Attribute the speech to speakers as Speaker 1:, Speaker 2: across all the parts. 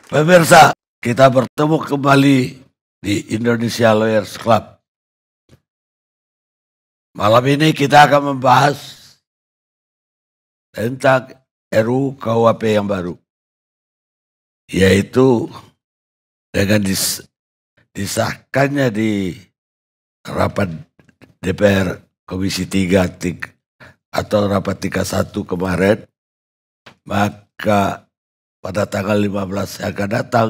Speaker 1: Pemirsa, kita bertemu kembali di Indonesia Lawyers Club. Malam ini kita akan membahas tentang RUU KUHP yang baru, yaitu dengan disahkannya di rapat DPR Komisi 3 atau rapat 31 kemarin, maka pada tanggal 15 yang akan datang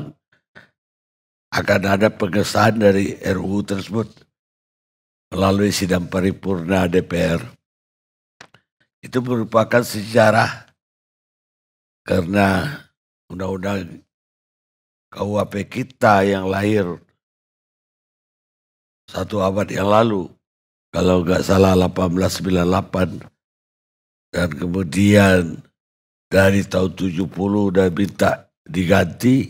Speaker 1: akan ada pengesahan dari RUU tersebut melalui sidang paripurna DPR. Itu merupakan sejarah karena undang-undang KUHP kita yang lahir 1 abad yang lalu, kalau nggak salah 1898, dan kemudian dari tahun 70 udah minta diganti,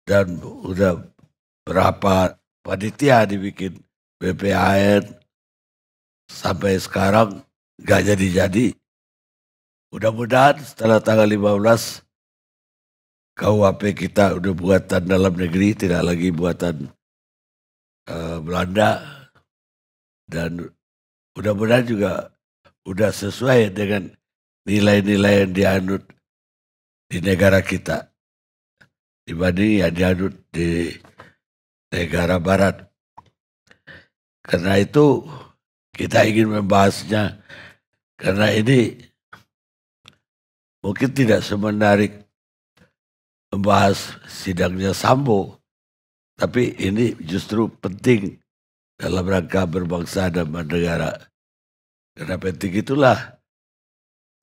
Speaker 1: dan udah berapa panitia dibikin BPHN sampai sekarang nggak jadi-jadi. Mudah-mudahan setelah tanggal 15 KUHP kita udah buatan dalam negeri, tidak lagi buatan Belanda, dan mudah-mudahan juga udah sesuai dengan nilai-nilai yang dianut di negara kita dibanding yang dianut di negara barat. Karena itu kita ingin membahasnya, karena ini mungkin tidak semenarik membahas sidangnya Sambo, tapi ini justru penting dalam rangka berbangsa dan bernegara. Karena penting itulah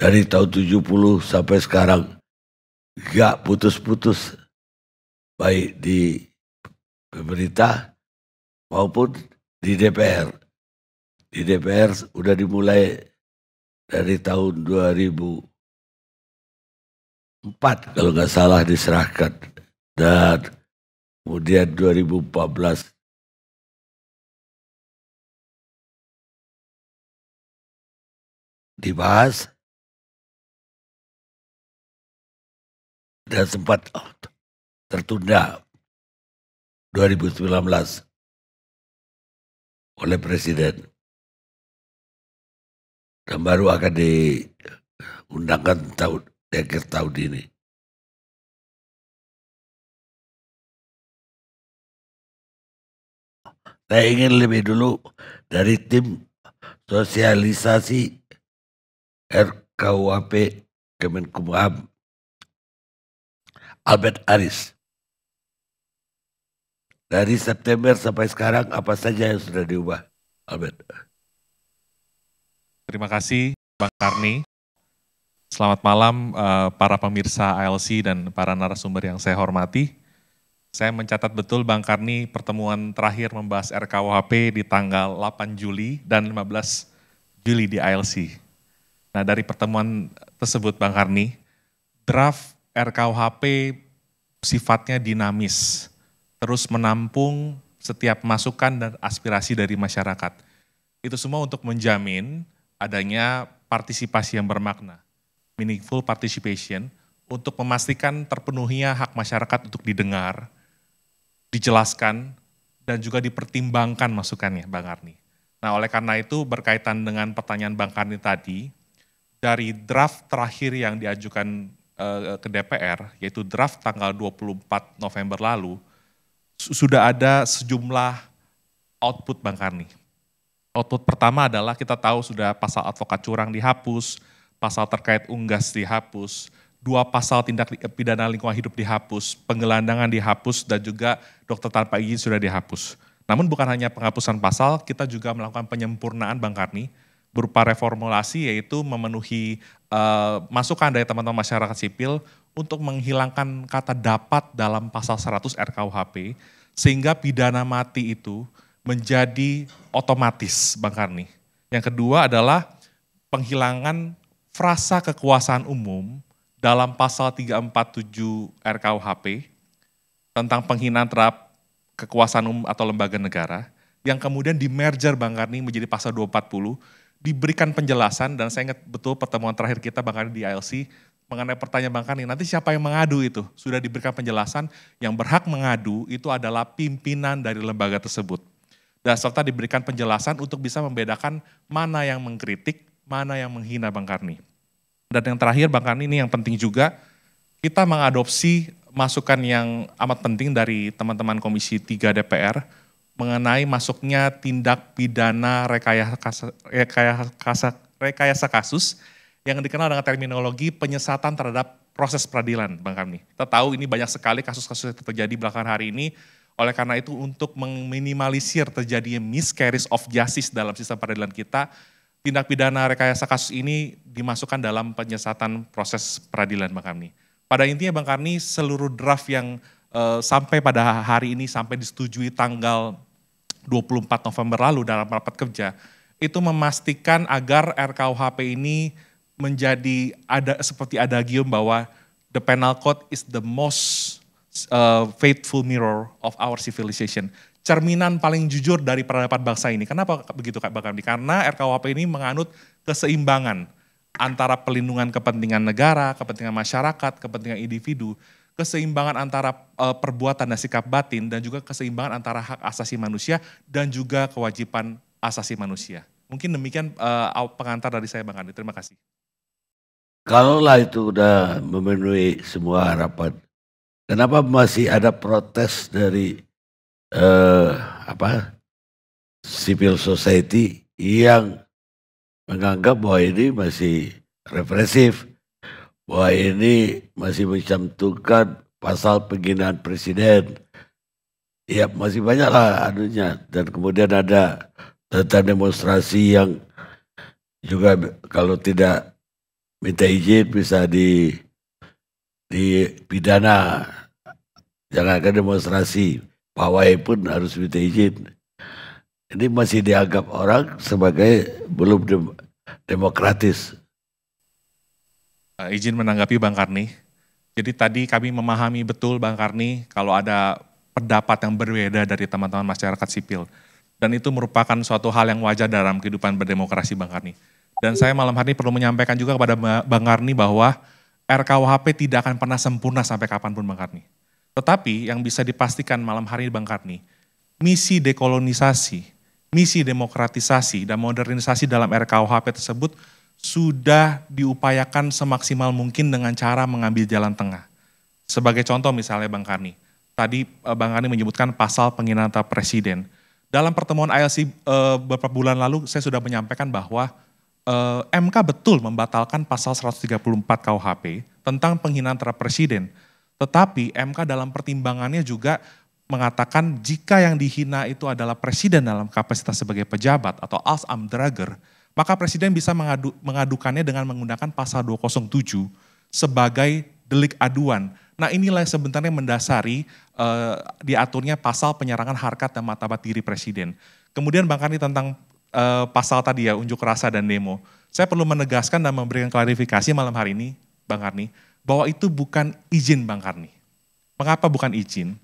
Speaker 1: dari tahun 70 sampai sekarang gak putus-putus, baik di pemerintah maupun di DPR. Di DPR udah dimulai dari tahun 2004 kalau nggak salah diserahkan, dan kemudian 2014 dibahas dan sempat tertunda 2019 oleh Presiden, dan baru akan diundangkan akhir tahun ini. Saya ingin lebih dulu dari tim sosialisasi RKUHP Kemenkumham, Albert Aris. Dari September sampai sekarang apa saja yang sudah diubah, Albert?
Speaker 2: Terima kasih Bang Karni. Selamat malam para pemirsa ALC dan para narasumber yang saya hormati. Saya mencatat betul Bang Karni pertemuan terakhir membahas RKUHP di tanggal 8 Juli dan 15 Juli di ALC. Nah dari pertemuan tersebut Bang Karni, draft RKUHP sifatnya dinamis, terus menampung setiap masukan dan aspirasi dari masyarakat. Itu semua untuk menjamin adanya partisipasi yang bermakna, meaningful participation, untuk memastikan terpenuhinya hak masyarakat untuk didengar, dijelaskan, dan juga dipertimbangkan masukannya, Bang Karni. Nah, oleh karena itu berkaitan dengan pertanyaan Bang Karni tadi, dari draft terakhir yang diajukan ke DPR, yaitu draft tanggal 24 November lalu, sudah ada sejumlah output Bang Karni. Output pertama adalah kita tahu sudah pasal advokat curang dihapus, pasal terkait unggas dihapus, 2 pasal tindak pidana lingkungan hidup dihapus, penggelandangan dihapus, dan juga dokter tanpa izin sudah dihapus. Namun bukan hanya penghapusan pasal, kita juga melakukan penyempurnaan Bang Karni, berupa reformulasi, yaitu memenuhi masukan dari teman-teman masyarakat sipil untuk menghilangkan kata dapat dalam pasal 100 RKUHP, sehingga pidana mati itu menjadi otomatis Bang Karni. Yang kedua adalah penghilangan frasa kekuasaan umum dalam pasal 347 RKUHP tentang penghinaan terhadap kekuasaan umum atau lembaga negara, yang kemudian di-merger Bang Karni menjadi pasal 240, diberikan penjelasan, dan saya ingat betul pertemuan terakhir kita Bang Karni di ILC, mengenai pertanyaan Bang Karni, nanti siapa yang mengadu itu? Sudah diberikan penjelasan, yang berhak mengadu itu adalah pimpinan dari lembaga tersebut. Dan serta diberikan penjelasan untuk bisa membedakan mana yang mengkritik, mana yang menghina Bang Karni. Dan yang terakhir Bang Karni, ini yang penting juga, kita mengadopsi masukan yang amat penting dari teman-teman Komisi 3 DPR mengenai masuknya tindak pidana rekayasa kasus yang dikenal dengan terminologi penyesatan terhadap proses peradilan, Bang Karni. Kita tahu ini banyak sekali kasus-kasus yang terjadi belakangan hari ini, oleh karena itu untuk meminimalisir terjadinya miscarriage of justice dalam sistem peradilan kita, tindak pidana rekayasa kasus ini dimasukkan dalam penyesatan proses peradilan, Bang Karni. Pada intinya Bang Karni, seluruh draft yang sampai pada hari ini, sampai disetujui tanggal 24 November lalu dalam rapat kerja, itu memastikan agar RKUHP ini menjadi seperti adagium bahwa the penal code is the most faithful mirror of our civilization. Cerminan paling jujur dari peradaban bangsa ini. Kenapa begitu Bang Karni? Karena RKUHP ini menganut keseimbangan antara pelindungan kepentingan negara, kepentingan masyarakat, kepentingan individu, keseimbangan antara perbuatan dan sikap batin, dan juga keseimbangan antara hak asasi manusia dan juga kewajiban asasi manusia. Mungkin demikian pengantar dari saya Bang Karni. Terima kasih.
Speaker 1: Kalaulah itu udah memenuhi semua harapan, kenapa masih ada protes dari civil society yang menganggap bahwa ini masih represif, bahwa ini masih mencantumkan pasal penghinaan presiden. Ya masih banyak lah anunya. Dan kemudian ada tentang demonstrasi yang juga kalau tidak minta izin bisa dipidana. Jangankan demonstrasi, pawai pun harus minta izin. Ini masih dianggap orang sebagai belum demokratis.
Speaker 2: Izin menanggapi Bang Karni. Jadi tadi kami memahami betul Bang Karni kalau ada pendapat yang berbeda dari teman-teman masyarakat sipil. Dan itu merupakan suatu hal yang wajar dalam kehidupan berdemokrasi Bang Karni. Dan saya malam hari ini perlu menyampaikan juga kepada Bang Karni bahwa RKUHP tidak akan pernah sempurna sampai kapanpun Bang Karni. Tetapi yang bisa dipastikan malam hari ini Bang Karni, misi dekolonisasi, misi demokratisasi dan modernisasi dalam RKUHP tersebut sudah diupayakan semaksimal mungkin dengan cara mengambil jalan tengah. Sebagai contoh misalnya Bang Karni, tadi Bang Karni menyebutkan pasal penghinaan terhadap presiden. Dalam pertemuan ILC beberapa bulan lalu saya sudah menyampaikan bahwa MK betul membatalkan pasal 134 KUHP tentang penghinaan terhadap presiden. Tetapi MK dalam pertimbangannya juga mengatakan jika yang dihina itu adalah presiden dalam kapasitas sebagai pejabat atau als Amtdrager, maka presiden bisa mengadukannya dengan menggunakan pasal 207 sebagai delik aduan. Nah inilah yang sebenarnya mendasari diaturnya pasal penyerangan harkat dan martabat diri presiden. Kemudian Bang Karni tentang pasal tadi ya, unjuk rasa dan demo. Saya perlu menegaskan dan memberikan klarifikasi malam hari ini, Bang Karni, bahwa itu bukan izin Bang Karni. Mengapa bukan izin?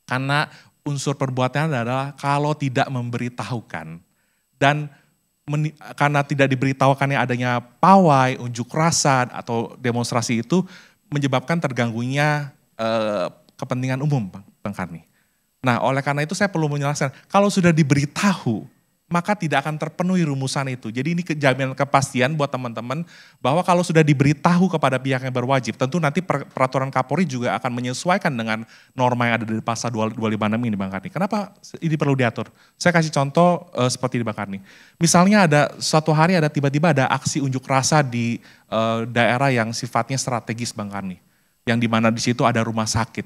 Speaker 2: Karena unsur perbuatannya adalah kalau tidak memberitahukan. Dan karena tidak diberitahukannya adanya pawai, unjuk rasa, atau demonstrasi itu menyebabkan terganggunya kepentingan umum Bang Karni. Nah oleh karena itu saya perlu menjelaskan, kalau sudah diberitahu, maka tidak akan terpenuhi rumusan itu. Jadi ini jaminan kepastian buat teman-teman bahwa kalau sudah diberitahu kepada pihak yang berwajib, tentu nanti peraturan Kapolri juga akan menyesuaikan dengan norma yang ada di pasal 256 ini Bang Karni. Kenapa ini perlu diatur? Saya kasih contoh seperti di Bang Karni. Misalnya ada suatu hari tiba-tiba ada aksi unjuk rasa di daerah yang sifatnya strategis Bang Karni. Yang dimana di situ ada rumah sakit.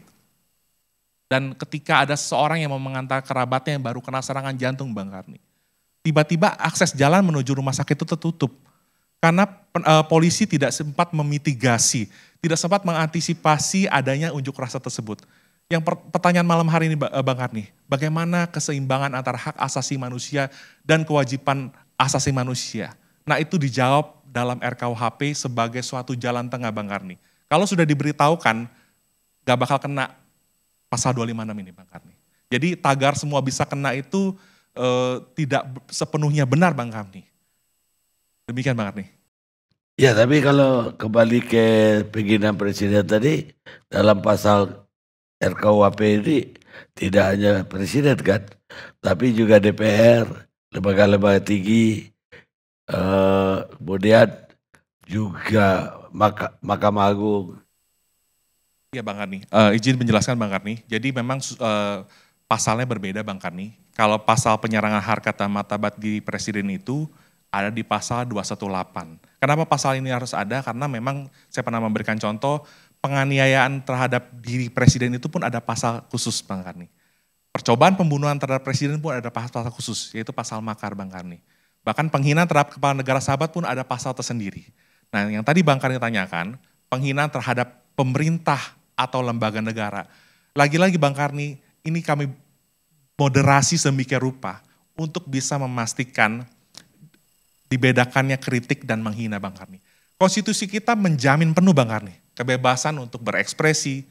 Speaker 2: Dan ketika ada seseorang yang mau mengantar kerabatnya yang baru kena serangan jantung Bang Karni. Tiba-tiba akses jalan menuju rumah sakit itu tertutup. Karena polisi tidak sempat memitigasi, tidak sempat mengantisipasi adanya unjuk rasa tersebut. Yang pertanyaan malam hari ini Bang Karni, bagaimana keseimbangan antara hak asasi manusia dan kewajiban asasi manusia? Nah itu dijawab dalam RKUHP sebagai suatu jalan tengah Bang Karni. Kalau sudah diberitahukan, gak bakal kena pasal 256 ini Bang Karni. Jadi tagar semua bisa kena itu tidak sepenuhnya benar Bang Karni. Demikian Bang Karni.
Speaker 1: Ya, tapi kalau kembali ke penghinaan presiden tadi, dalam pasal RKUHP ini tidak hanya presiden kan, tapi juga DPR, lembaga-lembaga tinggi, kemudian juga Mahkamah Agung.
Speaker 2: Iya Bang Karni, izin menjelaskan Bang Karni, jadi memang pasalnya berbeda Bang Karni. Kalau pasal penyerangan harkat dan martabat diri presiden itu ada di pasal 218. Kenapa pasal ini harus ada? Karena memang saya pernah memberikan contoh, penganiayaan terhadap diri presiden itu pun ada pasal khusus Bang Karni. Percobaan pembunuhan terhadap presiden pun ada pasal khusus, yaitu pasal makar Bang Karni. Bahkan penghinaan terhadap kepala negara sahabat pun ada pasal tersendiri. Nah yang tadi Bang Karni tanyakan, penghinaan terhadap pemerintah atau lembaga negara. Lagi-lagi Bang Karni, ini kami moderasi sedemikian rupa untuk bisa memastikan dibedakannya kritik dan menghina Bang Karni. Konstitusi kita menjamin penuh Bang Karni, kebebasan untuk berekspresi,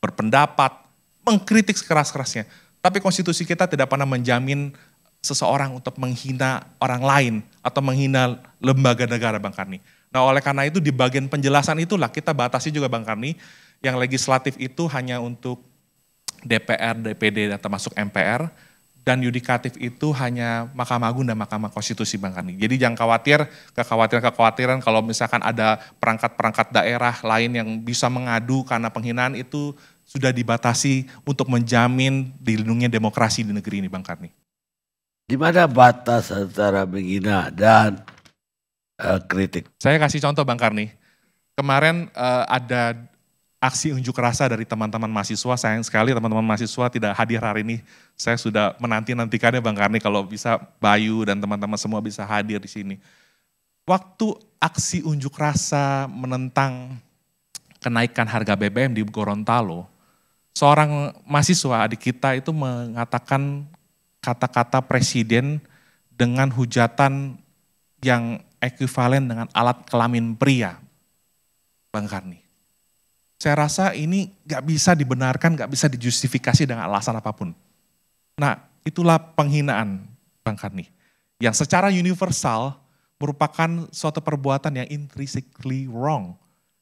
Speaker 2: berpendapat, mengkritik sekeras-kerasnya. Tapi konstitusi kita tidak pernah menjamin seseorang untuk menghina orang lain atau menghina lembaga negara Bang Karni. Nah oleh karena itu di bagian penjelasan itulah kita batasi juga Bang Karni, yang legislatif itu hanya untuk DPR, DPD, dan termasuk MPR, dan yudikatif itu hanya Mahkamah Agung dan Mahkamah Konstitusi Bang Karni. Jadi jangan khawatir, kekhawatiran kalau misalkan ada perangkat-perangkat daerah lain yang bisa mengadu karena penghinaan itu sudah dibatasi untuk menjamin dilindungi demokrasi di negeri ini Bang Karni.
Speaker 1: Di mana batas antara menghina dan kritik?
Speaker 2: Saya kasih contoh Bang Karni. Kemarin ada aksi unjuk rasa dari teman-teman mahasiswa, sayang sekali teman-teman mahasiswa tidak hadir hari ini. Saya sudah menanti-nantikannya Bang Karni kalau bisa Bayu dan teman-teman semua bisa hadir di sini. Waktu aksi unjuk rasa menentang kenaikan harga BBM di Gorontalo, seorang mahasiswa adik kita itu mengatakan kata-kata presiden dengan hujatan yang ekuivalen dengan alat kelamin pria, Bang Karni. Saya rasa ini gak bisa dibenarkan, gak bisa dijustifikasi dengan alasan apapun. Nah itulah penghinaan Bang Karni, yang secara universal merupakan suatu perbuatan yang intrinsically wrong.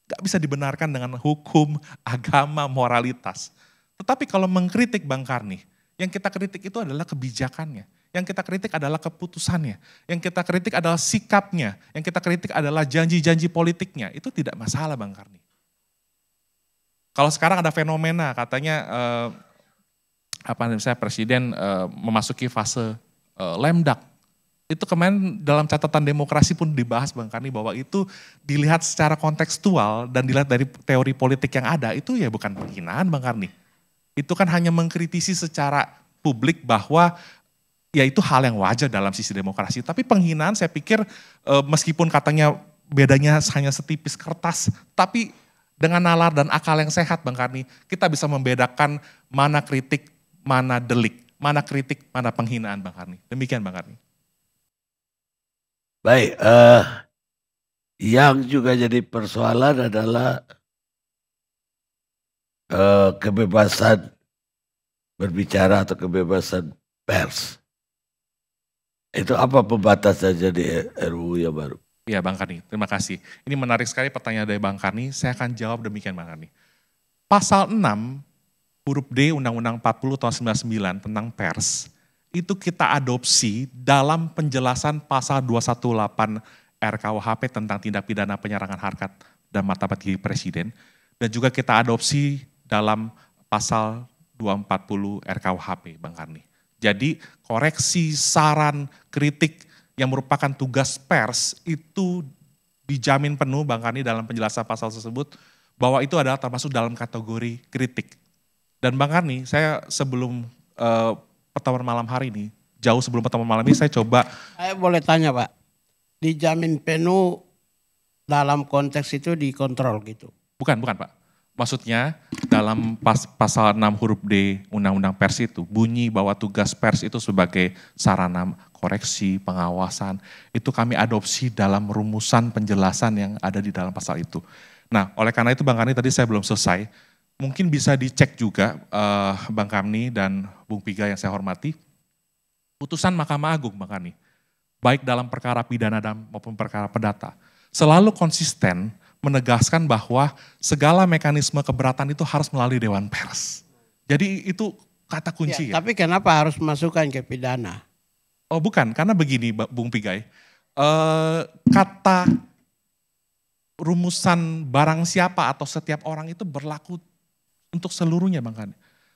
Speaker 2: Gak bisa dibenarkan dengan hukum, agama, moralitas. Tetapi kalau mengkritik Bang Karni, yang kita kritik itu adalah kebijakannya. Yang kita kritik adalah keputusannya. Yang kita kritik adalah sikapnya. Yang kita kritik adalah janji-janji politiknya. Itu tidak masalah Bang Karni. Kalau sekarang ada fenomena katanya misalnya presiden memasuki fase lemdak. Itu kemarin dalam catatan demokrasi pun dibahas Bang Karni bahwa itu dilihat secara kontekstual dan dilihat dari teori politik yang ada, itu ya bukan penghinaan Bang Karni. Itu kan hanya mengkritisi secara publik bahwa ya itu hal yang wajar dalam sisi demokrasi. Tapi penghinaan saya pikir meskipun katanya bedanya hanya setipis kertas, tapi dengan nalar dan akal yang sehat Bang Karni, kita bisa membedakan mana kritik, mana delik, mana kritik, mana penghinaan Bang Karni. Demikian Bang Karni.
Speaker 1: Baik, yang juga jadi persoalan adalah kebebasan berbicara atau kebebasan pers. Itu apa pembatasannya di RUU yang baru?
Speaker 2: Iya Bang Karni, terima kasih. Ini menarik sekali pertanyaan dari Bang Karni, saya akan jawab demikian Bang Karni. Pasal 6 huruf D Undang-Undang 40 tahun 99 tentang pers, itu kita adopsi dalam penjelasan pasal 218 RKUHP tentang tindak pidana penyerangan harkat dan martabat diri presiden, dan juga kita adopsi dalam pasal 240 RKUHP Bang Karni. Jadi koreksi, saran, kritik yang merupakan tugas pers itu dijamin penuh Bang Karni dalam penjelasan pasal tersebut bahwa itu adalah termasuk dalam kategori kritik. Dan Bang Karni, saya sebelum pertemuan malam hari ini, jauh sebelum pertemuan malam ini saya coba.
Speaker 3: Saya boleh tanya Pak, dijamin penuh dalam konteks itu dikontrol gitu?
Speaker 2: Bukan Pak. Maksudnya dalam pasal 6 huruf D Undang-Undang Pers itu bunyi bahwa tugas pers itu sebagai sarana koreksi, pengawasan, itu kami adopsi dalam rumusan penjelasan yang ada di dalam pasal itu. Nah oleh karena itu Bang Karni tadi saya belum selesai, mungkin bisa dicek juga Bang Karni dan Bung Piga yang saya hormati, putusan Mahkamah Agung Bang Karni, baik dalam perkara pidana maupun perkara perdata. selalu konsisten menegaskan bahwa segala mekanisme keberatan itu harus melalui Dewan Pers. Jadi itu kata kunci.
Speaker 3: Ya, tapi kenapa harus masukkan ke pidana?
Speaker 2: Oh bukan, karena begini Bung Pigai, kata rumusan barang siapa atau setiap orang itu berlaku untuk seluruhnya Bang Kani.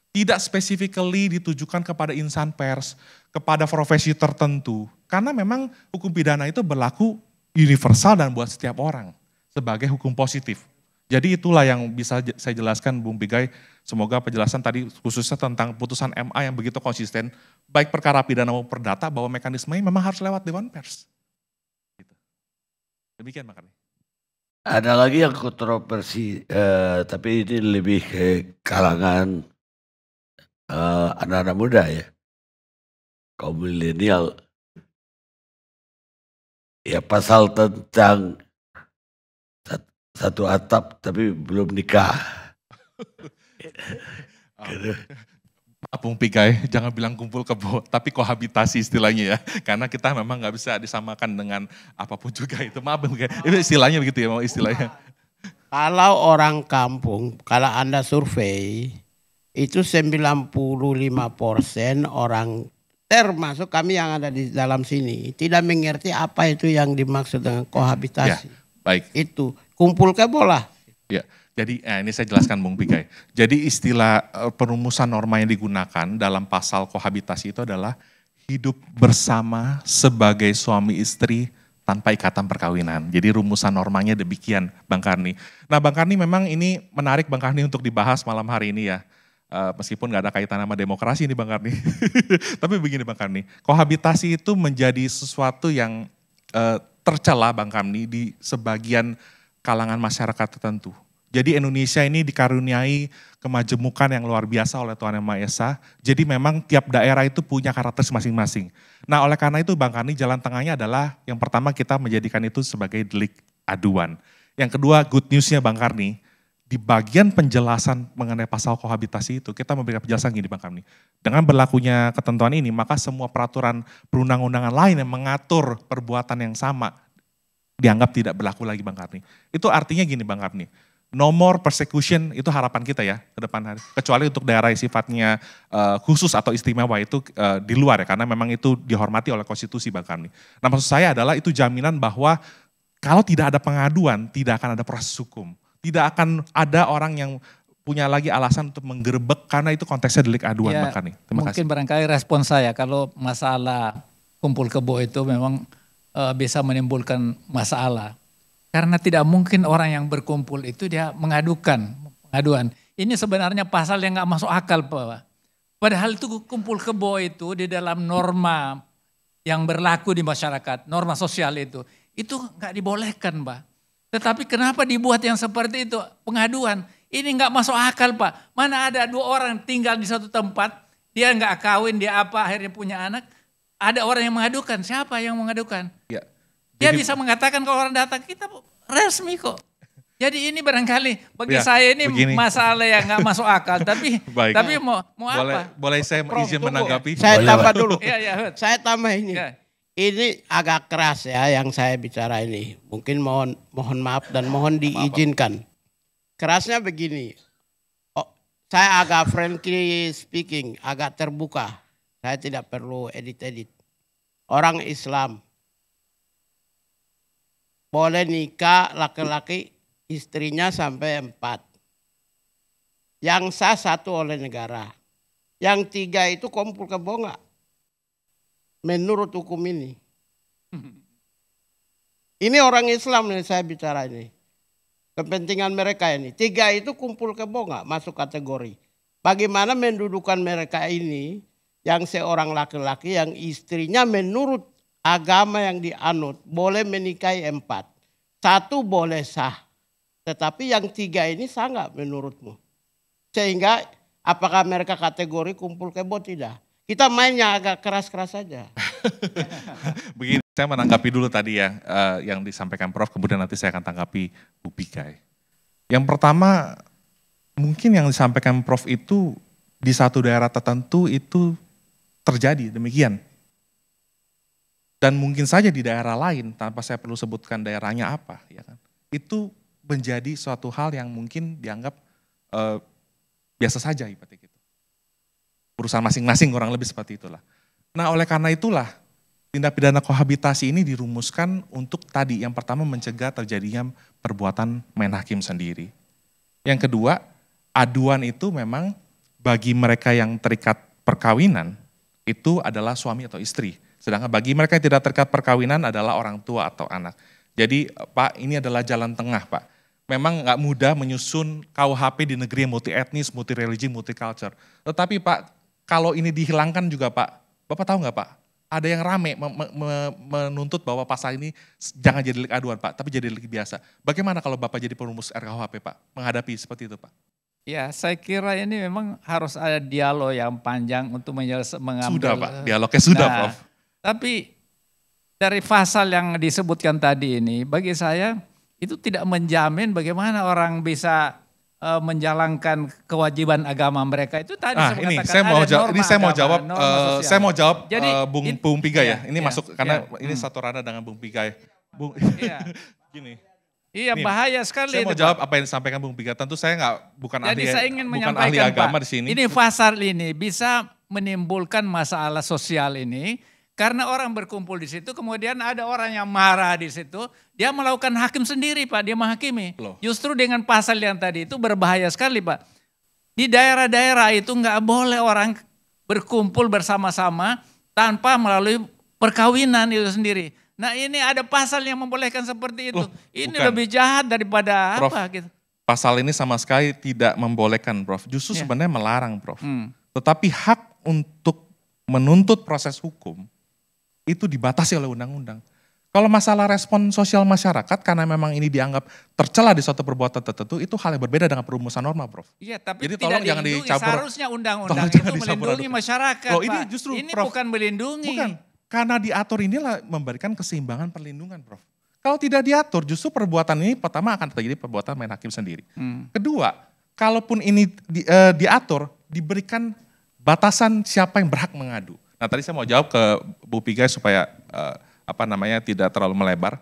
Speaker 2: Tidak specifically ditujukan kepada insan pers, kepada profesi tertentu. Karena memang hukum pidana itu berlaku universal dan buat setiap orang sebagai hukum positif. Jadi itulah yang bisa saya jelaskan Bung Pigai. Semoga penjelasan tadi khususnya tentang putusan MA yang begitu konsisten, baik perkara pidana maupun perdata, bahwa mekanismenya memang harus lewat Dewan Pers. Gitu. Demikian Bang Kani.
Speaker 1: Ada lagi yang kontroversi, tapi ini lebih ke kalangan anak-anak muda ya, kaum milenial. Ya pasal tentang satu atap tapi belum nikah.
Speaker 2: Bung Pigai, jangan bilang kumpul kebo, tapi kohabitasi istilahnya ya. Karena kita memang nggak bisa disamakan dengan apapun juga itu. Maaf Bung Pigai, itu istilahnya begitu ya, mau istilahnya.
Speaker 3: Kalau orang kampung, kalau Anda survei, itu 95% orang termasuk kami yang ada di dalam sini tidak mengerti apa itu yang dimaksud dengan kohabitasi.
Speaker 2: Ya, baik.
Speaker 3: Itu kumpul kebo lah.
Speaker 2: Ya, jadi ini saya jelaskan Bung Pigai. Jadi istilah perumusan norma yang digunakan dalam pasal kohabitasi itu adalah hidup bersama sebagai suami istri tanpa ikatan perkawinan. Jadi rumusan normanya demikian Bang Karni. Nah Bang Karni memang ini menarik Bang Karni untuk dibahas malam hari ini ya. Meskipun gak ada kaitan sama demokrasi ini Bang Karni. Tapi begini Bang Karni, kohabitasi itu menjadi sesuatu yang tercela Bang Karni di sebagian kalangan masyarakat tertentu. Jadi Indonesia ini dikaruniai kemajemukan yang luar biasa oleh Tuhan Yang Maha Esa. Jadi memang tiap daerah itu punya karakter masing-masing. Nah oleh karena itu Bang Karni, jalan tengahnya adalah yang pertama kita menjadikan itu sebagai delik aduan. Yang kedua good newsnya Bang Karni, di bagian penjelasan mengenai pasal kohabitasi itu kita memberikan penjelasan gini Bang Karni. Dengan berlakunya ketentuan ini maka semua peraturan perundang-undangan lain yang mengatur perbuatan yang sama dianggap tidak berlaku lagi Bang Karni. Itu artinya gini Bang Karni, no more persecution itu harapan kita ya ke depan hari. Kecuali untuk daerah yang sifatnya khusus atau istimewa itu di luar ya, karena memang itu dihormati oleh konstitusi Bang Karni. Nah maksud saya adalah itu jaminan bahwa kalau tidak ada pengaduan tidak akan ada proses hukum. Tidak akan ada orang yang punya lagi alasan untuk menggerebek karena itu konteksnya delik aduan
Speaker 4: ya,
Speaker 2: Bang Karni. Terima
Speaker 4: mungkin
Speaker 2: kasih.
Speaker 4: Barangkali respon saya kalau masalah kumpul kebo itu memang bisa menimbulkan masalah. Karena tidak mungkin orang yang berkumpul itu dia mengaduan. Ini sebenarnya pasal yang nggak masuk akal Pak. Padahal itu kumpul kebo itu di dalam norma yang berlaku di masyarakat, norma sosial itu nggak dibolehkan Pak. Tetapi kenapa dibuat yang seperti itu, pengaduan? Ini nggak masuk akal Pak. Mana ada dua orang tinggal di satu tempat, dia nggak kawin, dia apa, akhirnya punya anak. Ada orang yang mengadukan, siapa yang mengadukan?
Speaker 2: Ya.
Speaker 4: Dia bisa mengatakan kalau orang datang, kita resmi kok. Jadi ini barangkali bagi
Speaker 2: Ya,
Speaker 4: saya ini
Speaker 2: begini.
Speaker 4: masalah yang nggak masuk akal. Tapi
Speaker 2: Baik.
Speaker 4: tapi mau apa?
Speaker 2: Boleh saya
Speaker 3: Prof,
Speaker 2: izin
Speaker 3: tunggu.
Speaker 2: menanggapi?
Speaker 3: Saya
Speaker 1: Boleh,
Speaker 3: tambah
Speaker 1: Pak.
Speaker 3: dulu.
Speaker 4: Iya, Hud.
Speaker 3: Saya tambah ini.
Speaker 4: Ya.
Speaker 3: Ini agak keras ya yang saya bicara ini. Mungkin mohon maaf dan mohon diizinkan. Kerasnya begini. Oh, saya agak friendly speaking, agak terbuka. Saya tidak perlu edit-edit. Orang Islam boleh nikah laki-laki istrinya sampai 4. Yang sah 1 oleh negara. Yang 3 itu kumpul kebo nggak? Menurut hukum ini. Ini orang Islam yang saya bicara ini. Kepentingan mereka ini. 3 itu kumpul kebo nggak masuk kategori. Bagaimana mendudukan mereka ini yang seorang laki-laki yang istrinya menurut agama yang dianut boleh menikahi 4. 1 boleh sah. Tetapi yang 3 ini sah nggak menurutmu? Sehingga apakah mereka kategori kumpul kebo tidak? Kita mainnya agak keras-keras saja.
Speaker 2: Begini, saya menanggapi dulu tadi ya yang disampaikan Prof, kemudian nanti saya akan tanggapi Bu Pigai. Yang pertama, mungkin yang disampaikan Prof itu di satu daerah tertentu itu terjadi demikian. dan mungkin saja di daerah lain tanpa saya perlu sebutkan daerahnya apa, ya kan? Itu menjadi suatu hal yang mungkin dianggap biasa saja seperti itu. Urusan masing-masing kurang lebih seperti itulah. Nah, oleh karena itulah tindak pidana kohabitasi ini dirumuskan untuk tadi yang pertama mencegah terjadinya perbuatan main hakim sendiri. Yang kedua, aduan itu memang bagi mereka yang terikat perkawinan itu adalah suami atau istri. Sedangkan bagi mereka yang tidak terikat perkawinan adalah orang tua atau anak. Jadi Pak, ini adalah jalan tengah Pak. Memang nggak mudah menyusun KUHP di negeri yang multi etnis, multi religi, multi culture. Tetapi Pak, kalau ini dihilangkan juga Pak, Bapak tahu nggak Pak? Ada yang rame menuntut bahwa pasal ini jangan jadi delik aduan Pak, tapi jadi delik biasa. Bagaimana kalau Bapak jadi perumus RKUHP Pak, menghadapi seperti itu Pak?
Speaker 4: Ya, saya kira ini memang harus ada dialog yang panjang untuk mengambil.
Speaker 2: Sudah Pak, dialognya sudah Prof.
Speaker 4: Tapi dari pasal yang disebutkan tadi ini, bagi saya itu tidak menjamin bagaimana orang bisa menjalankan kewajiban agama mereka. Itu tadi
Speaker 2: ini saya mau jawab
Speaker 4: Jadi,
Speaker 2: Bung Piga ya. Ini masuk karena ini satu ranah dengan Bung Piga ya. Gini.
Speaker 4: Iya, bahaya sekali.
Speaker 2: Saya mau jawab apa yang disampaikan Bung Piga. Tentu saya bukan ahli agama di sini.
Speaker 4: Ini pasal ini bisa menimbulkan masalah sosial ini karena orang berkumpul di situ, kemudian ada orang yang marah di situ, dia melakukan hakim sendiri Pak, dia menghakimi. Justru dengan pasal yang tadi itu berbahaya sekali Pak. Di daerah-daerah itu nggak boleh orang berkumpul bersama-sama tanpa melalui perkawinan itu sendiri. Nah ini ada pasal yang membolehkan seperti itu. Ini bukan. Lebih jahat daripada Prof, apa gitu.
Speaker 2: Pasal ini sama sekali tidak membolehkan Prof. Justru sebenarnya melarang Prof. Tetapi hak untuk menuntut proses hukum itu dibatasi oleh undang-undang. Kalau masalah respon sosial masyarakat karena memang ini dianggap tercela di suatu perbuatan tertentu, itu hal yang berbeda dengan perumusan norma Prof.
Speaker 4: Iya, tapi
Speaker 2: jadi
Speaker 4: tidak dilindungi, seharusnya undang-undang itu melindungi masyarakat Pak.
Speaker 2: Ini justru
Speaker 4: ini
Speaker 2: Prof,
Speaker 4: bukan melindungi.
Speaker 2: Bukan, karena diatur inilah memberikan keseimbangan perlindungan Prof. Kalau tidak diatur justru perbuatan ini pertama akan terjadi perbuatan main hakim sendiri. Kedua, kalaupun ini diatur, diberikan batasan siapa yang berhak mengadu. Nah tadi saya mau jawab ke Bu Piga supaya tidak terlalu melebar.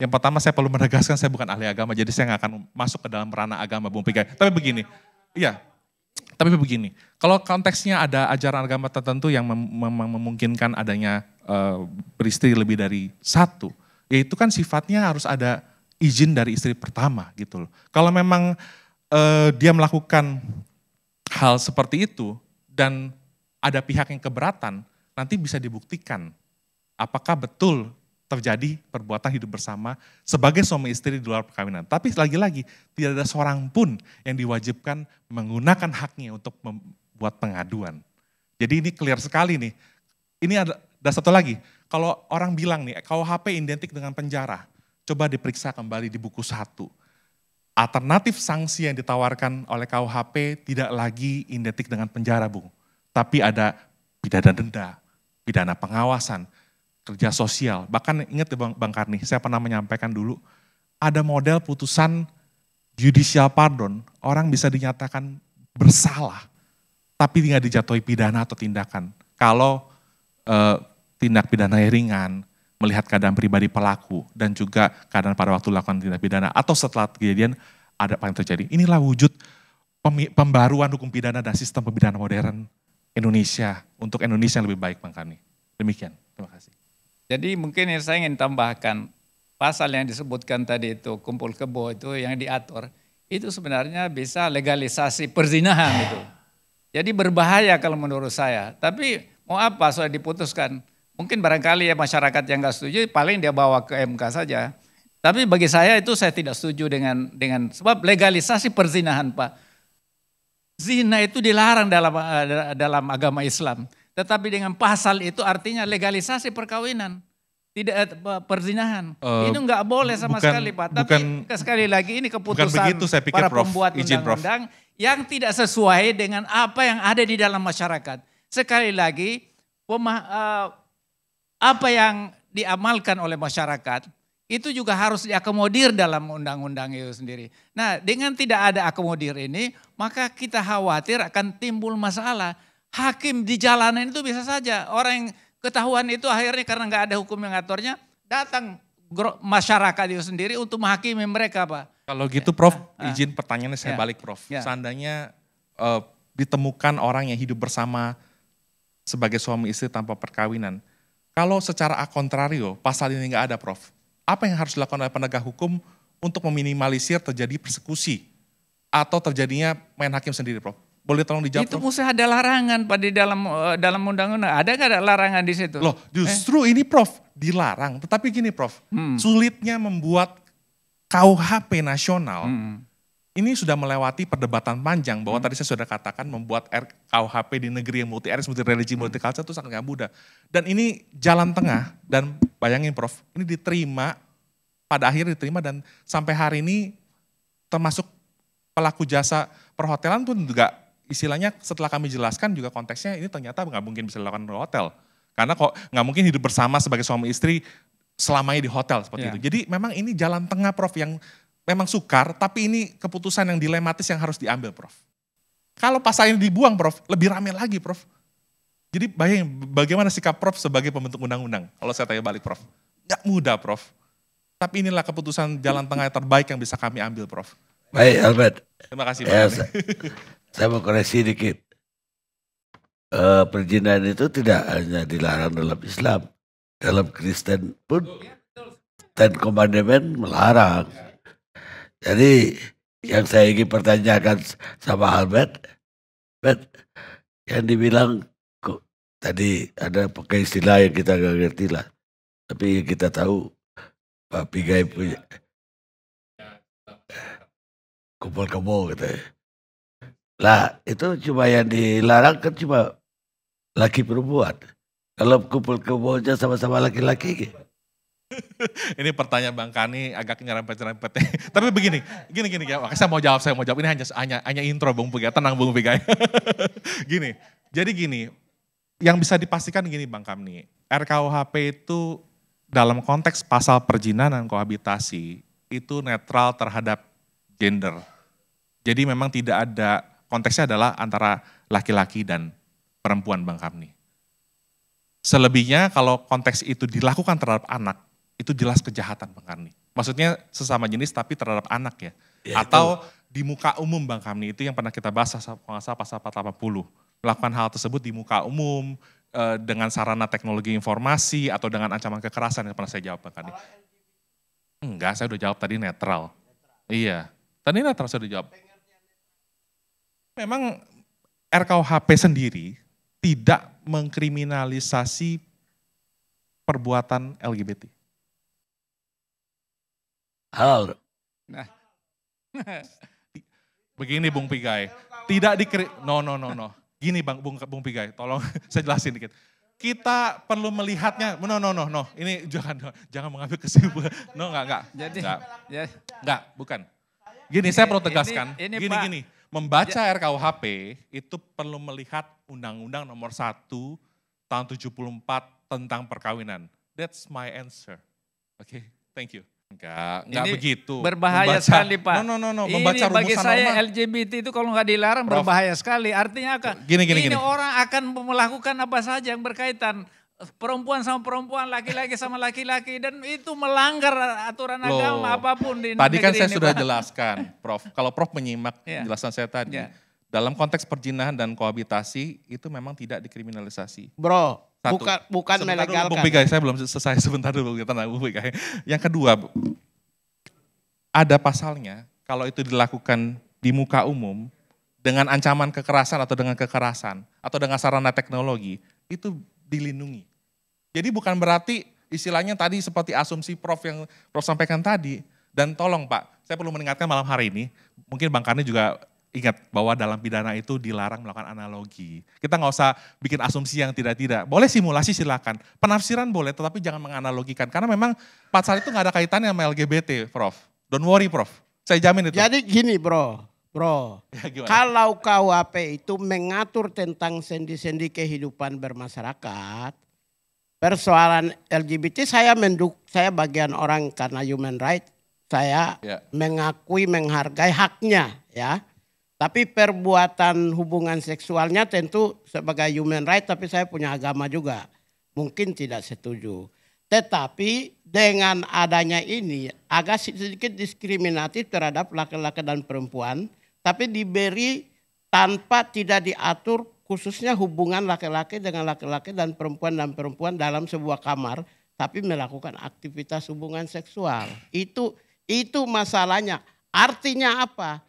Speaker 2: Yang pertama saya perlu menegaskan saya bukan ahli agama, jadi saya nggak akan masuk ke dalam ranah agama Bu Piga. Tapi begini, kalau konteksnya ada ajaran agama tertentu yang memungkinkan adanya beristri lebih dari satu, ya itu kan sifatnya harus ada izin dari istri pertama gitu loh. Kalau memang dia melakukan hal seperti itu dan ada pihak yang keberatan, nanti bisa dibuktikan apakah betul terjadi perbuatan hidup bersama sebagai suami istri di luar perkawinan. Tapi lagi-lagi tidak ada seorang pun yang diwajibkan menggunakan haknya untuk membuat pengaduan. Jadi ini clear sekali nih. Ini ada satu lagi, kalau orang bilang nih KUHP identik dengan penjara, coba diperiksa kembali di buku 1. Alternatif sanksi yang ditawarkan oleh KUHP tidak lagi identik dengan penjara Bung. Tapi ada pidana denda, pidana pengawasan, kerja sosial. Bahkan ingat ya Bang Karni, saya pernah menyampaikan dulu, ada model putusan judicial pardon, orang bisa dinyatakan bersalah, tapi tidak dijatuhi pidana atau tindakan. Kalau tindak pidana ringan, melihat keadaan pribadi pelaku, dan juga keadaan pada waktu lakukan tindak pidana, atau setelah kejadian ada apa yang terjadi. Inilah wujud pembaruan hukum pidana dan sistem pembinaan modern Indonesia, untuk Indonesia yang lebih baik Bang Karni. Demikian, terima kasih.
Speaker 4: Jadi mungkin yang saya ingin tambahkan, pasal yang disebutkan tadi itu, kumpul kebo itu yang diatur, itu sebenarnya bisa legalisasi perzinahan itu. Jadi berbahaya kalau menurut saya. Tapi mau apa sudah diputuskan. Mungkin barangkali ya masyarakat yang nggak setuju, paling dia bawa ke MK saja. Tapi bagi saya itu saya tidak setuju dengan sebab legalisasi perzinahan Pak. Zina itu dilarang dalam agama Islam. Tetapi dengan pasal itu artinya legalisasi perkawinan. Tidak perzinahan. Itu nggak boleh sama sekali Pak. Tapi sekali lagi ini keputusan
Speaker 2: begitu, saya pikir,
Speaker 4: para
Speaker 2: Prof,
Speaker 4: pembuat undang-undang yang tidak sesuai dengan apa yang ada di dalam masyarakat. Sekali lagi, apa yang diamalkan oleh masyarakat itu juga harus diakomodir dalam undang-undang itu sendiri. Nah, dengan tidak ada akomodir ini, maka kita khawatir akan timbul masalah. Hakim di jalanan itu bisa saja orang yang ketahuan itu akhirnya karena nggak ada hukum yang ngaturnya, datang masyarakat itu sendiri untuk menghakimi mereka, Pak.
Speaker 2: Kalau gitu Prof, izin pertanyaannya saya
Speaker 4: Ya.
Speaker 2: balik Prof.
Speaker 4: Ya.
Speaker 2: Seandainya ditemukan orang yang hidup bersama sebagai suami istri tanpa perkawinan, kalau secara a contrario pasal ini nggak ada Prof, apa yang harus dilakukan oleh penegak hukum untuk meminimalisir terjadi persekusi atau terjadinya main hakim sendiri Prof? Boleh tolong dijawab
Speaker 4: Itu
Speaker 2: Prof?
Speaker 4: mesti ada larangan Pak di dalam undang-undang. Ada nggak ada larangan di situ?
Speaker 2: Loh justru ini Prof dilarang, tetapi gini Prof, sulitnya membuat KUHP nasional ini sudah melewati perdebatan panjang bahwa tadi saya sudah katakan membuat KUHP di negeri yang multi etnis, multi religi, multi culture itu sangat gak mudah. Dan ini jalan tengah dan bayangin Prof, ini diterima, pada akhirnya diterima dan sampai hari ini termasuk pelaku jasa perhotelan pun juga istilahnya setelah kami jelaskan juga konteksnya ini ternyata nggak mungkin bisa dilakukan di hotel. Karena kok nggak mungkin hidup bersama sebagai suami istri selamanya di hotel seperti itu. Jadi memang ini jalan tengah Prof yang memang sukar, tapi ini keputusan yang dilematis yang harus diambil Prof. Kalau pasal ini dibuang Prof, lebih rame lagi Prof. Jadi bayangin bagaimana sikap Prof sebagai pembentuk undang-undang. Kalau saya tanya balik Prof, nggak mudah Prof. Tapi inilah keputusan jalan tengah yang terbaik yang bisa kami ambil Prof.
Speaker 1: Baik Albert.
Speaker 2: Terima kasih
Speaker 1: Ya,
Speaker 2: Pak.
Speaker 1: saya mau koreksi dikit. Perzinahan itu tidak hanya dilarang dalam Islam. Dalam Kristen pun Ten Commandment melarang. Jadi yang saya ingin pertanyakan sama Albert, yang dibilang kok tadi ada pakai istilah yang kita gak ngerti lah. Tapi yang kita tahu Pak Pigai punya kumpul kebo gitu. Lah itu cuma yang dilarang kan cuma laki perempuan. Kalau kumpul kebonya sama-sama laki-laki gitu.
Speaker 2: Ini pertanyaan Bang Kani agak nyerempet-nyerempet. Tapi begini, gini ya. Saya mau jawab. Ini hanya intro Bung Pigai. Tenang Bung Pigai. Gini, jadi gini, yang bisa dipastikan gini Bang Kani, RKUHP itu dalam konteks pasal perzinahan dan kohabitasi itu netral terhadap gender. Jadi memang tidak ada, konteksnya adalah antara laki-laki dan perempuan Bang Kamni. Selebihnya kalau konteks itu dilakukan terhadap anak, itu jelas kejahatan Bang Kamni. Maksudnya sesama jenis tapi terhadap anak ya. Atau di muka umum Bang Kamni, itu yang pernah kita bahas pasal 480. Melakukan hal tersebut di muka umum, dengan sarana teknologi informasi atau dengan ancaman kekerasan yang pernah saya jawab Bang Kamni. Enggak, saya udah jawab tadi netral. Iya, tadi netral saya udah jawab. Memang RKUHP sendiri tidak mengkriminalisasi perbuatan LGBT.
Speaker 1: Halal.
Speaker 4: Nah.
Speaker 2: Begini Bung Pigai, tidak no. Gini Bung Pigai, tolong saya jelasin dikit. Kita perlu melihatnya, no. Ini jangan mengambil kesimpulan. No, enggak.
Speaker 4: Jadi,
Speaker 2: enggak, bukan. Gini, saya perlu tegaskan. Gini. Membaca RKUHP itu perlu melihat Undang-Undang nomor 1 tahun 74 tentang perkawinan. That's my answer. Oke, thank you. Enggak
Speaker 4: ini
Speaker 2: begitu.
Speaker 4: Berbahaya sekali Pak.
Speaker 2: No.
Speaker 4: Ini
Speaker 2: Membaca
Speaker 4: bagi
Speaker 2: rumusan
Speaker 4: saya
Speaker 2: norma.
Speaker 4: LGBT itu kalau nggak dilarang
Speaker 2: Prof.
Speaker 4: berbahaya sekali. Artinya apa?
Speaker 2: Gini.
Speaker 4: Orang akan melakukan apa saja yang berkaitan. Perempuan sama perempuan, laki-laki sama laki-laki. Dan itu melanggar aturan agama apapun di
Speaker 2: Tadi kan
Speaker 4: negeri
Speaker 2: saya
Speaker 4: ini,
Speaker 2: sudah
Speaker 4: Pak.
Speaker 2: jelaskan Prof. Kalau Prof menyimak penjelasan saya tadi. Dalam konteks perzinahan dan kohabitasi itu memang tidak dikriminalisasi.
Speaker 3: Bro,
Speaker 2: Satu.
Speaker 3: bukan
Speaker 2: Sebentar dulu,
Speaker 3: melegalkan.
Speaker 2: Bung Pigai, saya belum selesai sebentar dulu. Bung Pigai. Yang kedua, ada pasalnya kalau itu dilakukan di muka umum dengan ancaman kekerasan atau dengan sarana teknologi itu dilindungi. Jadi bukan berarti istilahnya tadi seperti asumsi Prof yang Prof sampaikan tadi. Dan tolong Pak, saya perlu mengingatkan malam hari ini, mungkin Bang Karni juga ingat bahwa dalam pidana itu dilarang melakukan analogi. Kita nggak usah bikin asumsi yang tidak-tidak. Boleh simulasi silakan, penafsiran boleh tetapi jangan menganalogikan. Karena memang pasal itu nggak ada kaitannya sama LGBT Prof. Don't worry Prof, saya jamin itu.
Speaker 3: Jadi gini bro,
Speaker 2: Ya, gimana?
Speaker 3: kalau KUHP itu mengatur tentang sendi-sendi kehidupan bermasyarakat, persoalan LGBT saya bagian orang karena human right, saya mengakui, menghargai haknya ya. Tapi perbuatan hubungan seksualnya tentu sebagai human right, tapi saya punya agama juga. mungkin tidak setuju. Tetapi dengan adanya ini agak sedikit diskriminatif terhadap laki-laki dan perempuan, tapi diberi tanpa tidak diatur khususnya hubungan laki-laki dengan laki-laki dan perempuan dalam sebuah kamar, tapi melakukan aktivitas hubungan seksual. Itu masalahnya. Artinya apa?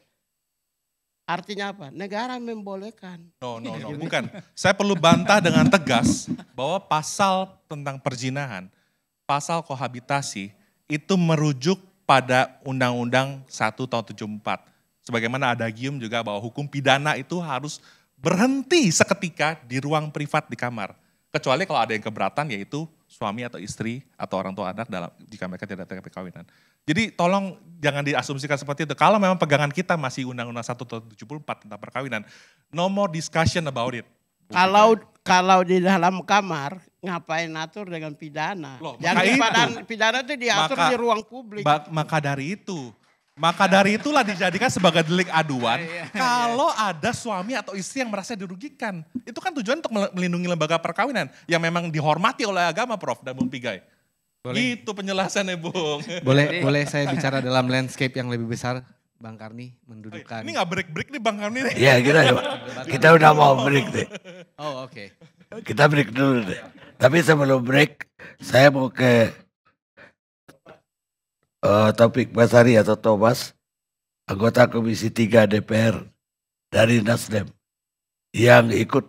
Speaker 3: Artinya apa? Negara membolehkan.
Speaker 2: No, bukan. Saya perlu bantah dengan tegas bahwa pasal tentang perzinahan, pasal kohabitasi itu merujuk pada Undang-Undang 1 tahun 74. Sebagaimana adagium juga bahwa hukum pidana itu harus berhenti seketika di ruang privat di kamar. Kecuali kalau ada yang keberatan yaitu suami atau istri atau orang tua anak jika mereka tidak ada perkawinan. Jadi tolong jangan diasumsikan seperti itu. Kalau memang pegangan kita masih Undang-Undang 1 tahun 74 tentang perkawinan, no more discussion about it.
Speaker 3: Kalau di dalam kamar, ngapain atur dengan pidana?
Speaker 2: Loh,
Speaker 3: Yang pidana itu diatur di ruang publik.
Speaker 2: Maka dari itulah dijadikan sebagai delik aduan kalau ada suami atau istri yang merasa dirugikan. Itu kan tujuan untuk melindungi lembaga perkawinan yang memang dihormati oleh agama, Prof. dan Bung Pigai.
Speaker 5: Boleh.
Speaker 2: Gitu penjelasannya, Bung.
Speaker 5: Boleh saya bicara dalam landscape yang lebih besar, Bang Karni mendudukan.
Speaker 2: Ini gak break-break nih Bang Karni nih.
Speaker 1: Iya kita udah mau break deh.
Speaker 5: Oh oke.
Speaker 1: Kita break dulu deh. Tapi sebelum break, saya mau ke Taufik Basari atau Thomas, anggota Komisi 3 DPR dari Nasdem yang ikut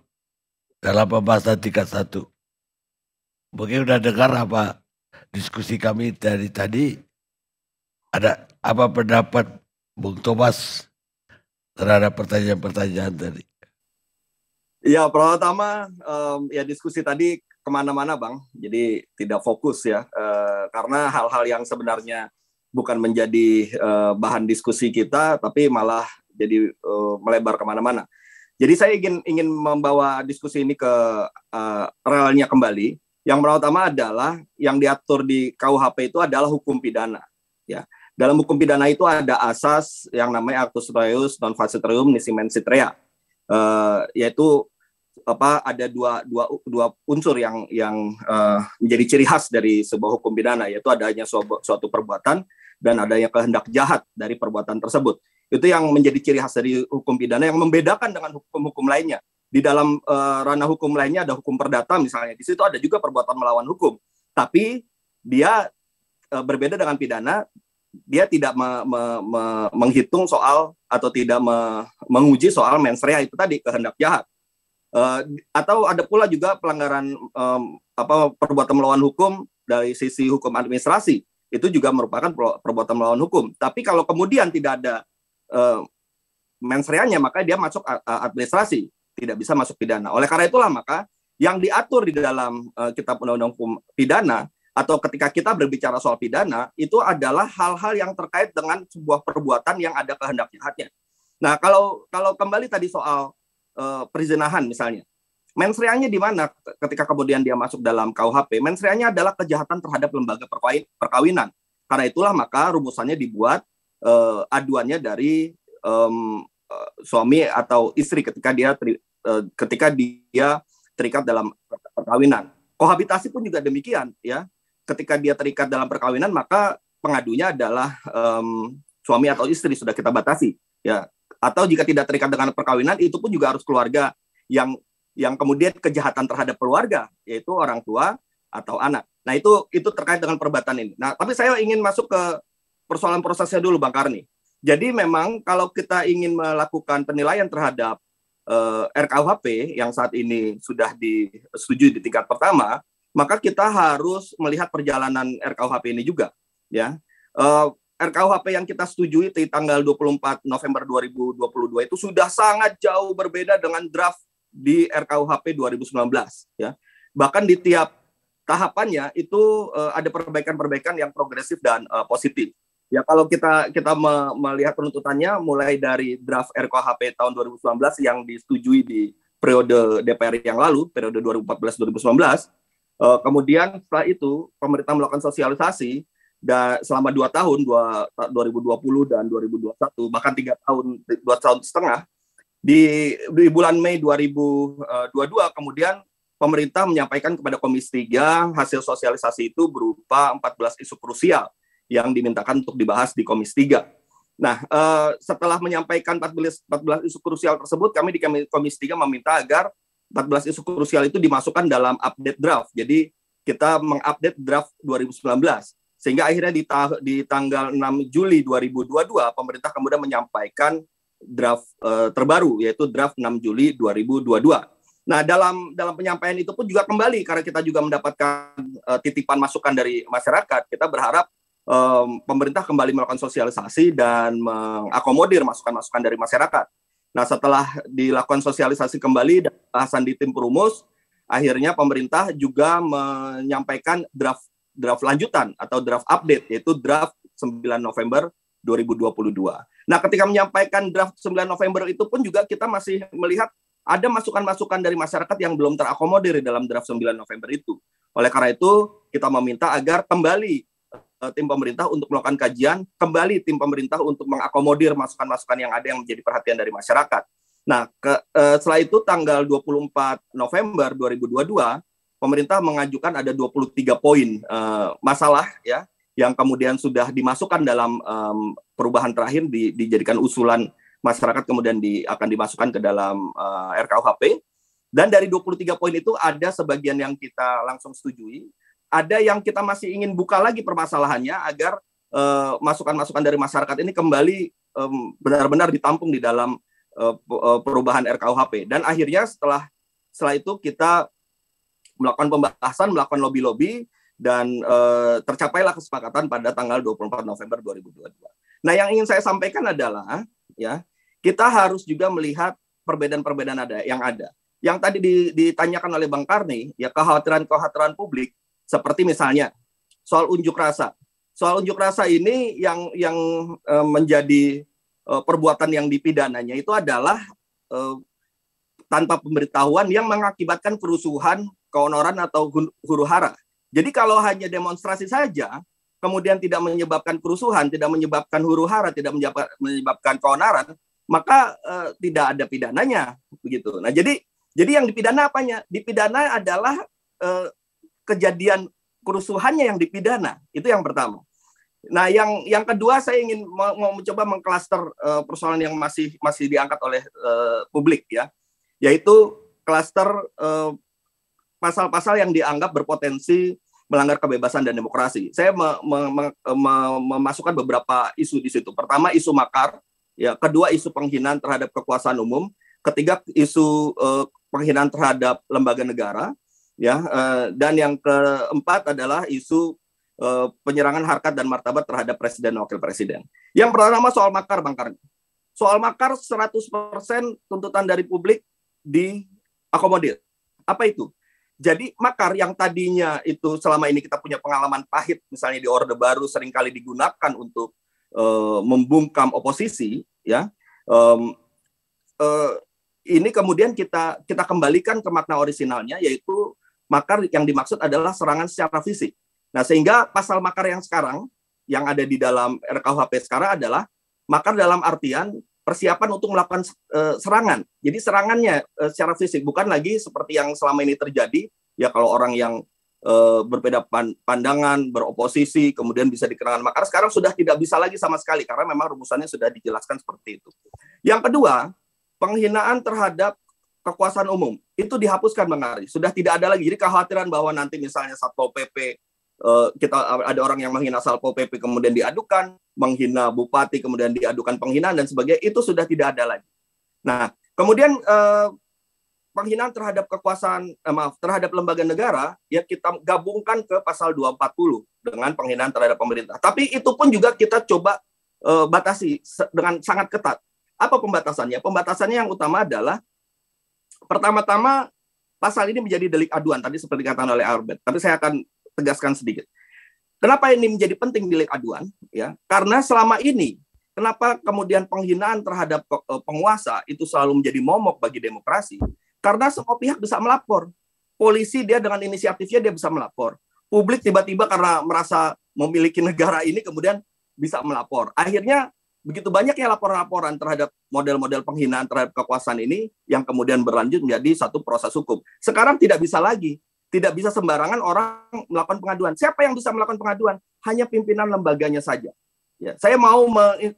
Speaker 1: dalam pembahasan tingkat 1. Mungkin udah dengar apa diskusi kami dari tadi. Ada apa pendapat Bung Thomas terhadap pertanyaan-pertanyaan tadi?
Speaker 6: Ya, pertama ya diskusi tadi kemana-mana Bang, jadi tidak fokus ya, karena hal-hal yang sebenarnya bukan menjadi bahan diskusi kita, tapi malah jadi melebar kemana-mana. Jadi saya ingin membawa diskusi ini ke relnya kembali. Yang pertama adalah yang diatur di KUHP itu adalah hukum pidana. Ya, dalam hukum pidana itu ada asas yang namanya actus reus non facit reum nisi mensit rea, yaitu ada dua unsur yang menjadi ciri khas dari sebuah hukum pidana, yaitu adanya suatu perbuatan dan adanya kehendak jahat dari perbuatan tersebut. Itu yang menjadi ciri khas dari hukum pidana yang membedakan dengan hukum-hukum lainnya. Di dalam ranah hukum lainnya ada hukum perdata misalnya, di situ ada juga perbuatan melawan hukum, tapi dia berbeda dengan pidana. Dia tidak menghitung soal atau tidak menguji soal mens rea itu tadi, kehendak jahat. Atau ada pula juga pelanggaran perbuatan melawan hukum dari sisi hukum administrasi, itu juga merupakan perbuatan melawan hukum. Tapi kalau kemudian tidak ada mens rea-nya, maka dia masuk administrasi, tidak bisa masuk pidana. Oleh karena itulah maka yang diatur di dalam kitab undang-undang hukum pidana atau ketika kita berbicara soal pidana itu adalah hal-hal yang terkait dengan sebuah perbuatan yang ada kehendak jahatnya. Nah, kalau kembali tadi soal perzinahan misalnya, mens rea-nya di mana ketika kemudian dia masuk dalam KUHP? Mens rea-nya adalah kejahatan terhadap lembaga perkawinan. Karena itulah maka rumusannya dibuat aduannya dari suami atau istri ketika dia terikat dalam perkawinan. Kohabitasi pun juga demikian ya. Ketika dia terikat dalam perkawinan, maka pengadunya adalah suami atau istri, sudah kita batasi ya. Atau jika tidak terikat dengan perkawinan, itu pun juga harus keluarga yang kemudian kejahatan terhadap keluarga, yaitu orang tua atau anak. Nah, itu terkait dengan perbuatan ini. Nah, tapi saya ingin masuk ke persoalan prosesnya dulu Bang Karni. Jadi memang kalau kita ingin melakukan penilaian terhadap RKUHP yang saat ini sudah disetujui di tingkat pertama, maka kita harus melihat perjalanan RKUHP ini juga, ya. RKUHP yang kita setujui di tanggal 24 November 2022 itu sudah sangat jauh berbeda dengan draft di RKUHP 2019, ya. Bahkan di tiap tahapannya itu ada perbaikan-perbaikan yang progresif dan positif. Ya, kalau kita melihat penuntutannya mulai dari draft RKUHP tahun 2019 yang disetujui di periode DPR yang lalu, periode 2014-2019, kemudian setelah itu pemerintah melakukan sosialisasi selama 2 tahun, 2020 dan 2021, bahkan 2 tahun setengah. Di bulan Mei 2022 kemudian pemerintah menyampaikan kepada Komisi 3 hasil sosialisasi itu berupa 14 isu krusial yang dimintakan untuk dibahas di Komisi 3. Nah, setelah menyampaikan 14 isu krusial tersebut, kami di Komisi 3 meminta agar 14 isu krusial itu dimasukkan dalam update draft. Jadi kita mengupdate draft 2019. Sehingga akhirnya di tanggal 6 Juli 2022, pemerintah kemudian menyampaikan draft terbaru, yaitu draft 6 Juli 2022. Nah, dalam penyampaian itu pun juga kembali, karena kita juga mendapatkan titipan masukan dari masyarakat, kita berharap pemerintah kembali melakukan sosialisasi dan mengakomodir masukan-masukan dari masyarakat. Nah, setelah dilakukan sosialisasi kembali dan bahasan di tim perumus, akhirnya pemerintah juga menyampaikan draft lanjutan atau draft update, yaitu draft 9 November 2022. Nah, ketika menyampaikan draft 9 November itu pun juga kita masih melihat ada masukan-masukan dari masyarakat yang belum terakomodir di dalam draft 9 November itu. Oleh karena itu, kita meminta agar kembali tim pemerintah untuk melakukan kajian, kembali tim pemerintah untuk mengakomodir masukan-masukan yang ada yang menjadi perhatian dari masyarakat. Nah, setelah itu tanggal 24 November 2022, pemerintah mengajukan ada 23 poin masalah ya yang kemudian sudah dimasukkan dalam perubahan terakhir dijadikan usulan masyarakat, kemudian akan dimasukkan ke dalam RKUHP. Dan dari 23 poin itu ada sebagian yang kita langsung setujui, ada yang kita masih ingin buka lagi permasalahannya agar masukan-masukan dari masyarakat ini kembali benar-benar ditampung di dalam perubahan RKUHP. Dan akhirnya setelah itu kita melakukan pembahasan, melakukan lobby-lobby, dan tercapailah kesepakatan pada tanggal 24 November 2022. Nah, yang ingin saya sampaikan adalah ya, kita harus juga melihat perbedaan-perbedaan yang ada. Yang tadi ditanyakan oleh Bang Karni, ya kekhawatiran publik, seperti misalnya soal unjuk rasa. Soal unjuk rasa ini yang menjadi perbuatan yang dipidananya itu adalah tanpa pemberitahuan yang mengakibatkan kerusuhan, keonoran atau huru-hara. Jadi kalau hanya demonstrasi saja, kemudian tidak menyebabkan kerusuhan, tidak menyebabkan huru-hara, tidak menyebabkan keonaran, maka tidak ada pidananya, begitu. Nah, jadi yang dipidana apanya? Dipidana adalah kejadian kerusuhannya yang dipidana. Itu yang pertama. Nah, yang kedua saya ingin mau mencoba mengklaster persoalan yang masih diangkat oleh publik ya, yaitu klaster pasal-pasal yang dianggap berpotensi melanggar kebebasan dan demokrasi. Saya memasukkan beberapa isu di situ. Pertama, isu makar, ya. Kedua, isu penghinaan terhadap kekuasaan umum. Ketiga, isu penghinaan terhadap lembaga negara, ya. Dan yang keempat adalah isu penyerangan harkat dan martabat terhadap presiden dan wakil presiden. Yang pertama soal makar, Bang Karni. Soal makar 100% tuntutan dari publik diakomodir. Apa itu? Jadi makar yang tadinya itu selama ini kita punya pengalaman pahit, misalnya di Orde Baru seringkali digunakan untuk membungkam oposisi, ya. Ini kemudian kita kembalikan ke makna orisinalnya, yaitu makar yang dimaksud adalah serangan secara fisik. Nah, sehingga pasal makar yang sekarang yang ada di dalam RKUHP sekarang adalah makar dalam artian persiapan untuk melakukan serangan. Jadi serangannya secara fisik, bukan lagi seperti yang selama ini terjadi, ya kalau orang yang berbeda pandangan, beroposisi, kemudian bisa dikenakan makar. Sekarang sudah tidak bisa lagi sama sekali, karena memang rumusannya sudah dijelaskan seperti itu. Yang kedua, penghinaan terhadap kekuasaan umum, itu dihapuskan, Bang Ari. Sudah tidak ada lagi. Jadi kekhawatiran bahwa nanti misalnya Satpol PP, kita ada orang yang menghina Satpol PP kemudian diadukan, menghina bupati kemudian diadukan penghinaan dan sebagainya, itu sudah tidak ada lagi. Nah, kemudian penghinaan terhadap terhadap lembaga negara, ya kita gabungkan ke pasal 240 dengan penghinaan terhadap pemerintah. Tapi itu pun juga kita coba batasi dengan sangat ketat. Apa pembatasannya? Pembatasannya yang utama adalah pertama-tama pasal ini menjadi delik aduan, tadi seperti dikatakan oleh Albert. Tapi saya akan tegaskan sedikit. Kenapa ini menjadi penting delik aduan? Ya, karena selama ini, kenapa kemudian penghinaan terhadap penguasa itu selalu menjadi momok bagi demokrasi? Karena semua pihak bisa melapor. Polisi dia dengan inisiatifnya dia bisa melapor. Publik tiba-tiba karena merasa memiliki negara ini kemudian bisa melapor. Akhirnya begitu banyaknya laporan-laporan terhadap model-model penghinaan terhadap kekuasaan ini yang kemudian berlanjut menjadi satu proses hukum. Sekarang tidak bisa lagi, tidak bisa sembarangan orang melakukan pengaduan. Siapa yang bisa melakukan pengaduan? Hanya pimpinan lembaganya saja. Ya, saya mau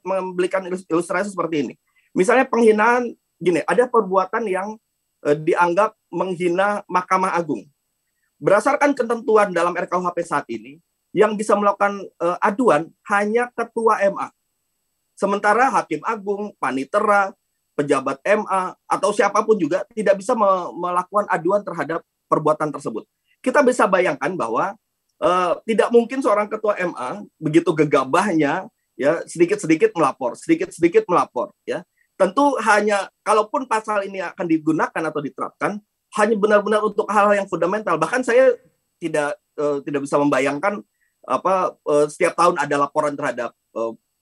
Speaker 6: memberikan ilustrasi seperti ini. Misalnya penghinaan, gini, ada perbuatan yang dianggap menghina Mahkamah Agung. Berdasarkan ketentuan dalam RKUHP saat ini, yang bisa melakukan aduan hanya Ketua MA. Sementara Hakim Agung, Panitera, pejabat MA, atau siapapun juga tidak bisa melakukan aduan terhadap perbuatan tersebut. Kita bisa bayangkan bahwa tidak mungkin seorang Ketua MA begitu gegabahnya ya sedikit-sedikit melapor ya. Tentu hanya kalaupun pasal ini akan digunakan atau diterapkan hanya benar-benar untuk hal-hal yang fundamental. Bahkan saya tidak bisa membayangkan setiap tahun ada laporan terhadap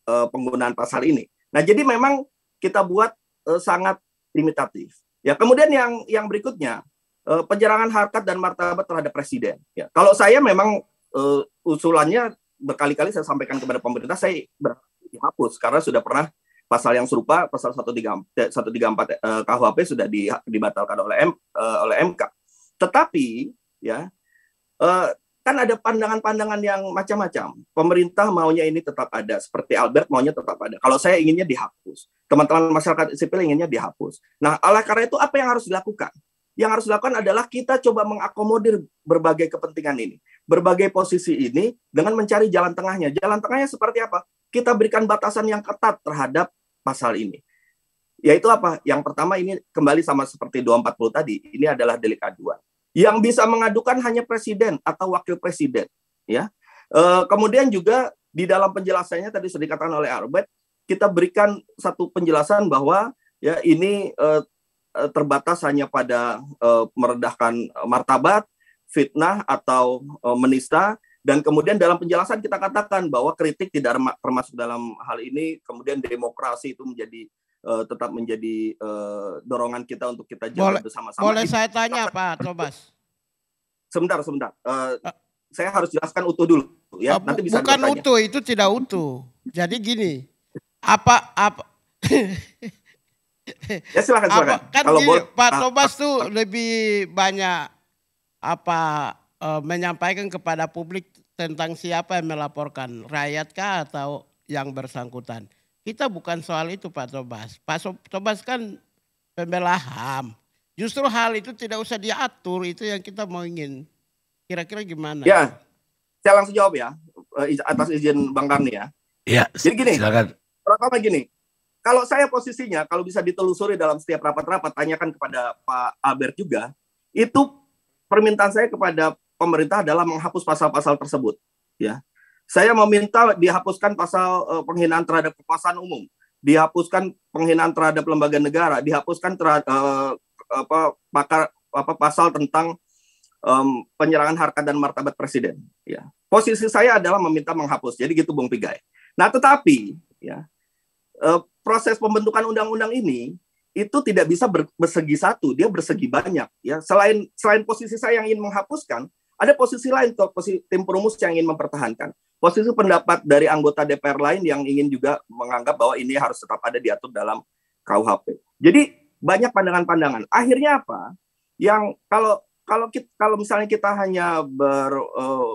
Speaker 6: penggunaan pasal ini. Nah, jadi memang kita buat sangat limitatif. Ya, kemudian yang berikutnya penyerangan harkat dan martabat terhadap presiden. Ya, kalau saya memang usulannya berkali-kali saya sampaikan kepada pemerintah, saya dihapus karena sudah pernah pasal yang serupa, pasal 134 KUHP sudah dibatalkan oleh MK. Tetapi ya kan ada pandangan-pandangan yang macam-macam. Pemerintah maunya ini tetap ada, seperti Albert maunya tetap ada. Kalau saya inginnya dihapus. Teman-teman masyarakat sipil inginnya dihapus. Nah, oleh karena itu apa yang harus dilakukan? Yang harus dilakukan adalah kita coba mengakomodir berbagai kepentingan ini. Berbagai posisi ini dengan mencari jalan tengahnya. Jalan tengahnya seperti apa? Kita berikan batasan yang ketat terhadap pasal ini. Yaitu apa? Yang pertama ini kembali sama seperti 240 tadi. Ini adalah delik aduan. Yang bisa mengadukan hanya presiden atau wakil presiden, ya. Kemudian juga di dalam penjelasannya tadi sudah dikatakan oleh Albert, kita berikan satu penjelasan bahwa ya ini terbatas hanya pada merendahkan martabat, fitnah atau menista, dan kemudian dalam penjelasan kita katakan bahwa kritik tidak termasuk dalam hal ini. Kemudian demokrasi itu tetap menjadi dorongan kita untuk kita jalan bersama-sama.
Speaker 3: Boleh saya tanya Pak Tobas?
Speaker 6: Sebentar. Saya harus jelaskan utuh dulu ya. Nanti bisa
Speaker 3: bukan
Speaker 6: bertanya.
Speaker 3: Utuh, itu tidak utuh. Jadi gini, apa
Speaker 6: ya silakan.
Speaker 3: Kan
Speaker 6: kalau
Speaker 3: gini,
Speaker 6: boleh,
Speaker 3: Pak Tobas tuh lebih banyak menyampaikan kepada publik tentang siapa yang melaporkan, rakyat kah atau yang bersangkutan. Kita bukan soal itu Pak Tobas. Pak Tobas kan pembela HAM. Justru hal itu tidak usah diatur, itu yang kita mau ingin. Kira-kira gimana?
Speaker 6: Ya, saya langsung jawab ya, atas izin Bang Karni ya.
Speaker 1: Iya,
Speaker 6: jadi gini,
Speaker 1: silakan.
Speaker 6: Pertama gini, kalau saya posisinya, kalau bisa ditelusuri dalam setiap rapat-rapat, tanyakan kepada Pak Albert juga, itu permintaan saya kepada pemerintah adalah menghapus pasal-pasal tersebut. Ya, saya meminta dihapuskan pasal penghinaan terhadap kekuasaan umum, dihapuskan penghinaan terhadap lembaga negara, dihapuskan pasal tentang penyerangan harkat dan martabat presiden. Ya, posisi saya adalah meminta menghapus. Jadi gitu Bung Pigai. Nah, tetapi ya proses pembentukan undang-undang ini itu tidak bisa bersegi satu, dia bersegi banyak. Ya, selain posisi saya yang ingin menghapuskan, ada posisi lain, posisi tim perumus yang ingin mempertahankan. Posisi pendapat dari anggota DPR lain yang ingin juga menganggap bahwa ini harus tetap ada diatur dalam KUHP. Jadi banyak pandangan-pandangan. Akhirnya apa? Yang kalau misalnya kita hanya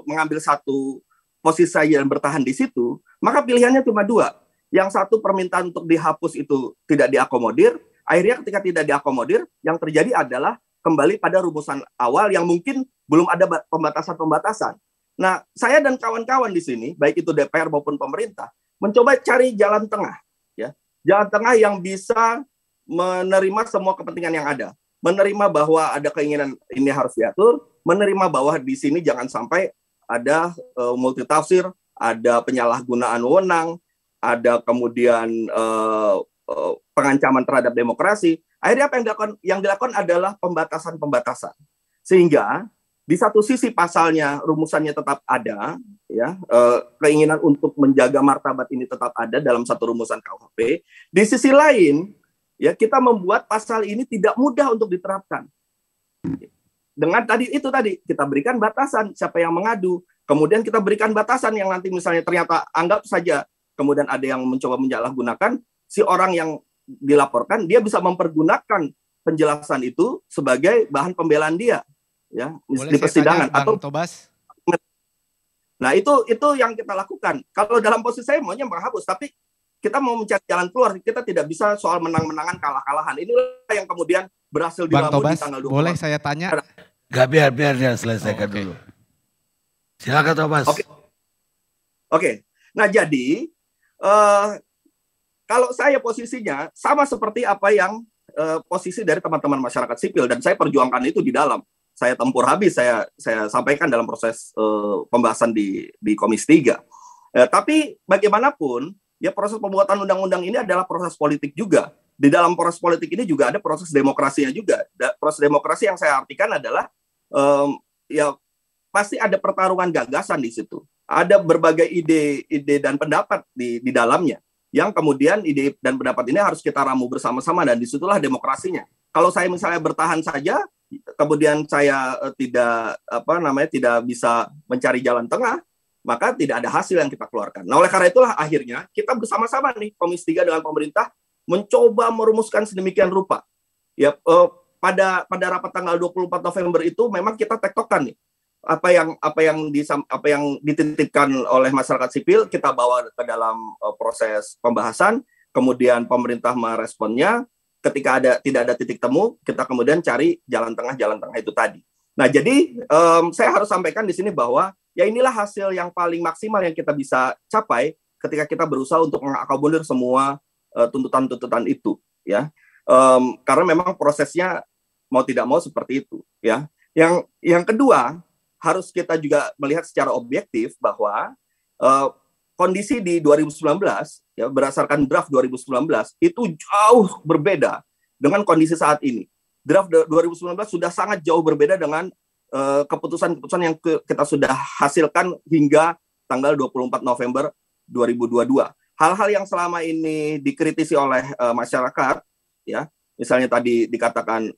Speaker 6: mengambil satu posisi saja dan bertahan di situ, maka pilihannya cuma dua. Yang satu, permintaan untuk dihapus itu tidak diakomodir. Akhirnya ketika tidak diakomodir, yang terjadi adalah kembali pada rumusan awal yang mungkin belum ada pembatasan-pembatasan. Nah, saya dan kawan-kawan di sini, baik itu DPR maupun pemerintah, mencoba cari jalan tengah, ya, jalan tengah yang bisa menerima semua kepentingan yang ada, menerima bahwa ada keinginan ini harus diatur, menerima bahwa di sini jangan sampai ada multitafsir, ada penyalahgunaan wewenang, ada kemudian pengancaman terhadap demokrasi. Akhirnya apa yang dilakukan adalah pembatasan-pembatasan, sehingga di satu sisi pasalnya rumusannya tetap ada, ya, keinginan untuk menjaga martabat ini tetap ada dalam satu rumusan KUHP. Di sisi lain, ya, kita membuat pasal ini tidak mudah untuk diterapkan. Dengan tadi kita berikan batasan siapa yang mengadu, kemudian kita berikan batasan yang nanti misalnya ternyata anggap saja kemudian ada yang mencoba menyalahgunakan, si orang yang dilaporkan dia bisa mempergunakan penjelasan itu sebagai bahan pembelaan dia, ya, di persidangan atau
Speaker 5: Tobas.
Speaker 6: Nah itu yang kita lakukan. Kalau dalam posisi saya maunya menghapus, tapi kita mau mencari jalan keluar. Kita tidak bisa soal menang-menangan kalah-kalahan. Inilah yang kemudian berhasil dibangun di tanggal 24.
Speaker 5: Boleh saya tanya?
Speaker 1: Gak, biar dia selesaikan dulu. Silakan Thomas.
Speaker 6: Oke. Nah jadi kalau saya posisinya sama seperti apa yang posisi dari teman-teman masyarakat sipil, dan saya perjuangkan itu di dalam. Saya tempur habis, saya sampaikan dalam proses pembahasan di Komisi 3. Tapi bagaimanapun, ya proses pembuatan undang-undang ini adalah proses politik juga. Di dalam proses politik ini juga ada proses demokrasinya juga. Proses demokrasi yang saya artikan adalah ya pasti ada pertarungan gagasan di situ. Ada berbagai ide dan pendapat di dalamnya. Yang kemudian ide dan pendapat ini harus kita ramu bersama-sama, dan disitulah demokrasinya. Kalau saya misalnya bertahan saja, kemudian saya tidak bisa mencari jalan tengah, maka tidak ada hasil yang kita keluarkan. Nah, oleh karena itulah akhirnya kita bersama-sama nih Komisi 3 dengan pemerintah mencoba merumuskan sedemikian rupa. Ya, pada rapat tanggal 24 November itu memang kita tektokan nih apa yang dititipkan oleh masyarakat sipil kita bawa ke dalam proses pembahasan, kemudian pemerintah meresponnya. Ketika tidak ada titik temu, kita kemudian cari jalan tengah itu tadi. Nah, jadi saya harus sampaikan di sini bahwa ya inilah hasil yang paling maksimal yang kita bisa capai ketika kita berusaha untuk mengakomodir semua tuntutan-tuntutan itu, ya. Karena memang prosesnya mau tidak mau seperti itu, ya. Yang kedua, harus kita juga melihat secara objektif bahwa kondisi di 2019, ya, berdasarkan draft 2019 itu jauh berbeda dengan kondisi saat ini. Draft 2019 sudah sangat jauh berbeda dengan keputusan-keputusan yang kita sudah hasilkan hingga tanggal 24 November 2022. Hal-hal yang selama ini dikritisi oleh masyarakat, ya, misalnya tadi dikatakan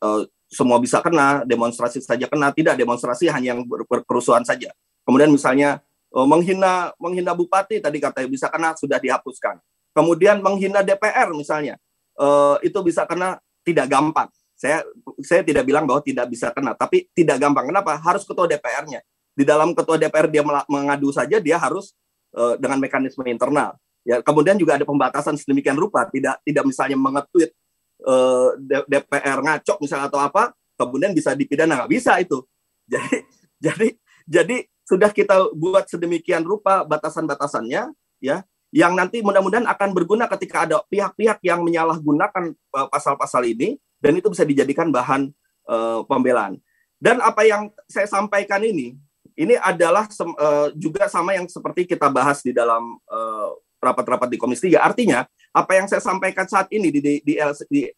Speaker 6: semua bisa kena, demonstrasi saja kena, tidak, demonstrasi hanya yang berkerusuhan saja. Kemudian misalnya menghina bupati tadi katanya bisa kena, sudah dihapuskan. Kemudian menghina DPR misalnya, itu bisa kena, tidak gampang. Saya tidak bilang bahwa tidak bisa kena, tapi tidak gampang. Kenapa? Harus ketua DPR-nya. Di dalam ketua DPR dia mengadu saja, dia harus dengan mekanisme internal. Ya, kemudian juga ada pembatasan sedemikian rupa, tidak misalnya mengetweet DPR ngaco misalnya atau apa, kemudian bisa dipidana, nggak bisa itu. Jadi sudah kita buat sedemikian rupa batasan-batasannya, ya, yang nanti mudah-mudahan akan berguna ketika ada pihak-pihak yang menyalahgunakan pasal-pasal ini, dan itu bisa dijadikan bahan pembelaan. Dan apa yang saya sampaikan ini adalah juga sama yang seperti kita bahas di dalam rapat-rapat di Komisi 3. Artinya, apa yang saya sampaikan saat ini di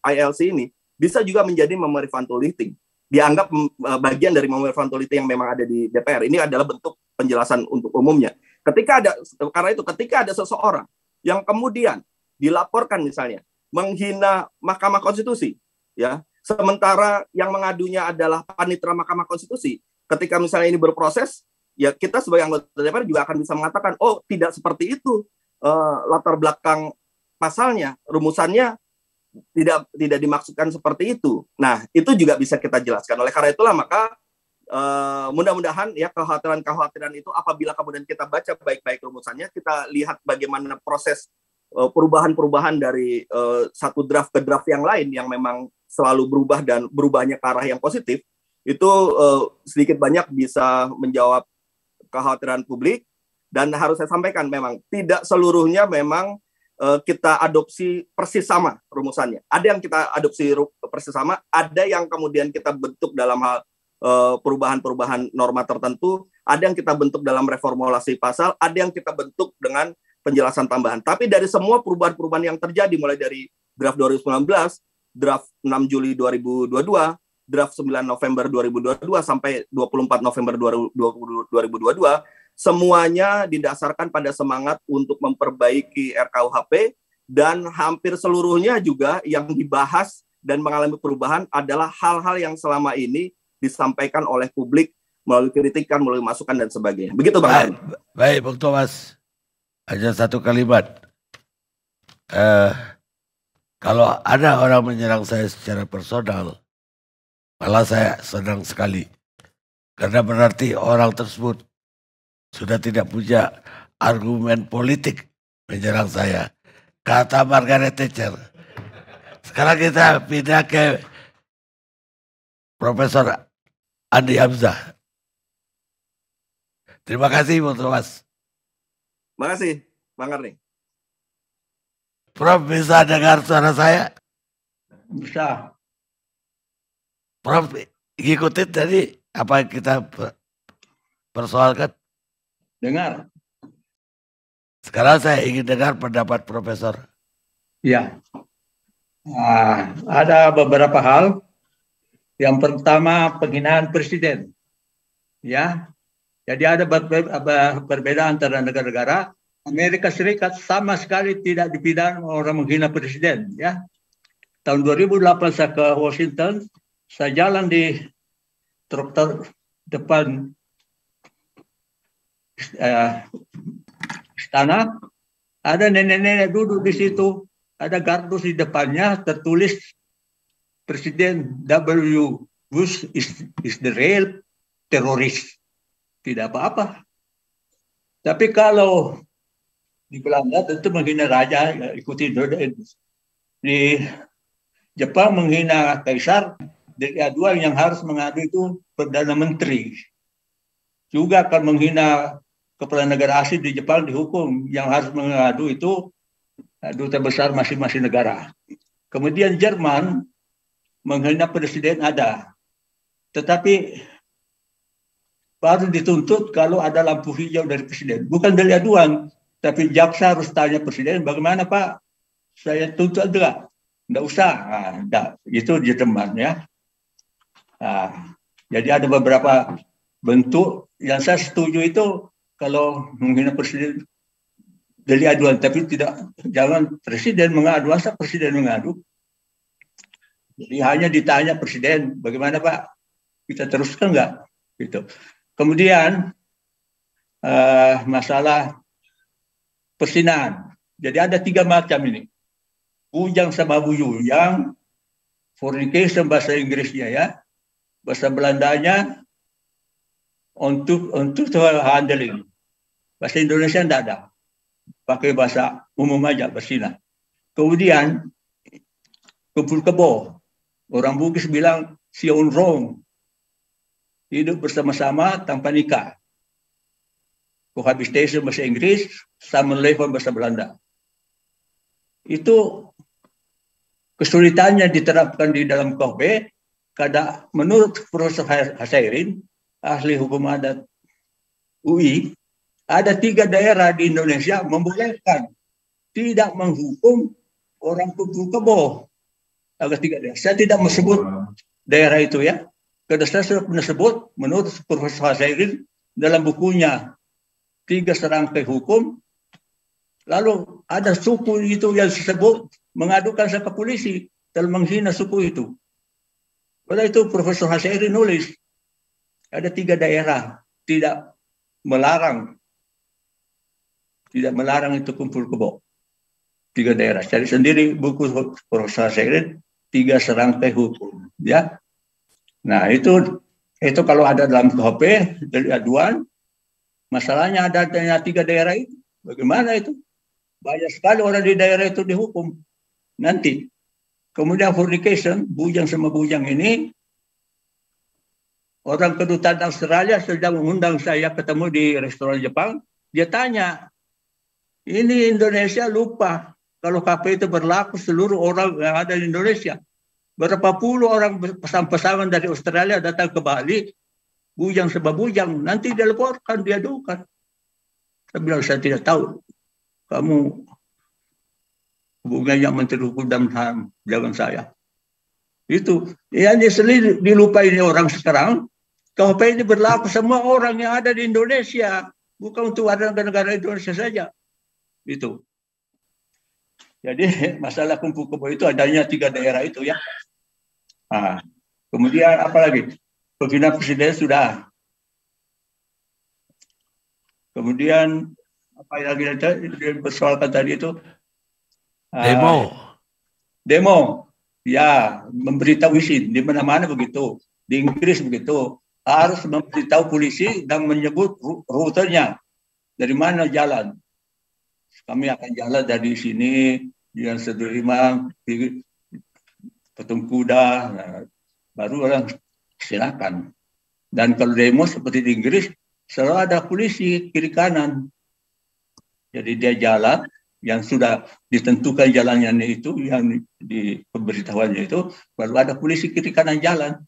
Speaker 6: ILC ini bisa juga menjadi memory fantolisting. Dianggap bagian dari memory fantolisting yang memang ada di DPR. Ini adalah bentuk penjelasan untuk umumnya. Karena itu ketika ada seseorang yang kemudian dilaporkan misalnya menghina Mahkamah Konstitusi, ya, sementara yang mengadunya adalah panitera Mahkamah Konstitusi, ketika misalnya ini berproses, ya kita sebagai anggota DPR juga akan bisa mengatakan, oh tidak seperti itu latar belakang pasalnya, rumusannya tidak dimaksudkan seperti itu. Nah, itu juga bisa kita jelaskan. Oleh karena itulah maka mudah-mudahan ya kekhawatiran itu apabila kemudian kita baca baik-baik rumusannya, kita lihat bagaimana proses perubahan-perubahan dari satu draft ke draft yang lain yang memang selalu berubah dan berubahnya ke arah yang positif, itu sedikit banyak bisa menjawab kekhawatiran publik. Dan harus saya sampaikan memang tidak seluruhnya memang kita adopsi persis sama rumusannya. Ada yang kita adopsi persis sama, ada yang kemudian kita bentuk dalam hal perubahan-perubahan norma tertentu, ada yang kita bentuk dalam reformulasi pasal, ada yang kita bentuk dengan penjelasan tambahan. Tapi dari semua perubahan-perubahan yang terjadi mulai dari draft 2019, draft 6 Juli 2022, draft 9 November 2022 sampai 24 November 2022, semuanya didasarkan pada semangat untuk memperbaiki RKUHP, dan hampir seluruhnya juga yang dibahas dan mengalami perubahan adalah hal-hal yang selama ini disampaikan oleh publik melalui kritikan, melalui masukan dan sebagainya. Begitu Bang.
Speaker 1: Baik Bang Thomas. Hanya satu kalimat. Kalau ada orang menyerang saya secara personal, malah saya senang sekali. Karena berarti orang tersebut sudah tidak punya argumen politik menyerang saya. Kata Margaret Thatcher. Sekarang kita pindah ke Profesor Andi Hamzah. Terima kasih, Bu Thomas.
Speaker 6: Terima kasih, Bang Karni.
Speaker 1: Prof, bisa dengar suara saya?
Speaker 3: Bisa.
Speaker 1: Prof, ikutin tadi apa yang kita persoalkan?
Speaker 3: Dengar.
Speaker 1: Sekarang saya ingin dengar pendapat Profesor.
Speaker 7: Ya, ada beberapa hal. Yang pertama, penghinaan presiden. Ya, jadi ada perbedaan antara negara-negara. Amerika Serikat sama sekali tidak dipidana orang menghina presiden. Ya, tahun 2008 saya ke Washington, saya jalan di truk depan istana, ada nenek-nenek duduk di situ, ada kardus di depannya tertulis Presiden W. Bush is the real terrorist. Tidak apa-apa. Tapi kalau di Belanda tentu menghina raja, ikuti di Jepang menghina kaisar, dari aduan yang harus mengadu itu Perdana Menteri. Juga akan menghina kepala negara asing di Jepang dihukum, yang harus mengadu itu duta besar masing-masing negara. Kemudian Jerman menghina presiden ada, tetapi baru dituntut kalau ada lampu hijau dari presiden, bukan dari aduan. Tapi jaksa harus tanya presiden, bagaimana Pak? Saya tuntut enggak? Enggak usah. Itu di Jerman ya. Jadi ada beberapa bentuk yang saya setuju itu kalau menghina presiden dari aduan, tapi jangan presiden mengadu, masa presiden mengadu. Jadi hanya ditanya presiden, bagaimana Pak? Kita teruskan enggak? Gitu. Kemudian masalah persinahan. Jadi ada 3 macam ini. Bujang sama buyu. Yang fornication bahasa Inggrisnya ya. Bahasa Belandanya untuk handling. Bahasa Indonesia tidak ada. Pakai bahasa umum aja, bersina. Kemudian kumpul kebo. Orang Bugis bilang sion rong. Hidup bersama-sama tanpa nikah. Cohabitation bahasa Inggris, samenleven bahasa Belanda. Itu kesulitannya diterapkan di dalam KUHP, karena menurut Profesor Hasairin, ahli hukum adat UI, ada 3 daerah di Indonesia membolehkan tidak menghukum orang kumpul kebo. Ada 3 daerah. Saya tidak menyebut daerah itu ya, karena saya sudah pernah sebut menurut Profesor Hasairin dalam bukunya 3 serangkai hukum, lalu ada suku itu yang disebut mengadukan saya ke polisi dalam menghina suku itu. Pada itu Profesor Hasairin nulis ada 3 daerah tidak melarang itu kumpul kebo. 3 daerah. Cari sendiri buku Profesor Hasairin 3 serangkai hukum. Ya, nah itu kalau ada dalam KUHP dari aduan. Masalahnya ada 3 daerah itu. Bagaimana itu? Banyak sekali orang di daerah itu dihukum. Nanti. Kemudian fornication, bujang sama bujang ini. Orang kedutaan Australia sedang mengundang saya ketemu di restoran Jepang. Dia tanya, ini Indonesia lupa kalau KP itu berlaku seluruh orang yang ada di Indonesia. Berapa puluh orang pasangan dari Australia datang ke Bali. Bujang sebab bujang, nanti dilaporkan, diadukan. Saya bilang, saya tidak tahu. Kamu hubungannya Menteri Hukum dan HAM, jangan saya. Itu. Yang dilupai ini orang sekarang, KUHP ini berlaku semua orang yang ada di Indonesia. Bukan untuk warga negara Indonesia saja. Itu. Jadi masalah kumpul kebo itu adanya 3 daerah itu ya. Kemudian apa lagi? Penghinaan presiden sudah. Kemudian apa yang dipersoalkan tadi itu
Speaker 1: Demo.
Speaker 7: Demo, ya memberitahu izin di mana-mana begitu. Di Inggris begitu, harus memberitahu polisi dan menyebut rutenya dari mana jalan. Kami akan jalan dari sini, Jalan Sudirman, Patung Kuda, baru orang silakan. Dan kalau demo seperti di Inggris, selalu ada polisi kiri kanan. Jadi dia jalan yang sudah ditentukan jalannya itu, yang di pemberitahuannya itu, baru ada polisi kiri kanan jalan.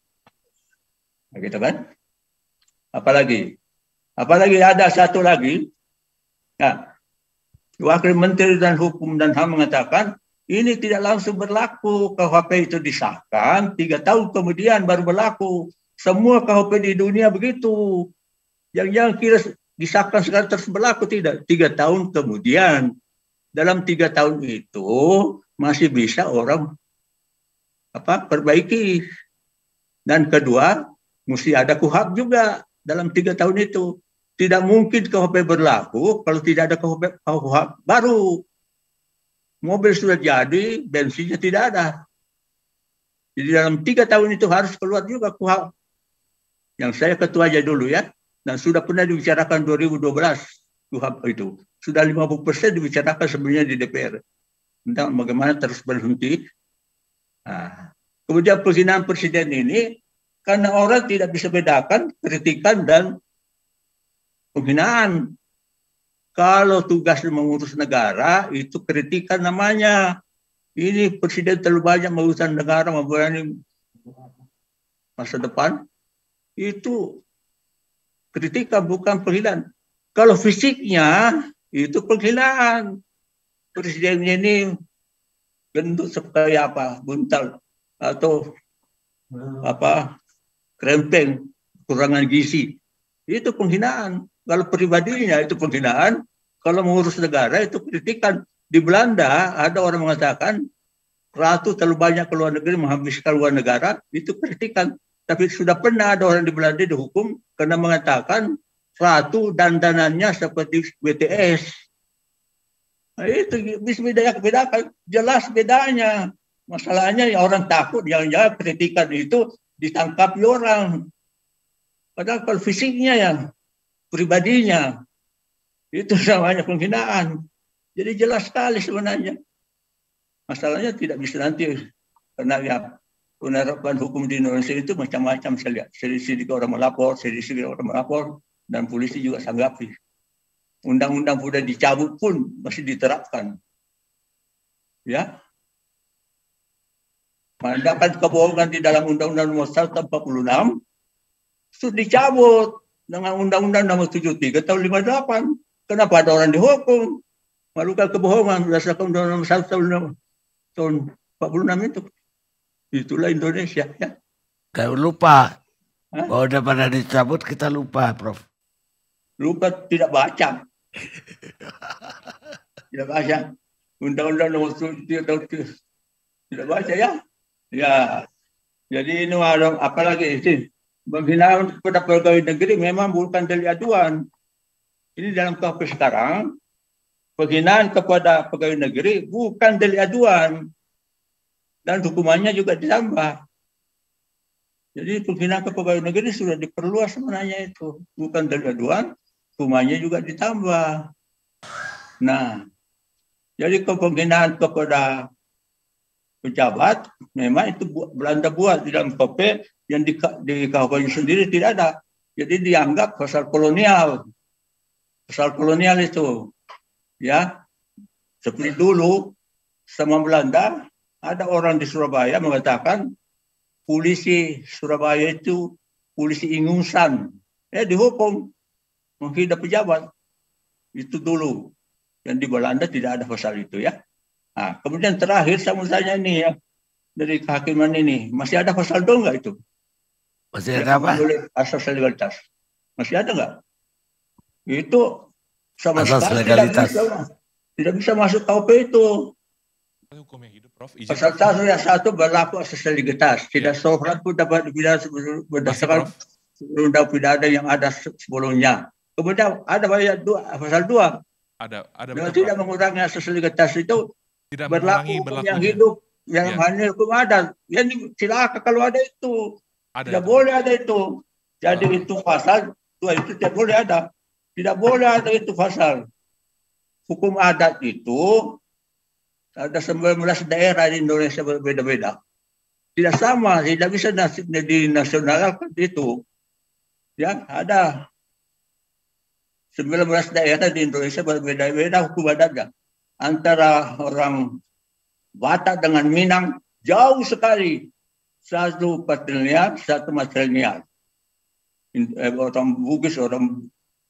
Speaker 7: Begitu kan? Apalagi ada satu lagi. Nah, Wakil Menteri dan Hukum dan HAM mengatakan ini tidak langsung berlaku. KUHP itu disahkan 3 tahun kemudian baru berlaku. Semua KUHP di dunia begitu. Yang kira disahkan sekarang terus berlaku, tidak. 3 tahun kemudian. Dalam 3 tahun itu masih bisa orang perbaiki. Dan kedua, mesti ada KUHP juga dalam 3 tahun itu. Tidak mungkin KUHP berlaku kalau tidak ada KUHP baru. Mobil sudah jadi, bensinnya tidak ada. Jadi dalam 3 tahun itu harus keluar juga KUHP. Yang saya ketuanya dulu ya, dan sudah pernah dibicarakan 2012 KUHP itu. Sudah 50% dibicarakan sebenarnya di DPR. Tentang bagaimana terus berhenti. Nah, kemudian penghinaan presiden ini, karena orang tidak bisa bedakan kritikan dan penghinaan. Kalau tugas mengurus negara, itu kritikan namanya. Ini presiden terlalu banyak mengurusan negara, memberani masa depan. Itu kritikan, bukan penghinaan. Kalau fisiknya, itu penghinaan. Presidennya ini gendut seperti buntal. Atau krempeng, kurangan gizi. Itu penghinaan. Kalau pribadinya itu penghinaan, kalau mengurus negara itu kritikan. Di Belanda ada orang mengatakan ratu terlalu banyak ke luar negeri menghabiskan luar negara, itu kritikan. Tapi sudah pernah ada orang di Belanda dihukum karena mengatakan ratu dandanannya seperti BTS. Nah, itu bisa bedakan, jelas bedanya. Masalahnya orang takut jangan-jangan kritikan itu ditangkapi orang. Padahal kalau fisiknya ya, pribadinya, itu namanya penghinaan. Jadi jelas sekali sebenarnya. Masalahnya tidak bisa nanti, karena ya penerapan hukum di Indonesia itu macam-macam saya lihat. Sedikit orang melapor, sedikit orang melapor, dan polisi juga sanggapi. Undang-undang sudah dicabut pun masih diterapkan. Ya. Mendapat kebohongan di dalam Undang-Undang Nomor 146 sudah dicabut dengan Undang-Undang Nomor 73 tahun 58. Kenapa ada orang dihukum? Melakukan kebohongan berdasarkan Undang-Undang Nomor 1 tahun 46 itu. Itulah Indonesia ya.
Speaker 1: Kayak lupa. Kalau udah pada dicabut kita lupa, Prof.
Speaker 7: Lupa, tidak baca. Tidak baca. Undang-Undang Nomor 73 tahun tidak baca ya. Ya. Jadi ini ada apalagi ini. Penghinaan kepada pegawai negeri memang bukan delik aduan. Ini dalam KUHP sekarang, penghinaan kepada pegawai negeri bukan delik aduan. Dan hukumannya juga ditambah. Jadi penghinaan ke pegawai negeri sudah diperluas sebenarnya itu. Bukan delik aduan, hukumannya juga ditambah. Nah, jadi penghinaan kepada pejabat, memang itu Belanda buat di dalam KUHP. Yang di KUHP sendiri tidak ada. Jadi dianggap pasal kolonial. Pasal kolonial itu. Ya. Seperti dulu sama Belanda, ada orang di Surabaya mengatakan polisi Surabaya itu polisi ingusan. Dihukum menghina pejabat. Itu dulu. Yang di Belanda tidak ada pasal itu ya. Nah, kemudian terakhir saya mau tanya ini ya. Dari kehakiman ini. Masih ada pasal itu enggak itu?
Speaker 1: Masih ada apa?
Speaker 7: Asas legalitas. Masih ada nggak? Itu sama
Speaker 1: asas
Speaker 7: sekali
Speaker 1: legalitas.
Speaker 7: Tidak bisa masuk KUHP itu.
Speaker 2: Hukum yang hidup, Prof.
Speaker 7: Pasal 1 berlaku asas legalitas. Tidak seorang pun dapat dipidana berdasarkan undang pidana yang ada sebelumnya. Kemudian ada pasal 2.
Speaker 2: Ada
Speaker 7: Dengan tidak mengurangi asas legalitas itu,
Speaker 2: Tidak
Speaker 7: berlaku
Speaker 2: mengulangi
Speaker 7: hukum yang
Speaker 2: berlakunya.
Speaker 7: hidup, yang
Speaker 2: Iya.
Speaker 7: hanya hukum adat. Ya silakan kalau ada itu.
Speaker 2: Ada
Speaker 7: Tidak
Speaker 2: itu.
Speaker 7: boleh ada itu. Jadi itu pasal, itu tidak boleh ada. Tidak boleh ada itu pasal. Hukum adat itu ada 19 daerah di Indonesia berbeda-beda. Tidak sama, tidak bisa dinasionalkan itu. Ya, ada 19 daerah di Indonesia berbeda-beda hukum adatnya. Antara orang Batak dengan Minang jauh sekali. Satu patrilineal, satu matrilineal. Orang Bugis, orang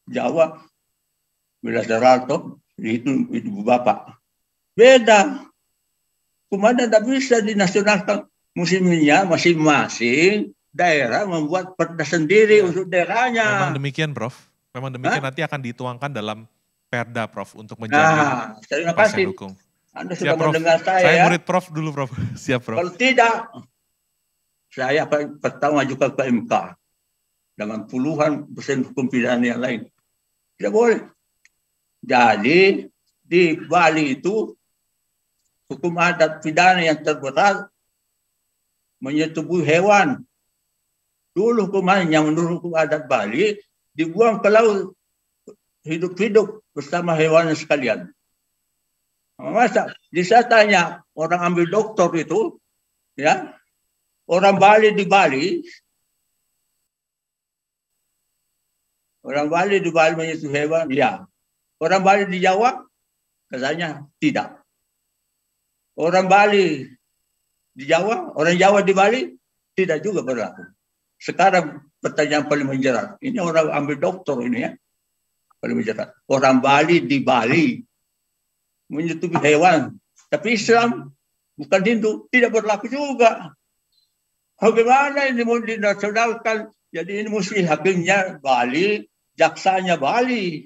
Speaker 7: Jawa, Bila Daralto, itu Bapak. Beda. Hukum adat tidak bisa dinasionalkan. Musimnya masing-masing daerah membuat perda sendiri untuk daerahnya.
Speaker 2: Memang demikian, Prof. Memang demikian. Nanti akan dituangkan dalam perda, Prof, untuk menjamin
Speaker 7: terima
Speaker 2: kepastian
Speaker 7: kasih.
Speaker 2: hukum.
Speaker 7: Anda
Speaker 2: Siap,
Speaker 7: sudah
Speaker 2: Prof.
Speaker 7: mendengar saya.
Speaker 2: Saya murid Prof dulu, Prof. Siap, Prof.
Speaker 7: Kalau tidak, saya akan pertama juga ke MK dengan puluhan persen hukum pidana yang lain. Tidak boleh. Jadi di Bali itu hukum adat pidana yang terberat menyetubuhi hewan. Dulu hukumannya menurut hukum adat Bali dibuang ke laut hidup-hidup bersama hewan sekalian. Masa saya tanya orang ambil doktor itu, ya orang Bali di Bali menyentuh hewan, ya. Orang Bali di Jawa katanya tidak. Orang Bali di Jawa, orang Jawa di Bali tidak juga berlaku. Sekarang pertanyaan paling menjerat. Ini orang ambil doktor ini ya. Paling menjerat. Orang Bali di Bali menyetubuhi hewan. Tapi Islam bukan Hindu tidak berlaku juga. Bagaimana ini mau dinasionalkan? Jadi ini mesti hakimnya Bali, jaksanya Bali.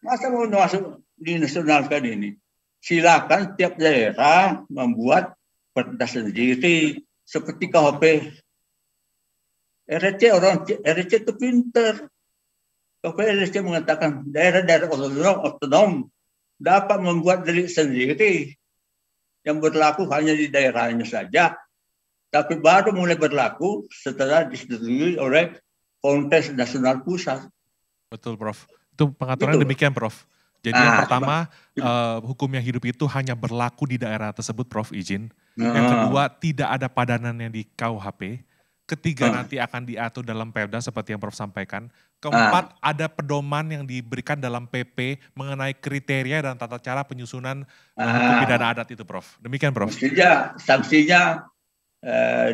Speaker 7: Masa mau masuk dinasionalkan ini? Silakan tiap daerah membuat perda sendiri seperti KHP. RC itu pinter. KHP RC mengatakan daerah-daerah otonom dapat membuat delik sendiri yang berlaku hanya di daerahnya saja, tapi baru mulai berlaku setelah disetujui oleh Kongres Nasional Pusat.
Speaker 2: Betul, Prof. Itu pengaturan demikian, Prof. Jadi yang pertama, hukum yang hidup itu hanya berlaku di daerah tersebut, Prof, izin. Yang kedua, tidak ada padanannya di KUHP. Ketiga, nanti akan diatur dalam Perda seperti yang Prof sampaikan. Keempat, ada pedoman yang diberikan dalam PP mengenai kriteria dan tata cara penyusunan hukum pidana adat itu, Prof. Demikian, Prof.
Speaker 7: Sanksinya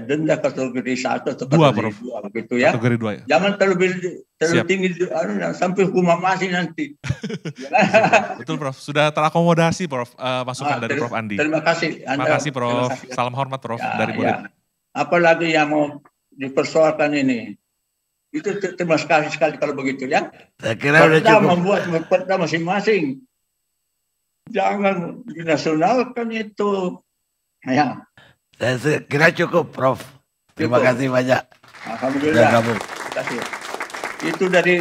Speaker 7: denda kategori 1 atau kategori 2 begitu ya. Kategori 2 ya. Jangan terlalu tinggi sampai hukuman mati nanti.
Speaker 2: Betul, Prof. Sudah terakomodasi, Prof. Masukan dari Prof Andi.
Speaker 7: Terima kasih.
Speaker 2: Terima kasih, Prof. Salam hormat, Prof. Dari murid.
Speaker 7: Apalagi yang mau dipersoalkan ini. Itu terima kasih sekali kalau begitu ya.
Speaker 1: Saya kira sudah cukup.
Speaker 7: Membuat perda masing-masing. Jangan dinasionalkan itu. Ya.
Speaker 1: Saya kira cukup, Prof. Terima kasih banyak.
Speaker 7: Alhamdulillah. Terima kasih. Itu dari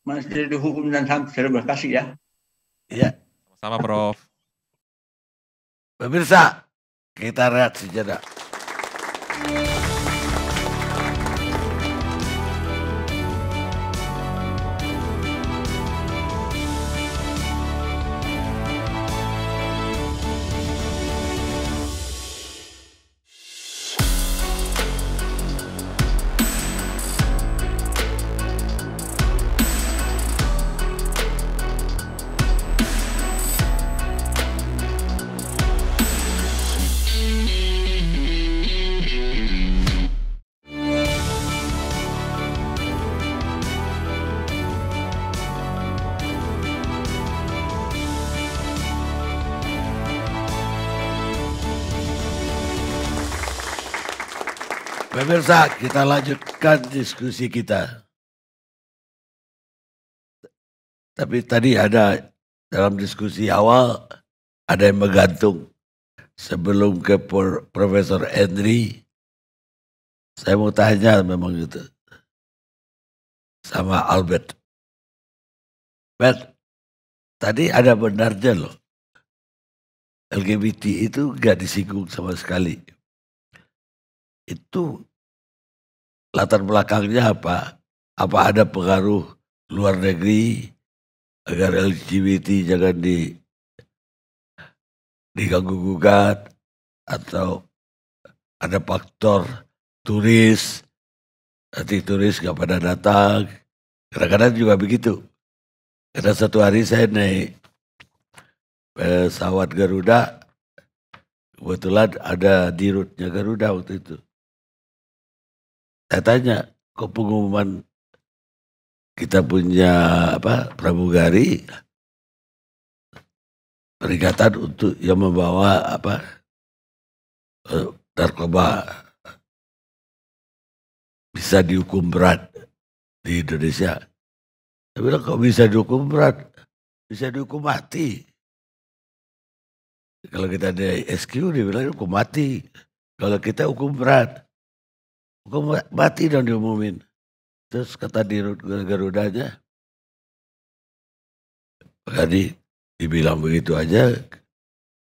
Speaker 7: Majelis Hukum dan HAM. Terima kasih ya.
Speaker 1: Iya.
Speaker 2: Sama, Prof.
Speaker 1: Pemirsa, kita rehat sejenak. Pemirsa, kita lanjutkan diskusi kita. Tapi tadi ada dalam diskusi awal ada yang menggantung. Sebelum ke Profesor Henry, saya mau tanya memang itu sama Albert. Tadi ada benarnya loh. LGBT itu gak disinggung sama sekali. Itu latar belakangnya apa? Apa ada pengaruh luar negeri agar LGBT jangan diganggu gugat, atau ada faktor turis, nanti turis gak pada datang. Kadang-kadang juga begitu. Karena satu hari saya naik pesawat Garuda, kebetulan ada dirutnya Garuda waktu itu. Saya tanya, kok pengumuman kita punya pramugari peringatan untuk yang membawa narkoba bisa dihukum berat di Indonesia. Saya bilang, kok bisa dihukum berat? Bisa dihukum mati. Kalau kita di SQ dia bilang hukum mati. Kalau kita hukum berat. Hukum mati dong diumumin. Terus kata dirut Garudanya, jadi dibilang begitu aja,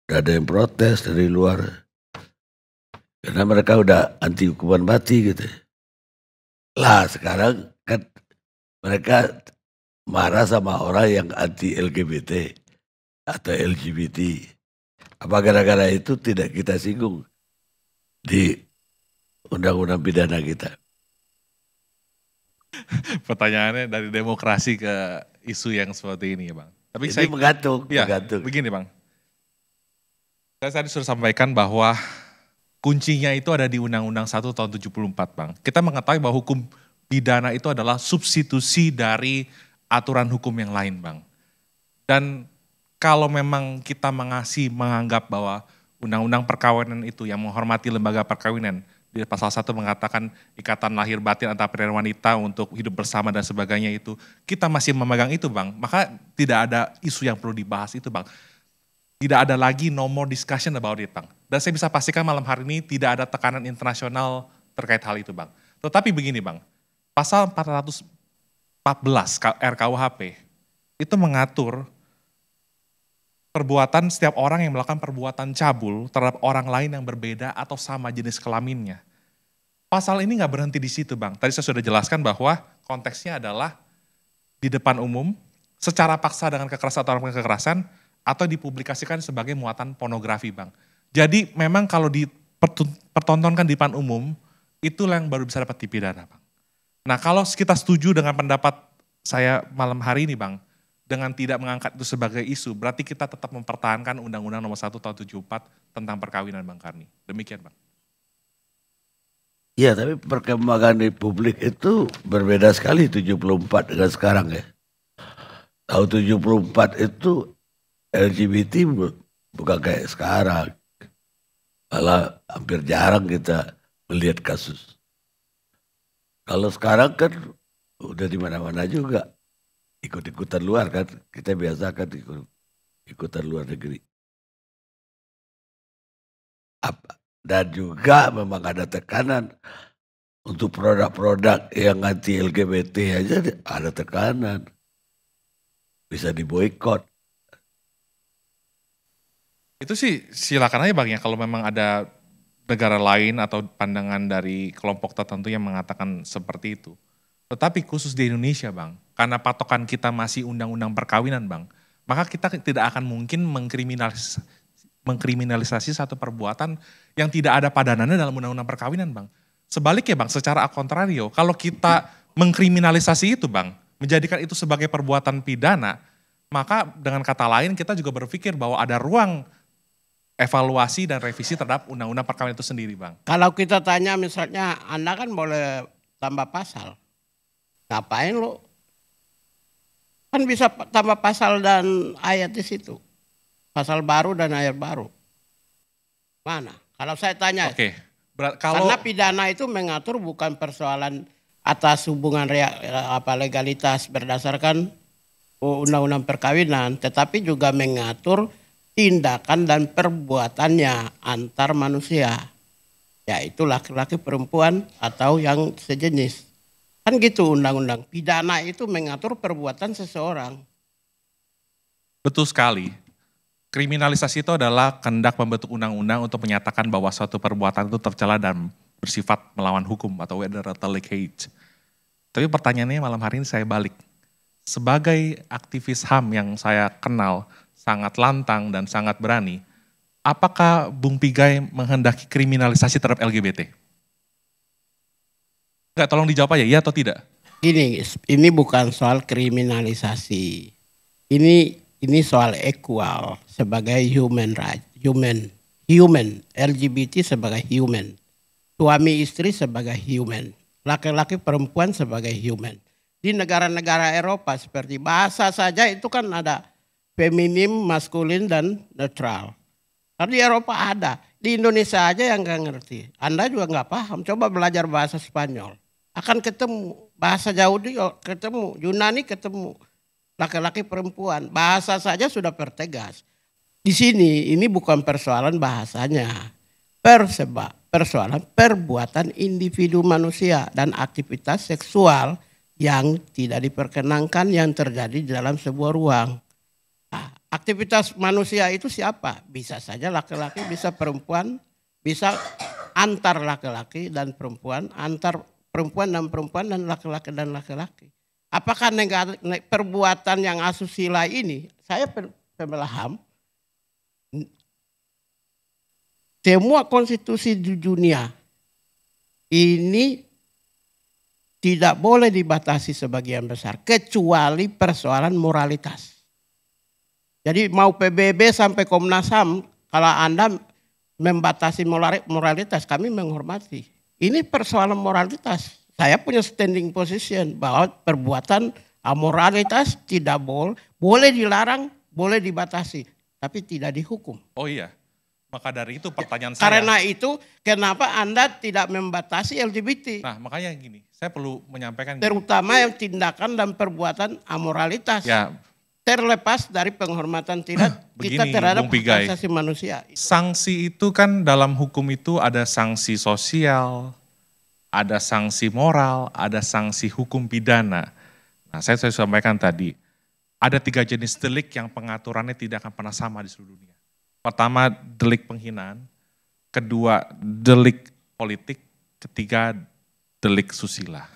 Speaker 1: udah ada yang protes dari luar. Karena mereka udah anti hukuman mati gitu. Lah sekarang kan mereka marah sama orang yang anti LGBT atau LGBT. Apa gara-gara itu tidak kita singgung di undang-undang pidana kita?
Speaker 2: Pertanyaannya dari demokrasi ke isu yang seperti ini ya Bang. Tapi
Speaker 1: Ini menggantung.
Speaker 2: Begini Bang. Saya tadi sudah sampaikan bahwa kuncinya itu ada di Undang-Undang 1 tahun 74 Bang. Kita mengetahui bahwa hukum pidana itu adalah substitusi dari aturan hukum yang lain Bang. Dan kalau memang kita menganggap bahwa Undang-Undang Perkawinan itu yang menghormati lembaga perkawinan, di pasal 1 mengatakan ikatan lahir batin antara pria dan wanita untuk hidup bersama dan sebagainya itu, kita masih memegang itu Bang, maka tidak ada isu yang perlu dibahas itu Bang. Tidak ada lagi no more discussion about it Bang. Dan saya bisa pastikan malam hari ini tidak ada tekanan internasional terkait hal itu Bang. Tetapi begini Bang, pasal 414 RKUHP itu mengatur perbuatan setiap orang yang melakukan perbuatan cabul terhadap orang lain yang berbeda atau sama jenis kelaminnya. Pasal ini nggak berhenti di situ Bang. Tadi saya sudah jelaskan bahwa konteksnya adalah di depan umum, secara paksa dengan kekerasan atau kekerasan, atau dipublikasikan sebagai muatan pornografi Bang. Jadi memang kalau dipertontonkan di depan umum, itulah yang baru bisa dapat dipidana Bang. Nah kalau kita setuju dengan pendapat saya malam hari ini Bang, dengan tidak mengangkat itu sebagai isu, berarti kita tetap mempertahankan Undang-Undang Nomor 1 Tahun 74 tentang perkawinan Bang Karni. Demikian Bang.
Speaker 1: Iya, tapi perkembangan di publik itu berbeda sekali 74 dengan sekarang ya. Tahun 74 itu LGBT bukan kayak sekarang. Malah hampir jarang kita melihat kasus. Kalau sekarang kan udah di mana-mana juga. Ikut-ikutan luar kan, kita biasa kan ikutan luar negeri. Dan juga memang ada tekanan untuk produk-produk yang anti LGBT aja ada tekanan. Bisa diboikot.
Speaker 2: Itu sih silakan aja Bang ya, kalau memang ada negara lain atau pandangan dari kelompok tertentu yang mengatakan seperti itu. Tetapi khusus di Indonesia Bang, karena patokan kita masih undang-undang perkawinan Bang, maka kita tidak akan mungkin mengkriminalisasi satu perbuatan yang tidak ada padanannya dalam undang-undang perkawinan Bang. Sebaliknya Bang, secara kontrario, kalau kita mengkriminalisasi itu Bang, menjadikan itu sebagai perbuatan pidana, maka dengan kata lain kita juga berpikir bahwa ada ruang evaluasi dan revisi terhadap undang-undang perkawinan itu sendiri Bang.
Speaker 3: Kalau kita tanya misalnya, Anda kan boleh tambah pasal. Ngapain lo? Kan bisa tambah pasal dan ayat di situ. Pasal baru dan ayat baru. Mana? Kalau saya tanya.
Speaker 2: Oke.
Speaker 3: Karena pidana itu mengatur bukan persoalan atas hubungan legalitas berdasarkan undang-undang perkawinan, tetapi juga mengatur tindakan dan perbuatannya antar manusia. Yaitu laki-laki, perempuan, atau yang sejenis. Kan gitu undang-undang. Pidana itu mengatur perbuatan seseorang.
Speaker 2: Betul sekali. kriminalisasi itu adalah kehendak pembentuk undang-undang untuk menyatakan bahwa suatu perbuatan itu tercela dan bersifat melawan hukum atau whether hate. Tapi pertanyaannya malam hari ini saya balik. Sebagai aktivis HAM yang saya kenal sangat lantang dan sangat berani, apakah Bung Pigai menghendaki kriminalisasi terhadap LGBT? Enggak, tolong dijawab aja, iya atau tidak?
Speaker 3: Ini bukan soal kriminalisasi. Ini soal equal sebagai human right, human, LGBT sebagai human, suami istri sebagai human, laki-laki perempuan sebagai human. Di negara-negara Eropa seperti bahasa saja itu kan ada feminim, maskulin dan netral. Karena di Eropa ada, di Indonesia aja yang nggak ngerti. Anda juga nggak paham. Coba belajar bahasa Spanyol, akan ketemu bahasa Yahudi ketemu, Yunani ketemu. Laki-laki perempuan, bahasa saja sudah pertegas. Di sini ini bukan persoalan bahasanya, persoalan perbuatan individu manusia dan aktivitas seksual yang tidak diperkenankan yang terjadi di dalam sebuah ruang. Nah, aktivitas manusia itu siapa? Bisa saja laki-laki, bisa perempuan, bisa antar laki-laki dan perempuan, antar perempuan dan laki-laki dan laki-laki. Apakah perbuatan yang asusila ini, saya pembela HAM, semua konstitusi di dunia ini tidak boleh dibatasi sebagian besar, kecuali persoalan moralitas. Jadi mau PBB sampai Komnas HAM, kalau Anda membatasi moralitas, kami menghormati. Ini persoalan moralitas. Saya punya standing position bahwa perbuatan amoralitas tidak boleh dilarang, boleh dibatasi, tapi tidak dihukum.
Speaker 2: Oh iya, maka dari itu pertanyaan saya.
Speaker 3: Karena itu kenapa Anda tidak membatasi LGBT?
Speaker 2: Nah makanya gini, saya perlu menyampaikan.
Speaker 3: Terutama yang tindakan dan perbuatan amoralitas.
Speaker 2: Ya.
Speaker 3: Terlepas dari penghormatan kita terhadap hak asasi manusia.
Speaker 2: Sanksi itu kan dalam hukum itu ada sanksi sosial, ada sanksi moral, ada sanksi hukum pidana. Nah, saya sampaikan tadi, ada 3 jenis delik yang pengaturannya tidak akan pernah sama di seluruh dunia. Pertama, delik penghinaan. Kedua, delik politik. Ketiga, delik susila.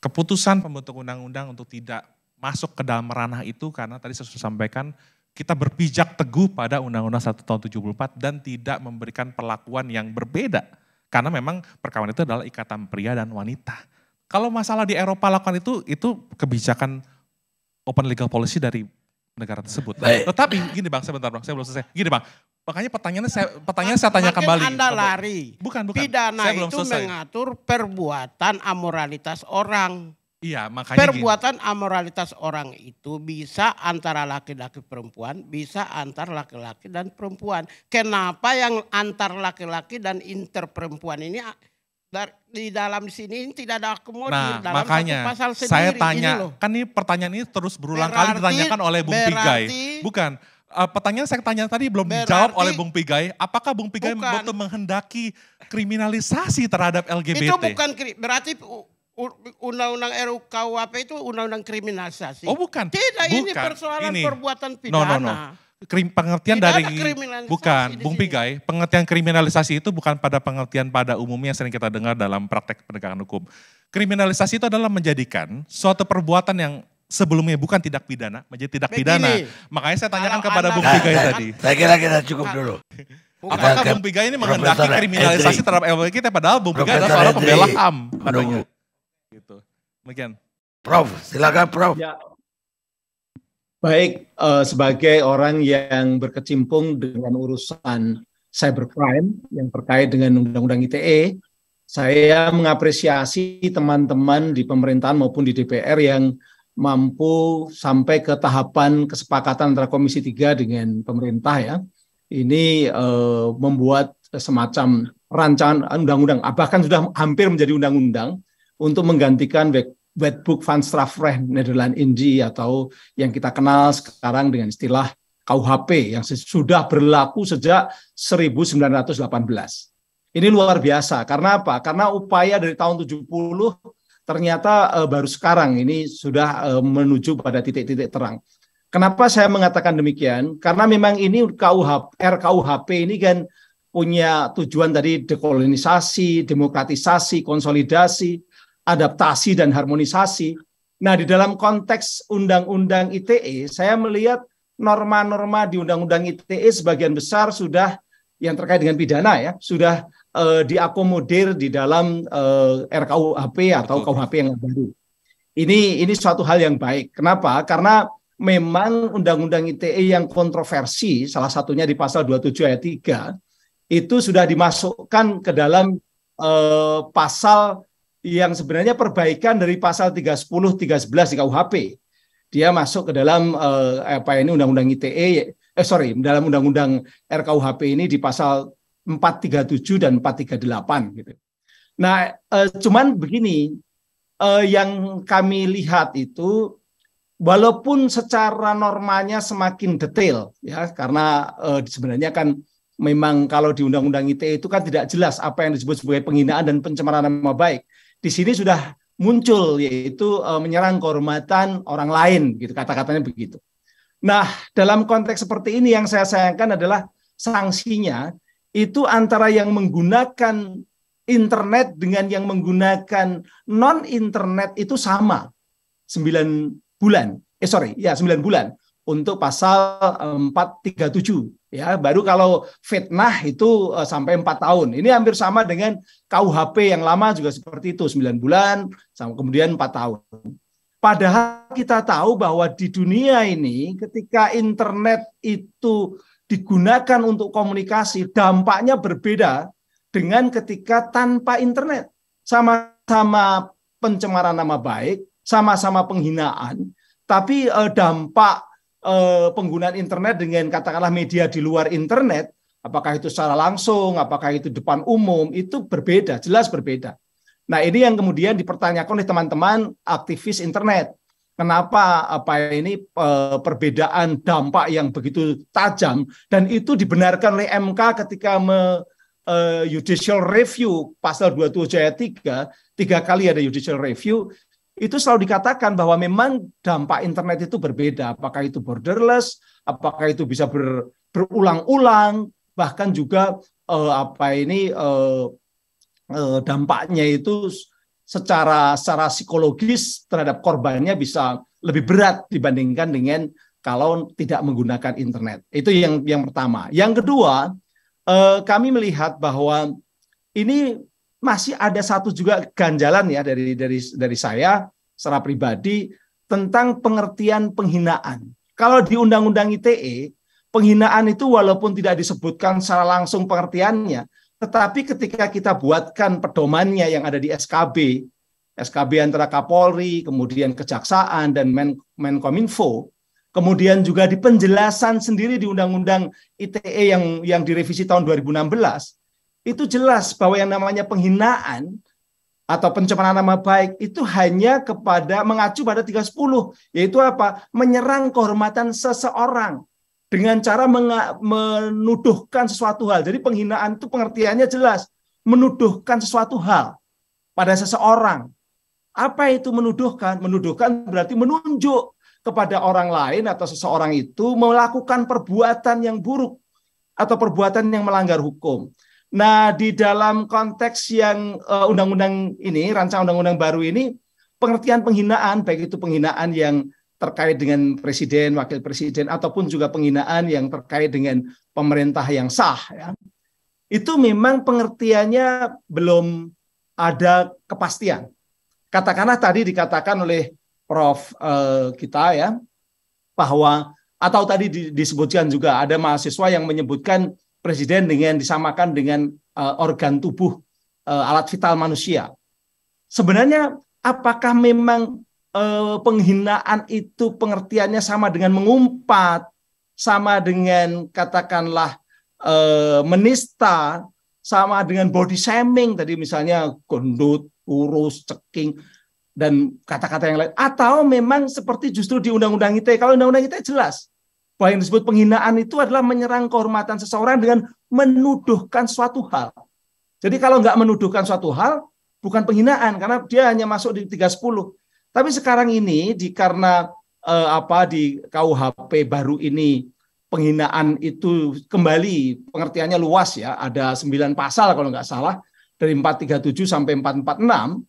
Speaker 2: Keputusan pembentuk undang-undang untuk tidak masuk ke dalam ranah itu karena tadi saya sudah sampaikan, kita berpijak teguh pada Undang-Undang 1 tahun 74 dan tidak memberikan perlakuan yang berbeda. Karena memang perkawinan itu adalah ikatan pria dan wanita. Kalau masalah di Eropa lakukan itu kebijakan open legal policy dari negara tersebut.
Speaker 1: Baik.
Speaker 2: Tetapi gini Bang, sebentar Bang, saya belum selesai. Gini Bang, makanya pertanyaannya saya tanya kembali.
Speaker 3: Anda lari.
Speaker 2: Bukan.
Speaker 3: Pidana
Speaker 2: saya belum
Speaker 3: itu
Speaker 2: selesai.
Speaker 3: mengatur perbuatan amoralitas orang.
Speaker 2: Iya, makanya
Speaker 3: perbuatan amoralitas orang itu bisa antara laki-laki perempuan, bisa antar laki-laki dan perempuan. Kenapa yang antar laki-laki dan interperempuan ini di dalam sini tidak ada akomodir dalam
Speaker 2: makanya
Speaker 3: pasal sendiri?
Speaker 2: Saya tanya, kan ini pertanyaan ini terus berulang kali ditanyakan oleh Bung Pigai. Bukan, pertanyaan saya tanya tadi belum dijawab oleh Bung Pigai. Apakah Bung Pigai betul menghendaki kriminalisasi terhadap LGBT?
Speaker 3: Itu bukan berarti Undang-Undang RUKUHP itu undang-undang kriminalisasi.
Speaker 2: Oh bukan.
Speaker 3: Tidak, ini persoalan perbuatan pidana.
Speaker 2: Pengertian
Speaker 3: tidak
Speaker 2: dari bukan Bung Pigai, pengertian kriminalisasi itu bukan pada pengertian pada umumnya yang sering kita dengar dalam praktek penegakan hukum. Kriminalisasi itu adalah menjadikan suatu perbuatan yang sebelumnya bukan tindak pidana menjadi tindak pidana. Makanya saya tanyakan kepada Bung Pigai tadi.
Speaker 1: Saya kira kita cukup dulu.
Speaker 2: Apakah Bung Pigai ini menghendaki kriminalisasi terhadap LGBT padahal Bung Pigai adalah seorang pembela HAM katanya. Gitu. Demikian.
Speaker 1: Prof, silakan Prof.
Speaker 8: Ya. Baik, sebagai orang yang berkecimpung dengan urusan cybercrime yang terkait dengan Undang-Undang ITE, saya mengapresiasi teman-teman di pemerintahan maupun di DPR yang mampu sampai ke tahapan kesepakatan antara Komisi 3 dengan pemerintah ya. Ini membuat semacam rancangan undang-undang, bahkan sudah hampir menjadi undang-undang untuk menggantikan Wetboek van Strafrecht Nederland-Indië atau yang kita kenal sekarang dengan istilah KUHP yang sudah berlaku sejak 1918. Ini luar biasa. Karena apa? Karena upaya dari tahun 70 ternyata baru sekarang ini sudah menuju pada titik-titik terang. Kenapa saya mengatakan demikian? Karena memang ini RKUHP ini kan punya tujuan tadi dekolonisasi, demokratisasi, konsolidasi, adaptasi, dan harmonisasi. Nah, di dalam konteks Undang-Undang ITE, saya melihat norma-norma di Undang-Undang ITE sebagian besar sudah yang terkait dengan pidana ya, sudah diakomodir di dalam RKUHP atau KUHP yang baru. Ini suatu hal yang baik. Kenapa? Karena memang Undang-Undang ITE yang kontroversi, salah satunya di pasal 27 ayat 3, itu sudah dimasukkan ke dalam pasal yang sebenarnya perbaikan dari pasal 310, 311 di KUHP. Dia masuk ke dalam Undang-Undang ITE, dalam Undang-Undang RKUHP ini di pasal 437 dan 438 gitu. Nah, cuman begini, yang kami lihat itu walaupun secara normanya semakin detail ya, karena sebenarnya kan memang kalau di Undang-Undang ITE itu kan tidak jelas apa yang disebut sebagai penghinaan dan pencemaran nama baik. Di sini sudah muncul yaitu menyerang kehormatan orang lain gitu, kata-katanya begitu. Nah, dalam konteks seperti ini yang saya sayangkan adalah sanksinya itu antara yang menggunakan internet dengan yang menggunakan non-internet itu sama. 9 bulan. 9 bulan untuk pasal 437 ya. Baru kalau fitnah itu sampai 4 tahun. Ini hampir sama dengan KUHP yang lama juga seperti itu, 9 bulan sama kemudian 4 tahun. Padahal kita tahu bahwa di dunia ini ketika internet itu digunakan untuk komunikasi, dampaknya berbeda dengan ketika tanpa internet. Sama-sama pencemaran nama baik, sama-sama penghinaan, tapi dampak penggunaan internet dengan katakanlah media di luar internet, apakah itu secara langsung, apakah itu depan umum, itu berbeda, jelas berbeda. Nah, ini yang kemudian dipertanyakan oleh teman-teman aktivis internet. Kenapa perbedaan dampak yang begitu tajam, dan itu dibenarkan oleh MK ketika judicial review pasal 27 ayat 3 kali ada judicial review, itu selalu dikatakan bahwa memang dampak internet itu berbeda, apakah itu borderless, apakah itu bisa berulang-ulang, bahkan juga dampaknya itu secara psikologis terhadap korbannya bisa lebih berat dibandingkan dengan kalau tidak menggunakan internet. Itu yang pertama. Yang kedua, kami melihat bahwa ini masih ada satu juga ganjalan ya dari saya secara pribadi tentang pengertian penghinaan. Kalau di Undang-Undang ITE, penghinaan itu walaupun tidak disebutkan secara langsung pengertiannya, tetapi ketika kita buatkan pedomannya yang ada di SKB antara Kapolri, kemudian Kejaksaan dan Menkominfo, kemudian juga di penjelasan sendiri di Undang-Undang ITE yang direvisi tahun 2016, itu jelas bahwa yang namanya penghinaan atau pencemaran nama baik itu hanya mengacu pada 310, yaitu apa? Menyerang kehormatan seseorang dengan cara menuduhkan sesuatu hal. Jadi penghinaan itu pengertiannya jelas, menuduhkan sesuatu hal pada seseorang. Apa itu menuduhkan? Menuduhkan berarti menunjuk kepada orang lain atau seseorang itu melakukan perbuatan yang buruk atau perbuatan yang melanggar hukum. Nah, di dalam konteks yang undang-undang ini, rancangan undang-undang baru ini, pengertian penghinaan, baik itu penghinaan yang terkait dengan presiden, wakil presiden, ataupun juga penghinaan yang terkait dengan pemerintah yang sah, ya, itu memang pengertiannya belum ada kepastian. Katakanlah tadi dikatakan oleh Prof. Kita ya, bahwa, atau tadi disebutkan juga ada mahasiswa yang menyebutkan presiden disamakan dengan organ tubuh alat vital manusia. Sebenarnya apakah memang penghinaan itu pengertiannya sama dengan mengumpat, sama dengan katakanlah menista, sama dengan body shaming tadi misalnya gendut, kurus, ceking, dan kata-kata yang lain, atau memang seperti justru di Undang-Undang ITE. Kalau Undang-Undang ITE jelas bahwa yang disebut penghinaan itu adalah menyerang kehormatan seseorang dengan menuduhkan suatu hal. Jadi kalau nggak menuduhkan suatu hal, bukan penghinaan, karena dia hanya masuk di 310. Tapi sekarang ini, karena di KUHP baru ini penghinaan itu kembali pengertiannya luas ya, ada 9 pasal kalau nggak salah dari 437 sampai 446,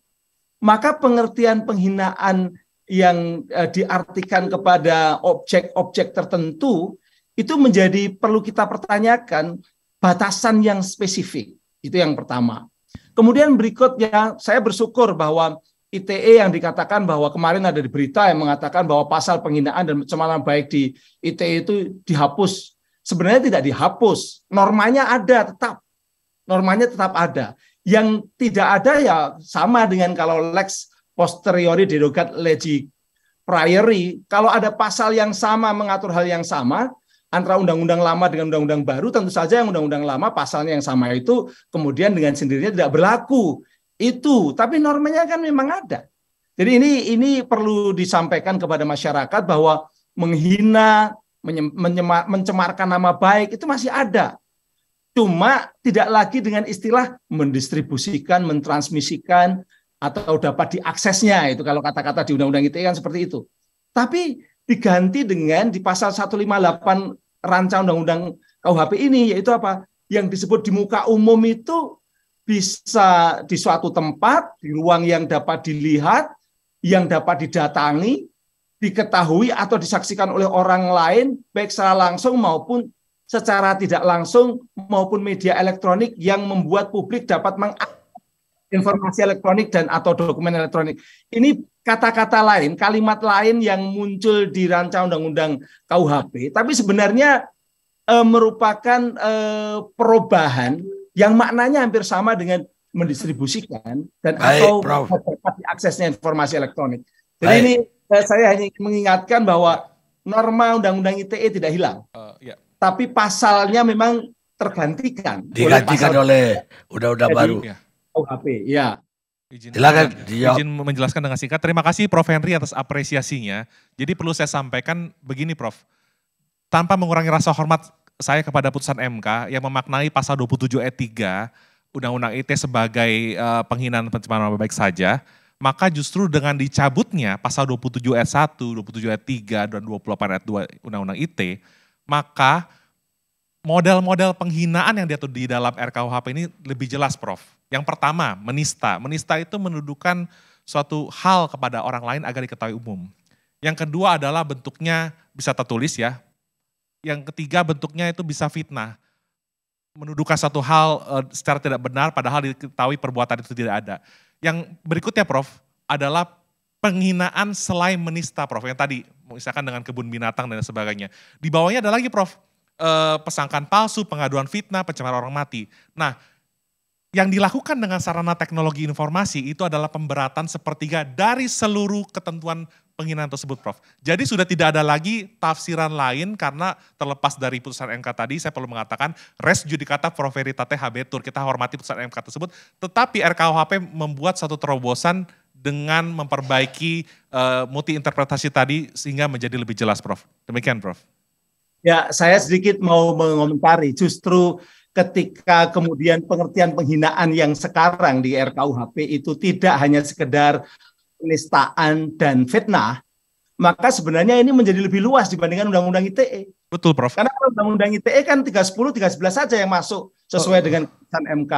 Speaker 8: maka pengertian penghinaan yang diartikan kepada objek-objek tertentu itu menjadi perlu kita pertanyakan batasan yang spesifik. Itu yang pertama. Kemudian berikutnya saya bersyukur bahwa ITE yang dikatakan bahwa kemarin ada di berita yang mengatakan bahwa pasal penghinaan dan pencemaran baik di ITE itu dihapus. Sebenarnya tidak dihapus, normanya ada tetap. Normanya tetap ada. Yang tidak ada ya sama dengan kalau lex posteriori derogat legi priori, kalau ada pasal yang sama mengatur hal yang sama antara undang-undang lama dengan undang-undang baru, tentu saja yang undang-undang lama pasalnya yang sama itu kemudian dengan sendirinya tidak berlaku. Itu, tapi normanya kan memang ada. Jadi ini perlu disampaikan kepada masyarakat bahwa menghina, mencemarkan nama baik itu masih ada. Cuma tidak lagi dengan istilah mendistribusikan, mentransmisikan, atau dapat diaksesnya, itu kalau kata-kata di Undang-Undang ITE kan seperti itu. Tapi diganti dengan di pasal 158 rancangan Undang-Undang KUHP ini, yaitu apa? Yang disebut di muka umum itu bisa di suatu tempat, di ruang yang dapat dilihat, yang dapat didatangi, diketahui atau disaksikan oleh orang lain, baik secara langsung maupun secara tidak langsung, maupun media elektronik yang membuat publik dapat mengakses informasi elektronik dan atau dokumen elektronik. Ini kata-kata lain, kalimat lain yang muncul di rancangan Undang-Undang KUHP, tapi sebenarnya merupakan perubahan yang maknanya hampir sama dengan mendistribusikan dan atau dapat diaksesnya informasi elektronik. Jadi ini saya hanya mengingatkan bahwa norma Undang-Undang ITE tidak hilang, tapi pasalnya memang tergantikan.
Speaker 1: Digantikan oleh undang-undang baru.
Speaker 8: KUHP, ya.
Speaker 2: Silakan izin menjelaskan dengan singkat. Terima kasih Prof. Henry atas apresiasinya. Jadi perlu saya sampaikan begini Prof. Tanpa mengurangi rasa hormat saya kepada putusan MK yang memaknai pasal 27 ayat 3 Undang-Undang ITE sebagai penghinaan pencemaran nama baik saja, maka justru dengan dicabutnya pasal 27 ayat 1, 27 ayat 3, dan 28 ayat 2 Undang-Undang ITE, maka model-model penghinaan yang diatur di dalam RKUHP ini lebih jelas Prof. Yang pertama, menista. Menista itu menuduhkan suatu hal kepada orang lain agar diketahui umum. Yang kedua adalah bentuknya bisa tertulis ya. Yang ketiga bentuknya itu bisa fitnah. Menuduhkan satu hal secara tidak benar padahal diketahui perbuatan itu tidak ada. Yang berikutnya Prof adalah penghinaan selain menista Prof. Yang tadi misalkan dengan kebun binatang dan sebagainya. Di bawahnya ada lagi Prof. Persangkaan palsu, pengaduan fitnah, pencemaran orang mati. Nah, yang dilakukan dengan sarana teknologi informasi itu adalah pemberatan sepertiga dari seluruh ketentuan penghinaan tersebut Prof. Jadi sudah tidak ada lagi tafsiran lain karena terlepas dari putusan MK tadi saya perlu mengatakan res judicata pro veritate habetur. Kita hormati putusan MK tersebut, tetapi RKUHP membuat satu terobosan dengan memperbaiki multi interpretasi tadi sehingga menjadi lebih jelas Prof. Demikian Prof.
Speaker 8: Ya, saya sedikit mau mengomentari justru ketika kemudian pengertian penghinaan yang sekarang di RKUHP itu tidak hanya sekedar penistaan dan fitnah, maka sebenarnya ini menjadi lebih luas dibandingkan Undang-Undang ITE.
Speaker 2: Betul Prof.
Speaker 8: Karena Undang-Undang ITE kan 310, 311 saja yang masuk sesuai dengan putusan MK.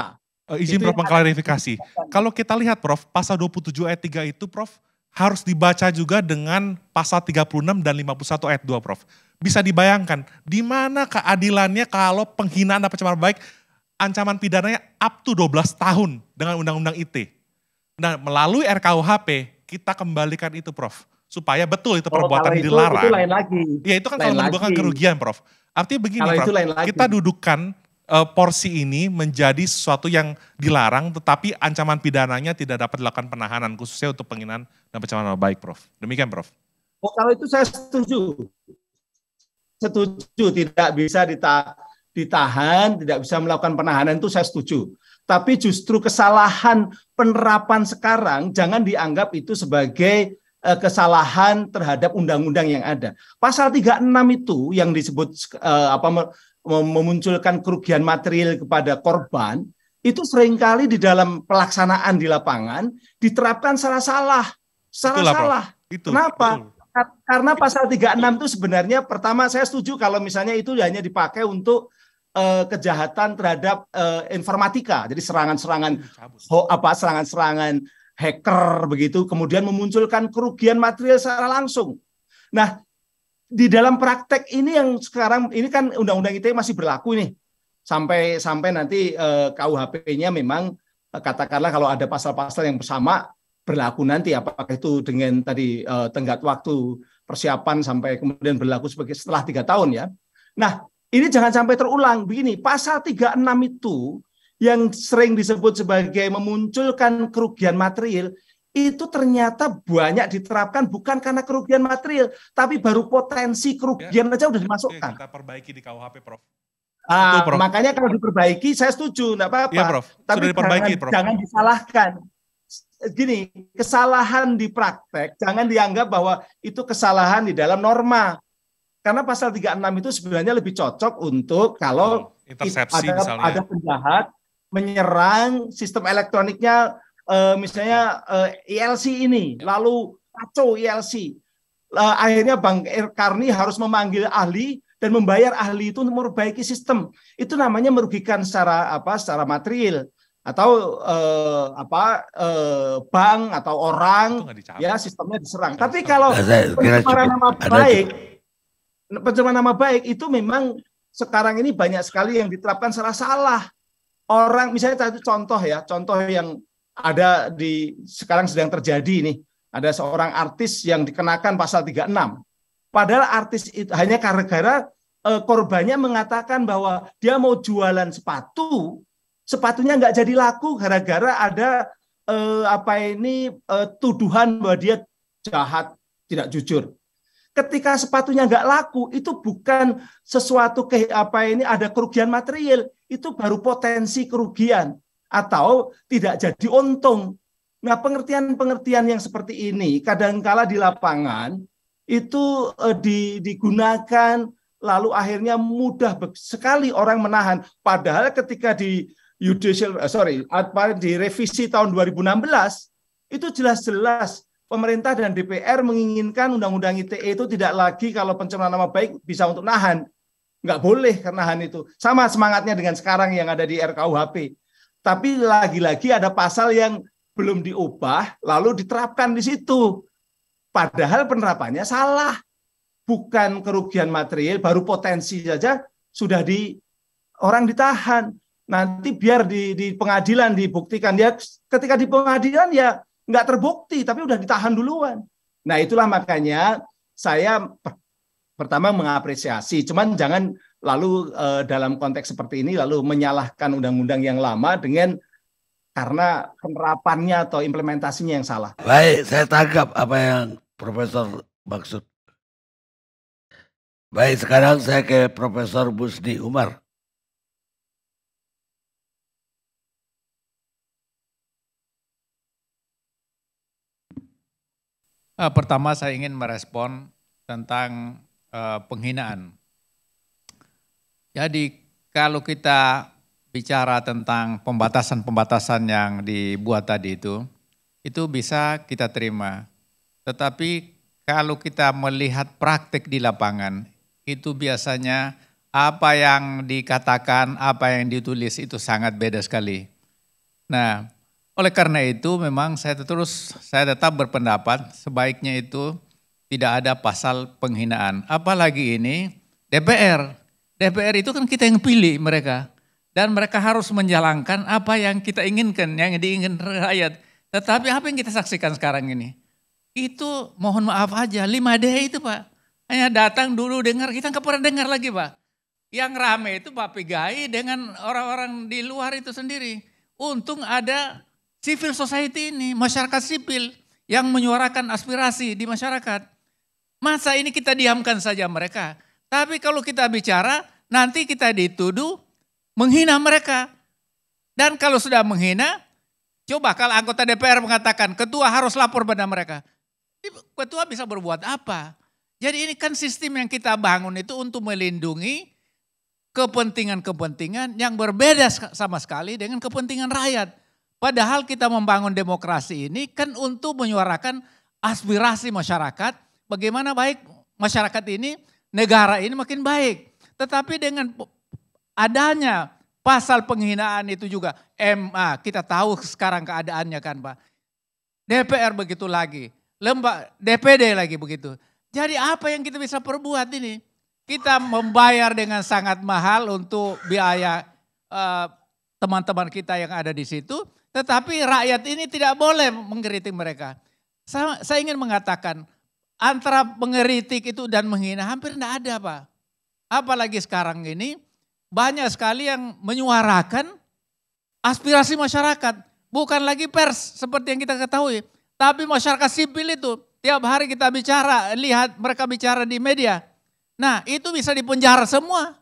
Speaker 2: Izin Prof mengklarifikasi. Kalau kita lihat Prof, pasal 27 ayat 3 itu Prof harus dibaca juga dengan pasal 36 dan 51 ayat 2 Prof. Bisa dibayangkan di mana keadilannya kalau penghinaan dan pencemaran baik ancaman pidananya up to 12 tahun dengan Undang-Undang ITE. Nah, melalui RKUHP kita kembalikan itu Prof. Supaya betul itu perbuatan dilarang.
Speaker 8: Itu lain lagi.
Speaker 2: Ya itu kan kalau menimbulkan kerugian Prof. Artinya begini Prof, kita dudukkan porsi ini menjadi sesuatu yang dilarang tetapi ancaman pidananya tidak dapat dilakukan penahanan khususnya untuk penghinaan dan pencemaran nama baik Prof. Demikian Prof.
Speaker 8: Oh, kalau itu saya setuju. Setuju tidak bisa ditahan, tidak bisa melakukan penahanan itu saya setuju. Tapi justru kesalahan penerapan sekarang jangan dianggap itu sebagai kesalahan terhadap undang-undang yang ada. Pasal 36 itu yang disebut memunculkan kerugian material kepada korban, itu seringkali di dalam pelaksanaan di lapangan diterapkan secara salah. Secara salah.
Speaker 2: Itu,
Speaker 8: kenapa?
Speaker 2: Betul.
Speaker 8: Karena pasal 36 itu sebenarnya pertama saya setuju kalau misalnya itu hanya dipakai untuk kejahatan terhadap informatika. Jadi serangan-serangan serangan-serangan hacker begitu, kemudian memunculkan kerugian material secara langsung. Nah, di dalam praktek ini yang sekarang ini kan Undang-Undang ITE masih berlaku nih. Sampai nanti KUHP-nya memang katakanlah kalau ada pasal-pasal yang bersama berlaku nanti, apakah itu dengan tadi tenggat waktu persiapan sampai kemudian berlaku setelah 3 tahun ya. Nah, ini jangan sampai terulang. Begini, pasal 36 itu yang sering disebut sebagai memunculkan kerugian material, itu ternyata banyak diterapkan bukan karena kerugian material, tapi baru potensi kerugian aja udah dimasukkan.
Speaker 2: Kita perbaiki di KUHP, Prof.
Speaker 8: Ah,
Speaker 2: Betul, Prof.
Speaker 8: Makanya kalau diperbaiki, saya setuju, enggak apa-apa.
Speaker 2: Iya, Prof.
Speaker 8: Tapi
Speaker 2: Sudah diperbaiki, Prof.
Speaker 8: Jangan disalahkan. Gini, kesalahan di praktek, jangan dianggap bahwa itu kesalahan di dalam norma. Karena pasal 36 itu sebenarnya lebih cocok untuk kalau
Speaker 2: intersepsi
Speaker 8: ada penjahat menyerang sistem elektroniknya, misalnya ILC ini, lalu kacau ILC. Akhirnya Bang Karni harus memanggil ahli dan membayar ahli itu untuk memperbaiki sistem. Itu namanya merugikan secara material. Atau bank atau orang ya sistemnya diserang. Tapi kalau pencemaran nama baik itu memang sekarang ini banyak sekali yang diterapkan secara salah. Orang misalnya contoh yang ada sekarang sedang terjadi nih, ada seorang artis yang dikenakan pasal 36. Padahal artis itu hanya gara-gara korbannya mengatakan bahwa dia mau jualan sepatunya nggak jadi laku gara-gara ada tuduhan bahwa dia jahat, tidak jujur. Ketika sepatunya nggak laku, itu bukan sesuatu ada kerugian material, itu baru potensi kerugian atau tidak jadi untung. Nah, pengertian-pengertian yang seperti ini kadangkala di lapangan itu digunakan, lalu akhirnya mudah sekali orang menahan. Padahal ketika di revisi tahun 2016 itu jelas-jelas pemerintah dan DPR menginginkan Undang-Undang ITE itu tidak lagi kalau pencemaran nama baik bisa untuk nahan. Nggak boleh nahan itu. Sama semangatnya dengan sekarang yang ada di RKUHP. Tapi lagi-lagi ada pasal yang belum diubah, lalu diterapkan di situ. Padahal penerapannya salah. Bukan kerugian material, baru potensi saja sudah orang ditahan. Nanti biar di pengadilan dibuktikan. Ya, ketika di pengadilan ya nggak terbukti, tapi udah ditahan duluan. Nah, itulah makanya saya pertama mengapresiasi. Cuman jangan lalu dalam konteks seperti ini lalu menyalahkan undang-undang yang lama karena penerapannya atau implementasinya yang salah.
Speaker 1: Baik, saya tangkap apa yang Profesor maksud. Baik, sekarang saya ke Profesor Busdi Umar.
Speaker 4: Pertama saya ingin merespon tentang penghinaan. Jadi kalau kita bicara tentang pembatasan-pembatasan yang dibuat tadi itu bisa kita terima. Tetapi kalau kita melihat praktik di lapangan, itu biasanya apa yang dikatakan, apa yang ditulis itu sangat beda sekali. Nah, oleh karena itu memang saya tetap berpendapat sebaiknya itu tidak ada pasal penghinaan. Apalagi ini DPR. DPR itu kan kita yang pilih mereka. Dan mereka harus menjalankan apa yang kita inginkan, yang diinginkan rakyat. Tetapi apa yang kita saksikan sekarang ini? Itu mohon maaf aja, 5D itu Pak. Hanya datang dulu dengar, kita nggak pernah dengar lagi Pak. Yang rame itu Pak Pigai dengan orang-orang di luar itu sendiri. Untung ada civil society ini, masyarakat sipil yang menyuarakan aspirasi di masyarakat. Masa ini kita diamkan saja mereka. Tapi kalau kita bicara, nanti kita dituduh menghina mereka. Dan kalau sudah menghina, coba kalau anggota DPR mengatakan ketua harus lapor pada mereka. Ketua bisa berbuat apa? Jadi ini kan sistem yang kita bangun itu untuk melindungi kepentingan-kepentingan yang berbeda sama sekali dengan kepentingan rakyat. Padahal kita membangun demokrasi ini kan untuk menyuarakan aspirasi masyarakat, bagaimana baik masyarakat ini, negara ini makin baik. Tetapi dengan adanya pasal penghinaan itu juga, MA, kita tahu sekarang keadaannya kan Pak. DPR begitu lagi, DPD lagi begitu. Jadi apa yang kita bisa perbuat ini? Kita membayar dengan sangat mahal untuk biaya teman-teman kita yang ada di situ. Tetapi rakyat ini tidak boleh mengkritik mereka. Saya ingin mengatakan antara mengkritik itu dan menghina hampir tidak ada Pak. Apalagi sekarang ini banyak sekali yang menyuarakan aspirasi masyarakat. Bukan lagi pers seperti yang kita ketahui. Tapi masyarakat sipil itu tiap hari kita bicara, lihat mereka bicara di media. Nah itu bisa dipenjara semua.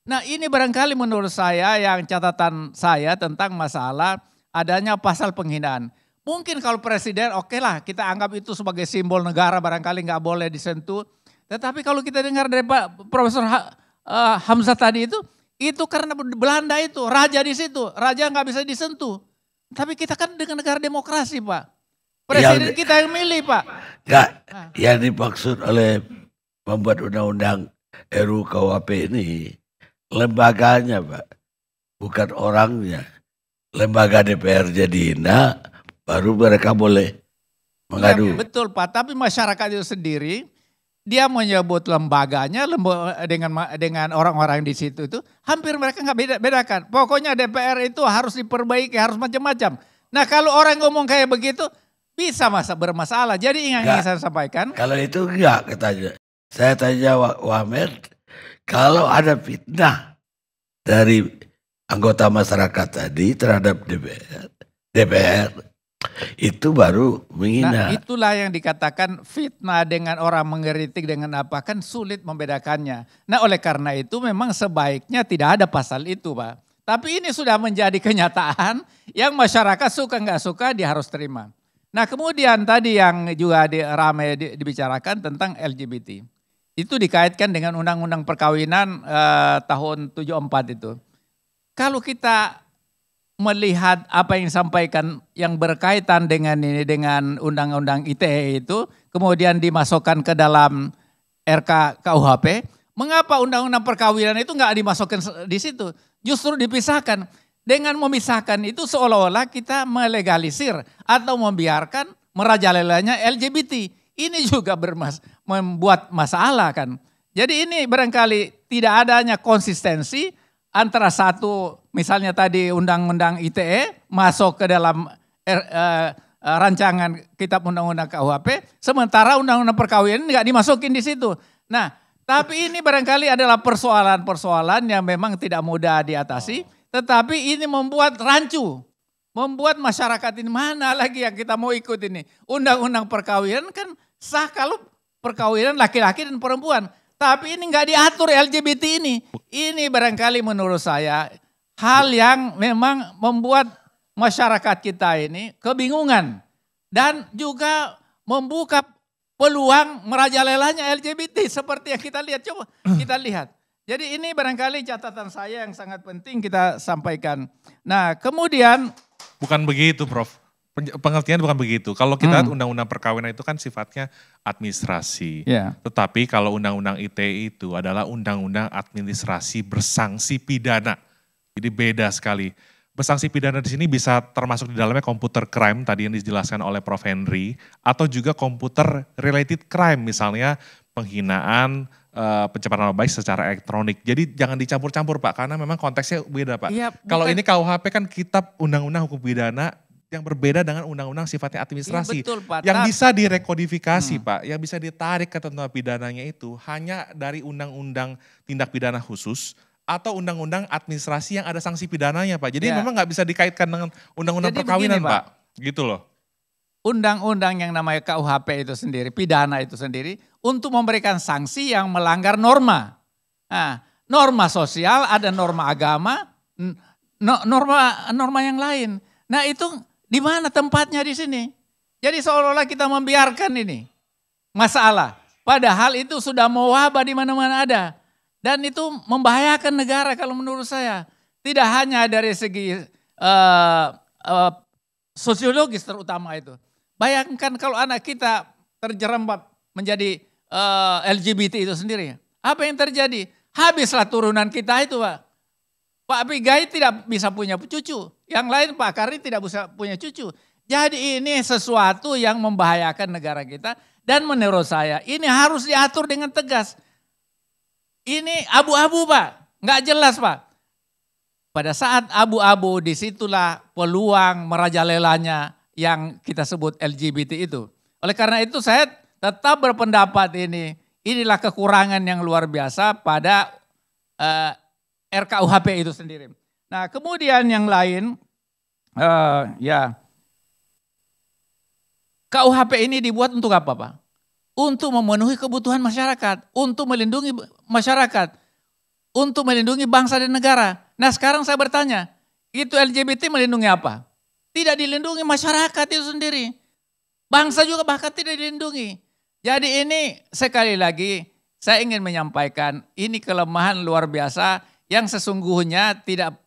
Speaker 4: Nah ini barangkali menurut saya yang catatan saya tentang masalah adanya pasal penghinaan. Mungkin kalau presiden oke lah kita anggap itu sebagai simbol negara barangkali nggak boleh disentuh. Tetapi kalau kita dengar dari Pak Profesor Hamzah tadi itu karena Belanda itu raja di situ, raja nggak bisa disentuh. Tapi kita kan dengan negara demokrasi Pak, presiden kita yang milih Pak.
Speaker 1: Nggak, yang dimaksud oleh membuat undang-undang RUU KUHP ini lembaganya Pak, bukan orangnya. Lembaga DPR jadi hina, baru mereka boleh mengadu.
Speaker 4: Ya, betul Pak, tapi masyarakat itu sendiri dia menyebut lembaganya dengan orang-orang di situ itu hampir mereka nggak bedakan. Pokoknya DPR itu harus diperbaiki, harus macam-macam. Nah kalau orang ngomong kayak begitu bisa bermasalah. Jadi yang ingin saya sampaikan.
Speaker 1: Kalau itu enggak katanya. Saya tanya Wamer, kalau ada fitnah dari anggota masyarakat tadi terhadap DPR itu baru menghina.
Speaker 4: Nah itulah yang dikatakan fitnah dengan orang mengkritik dengan apa kan sulit membedakannya. Nah oleh karena itu memang sebaiknya tidak ada pasal itu Pak. Tapi ini sudah menjadi kenyataan yang masyarakat suka nggak suka dia harus terima. Nah kemudian tadi yang juga ramai dibicarakan tentang LGBT. Itu dikaitkan dengan undang-undang perkawinan tahun 74 itu. Kalau kita melihat apa yang disampaikan yang berkaitan dengan ini dengan undang-undang ITE itu kemudian dimasukkan ke dalam RKUHP, mengapa undang-undang perkawinan itu nggak dimasukkan di situ? Justru dipisahkan. Dengan memisahkan itu seolah-olah kita melegalisir atau membiarkan merajalelanya LGBT. Ini juga membuat masalah kan. Jadi ini barangkali tidak adanya konsistensi antara satu misalnya tadi undang-undang ITE masuk ke dalam rancangan kitab undang-undang KUHP, sementara undang-undang perkawinan nggak dimasukin di situ. Nah, tapi ini barangkali adalah persoalan-persoalan yang memang tidak mudah diatasi, tetapi ini membuat rancu, membuat masyarakat ini mana lagi yang kita mau ikut ini. Undang-undang perkawinan kan sah kalau perkawinan laki-laki dan perempuan. Tapi ini nggak diatur LGBT ini. Ini barangkali menurut saya hal yang memang membuat masyarakat kita ini kebingungan. Dan juga membuka peluang merajalelanya LGBT seperti yang kita lihat. Coba kita lihat. Jadi ini barangkali catatan saya yang sangat penting kita sampaikan. Nah kemudian.
Speaker 2: Bukan begitu Prof. Pengertian bukan begitu. Kalau kita lihat undang-undang perkawinan itu kan sifatnya administrasi.
Speaker 4: Yeah.
Speaker 2: Tetapi kalau undang-undang ITE itu adalah undang-undang administrasi bersanksi pidana. Jadi beda sekali. Bersanksi pidana di sini bisa termasuk di dalamnya computer crime tadi yang dijelaskan oleh Prof. Henry. Atau juga computer related crime misalnya penghinaan, pencemaran nama baik secara elektronik. Jadi jangan dicampur-campur Pak karena memang konteksnya beda Pak.
Speaker 4: Ya,
Speaker 2: kalau ini KUHP kan kitab undang-undang hukum pidana yang berbeda dengan undang-undang sifatnya administrasi.
Speaker 4: Ya, betul, Pak.
Speaker 2: Yang bisa direkodifikasi Pak, yang bisa ditarik ketentuan pidananya itu hanya dari undang-undang tindak pidana khusus atau undang-undang administrasi yang ada sanksi pidananya Pak. Jadi memang nggak bisa dikaitkan dengan undang-undang perkawinan begini, Pak. Gitu loh.
Speaker 4: Undang-undang yang namanya KUHP itu sendiri, pidana itu sendiri untuk memberikan sanksi yang melanggar norma. Nah, norma sosial, ada norma agama, norma yang lain. Nah itu di mana tempatnya di sini? Jadi seolah-olah kita membiarkan ini masalah. Padahal itu sudah mewabah di mana-mana ada. Dan itu membahayakan negara kalau menurut saya. Tidak hanya dari segi sosiologis terutama itu. Bayangkan kalau anak kita terjerembab menjadi LGBT itu sendiri. Apa yang terjadi? Habislah turunan kita itu, Pak. Pak Pigai tidak bisa punya cucu. Yang lain Pak Karni tidak bisa punya cucu. Jadi ini sesuatu yang membahayakan negara kita. Dan menurut saya ini harus diatur dengan tegas. Ini abu-abu Pak, nggak jelas Pak. Pada saat abu-abu disitulah peluang merajalelanya yang kita sebut LGBT itu. Oleh karena itu saya tetap berpendapat inilah kekurangan yang luar biasa pada RKUHP itu sendiri. Nah kemudian yang lain, KUHP ini dibuat untuk apa Pak? Untuk memenuhi kebutuhan masyarakat, untuk melindungi masyarakat, untuk melindungi bangsa dan negara. Nah sekarang saya bertanya, itu LGBT melindungi apa? Tidak dilindungi masyarakat itu sendiri. Bangsa juga bahkan tidak dilindungi. Jadi ini sekali lagi saya ingin menyampaikan ini kelemahan luar biasa yang sesungguhnya tidak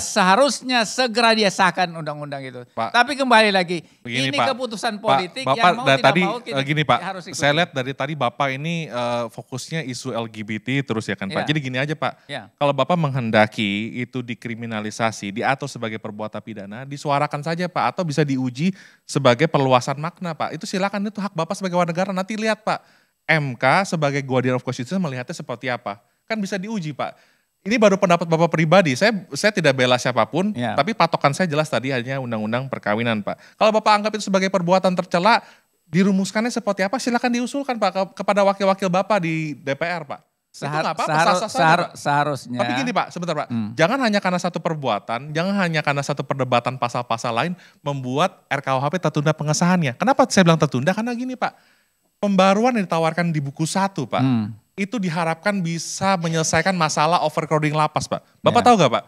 Speaker 4: seharusnya segera disahkan undang-undang itu. Pak, tapi kembali lagi, begini, ini Pak, keputusan politik Pak, yang mau tidak
Speaker 2: tadi,
Speaker 4: mau kita
Speaker 2: gini Pak,
Speaker 4: harus ikuti.
Speaker 2: Saya lihat dari tadi Bapak ini fokusnya isu LGBT terus ya kan Pak. Jadi gini aja Pak, kalau Bapak menghendaki itu dikriminalisasi, diatur sebagai perbuatan pidana, disuarakan saja Pak, atau bisa diuji sebagai perluasan makna Pak. Itu silakan, itu hak Bapak sebagai warga negara, nanti lihat Pak, MK sebagai Guardian of Constitution melihatnya seperti apa. Kan bisa diuji Pak. Ini baru pendapat Bapak pribadi, saya tidak bela siapapun, tapi patokan saya jelas tadi hanya undang-undang perkawinan Pak. Kalau Bapak anggap itu sebagai perbuatan tercela, dirumuskannya seperti apa silakan diusulkan Pak kepada wakil-wakil Bapak di DPR Pak. Itu nggak apa-apa,
Speaker 4: seharusnya.
Speaker 2: Tapi gini Pak, sebentar Pak, jangan hanya karena satu perbuatan, jangan hanya karena satu perdebatan pasal-pasal lain, membuat RKUHP tertunda pengesahannya. Kenapa saya bilang tertunda? Karena gini Pak, pembaruan yang ditawarkan di buku 1 Pak, itu diharapkan bisa menyelesaikan masalah overcrowding lapas Pak. Bapak tahu gak Pak?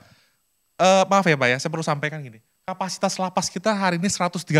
Speaker 2: Maaf ya Pak ya, saya perlu sampaikan gini. Kapasitas lapas kita hari ini 132.000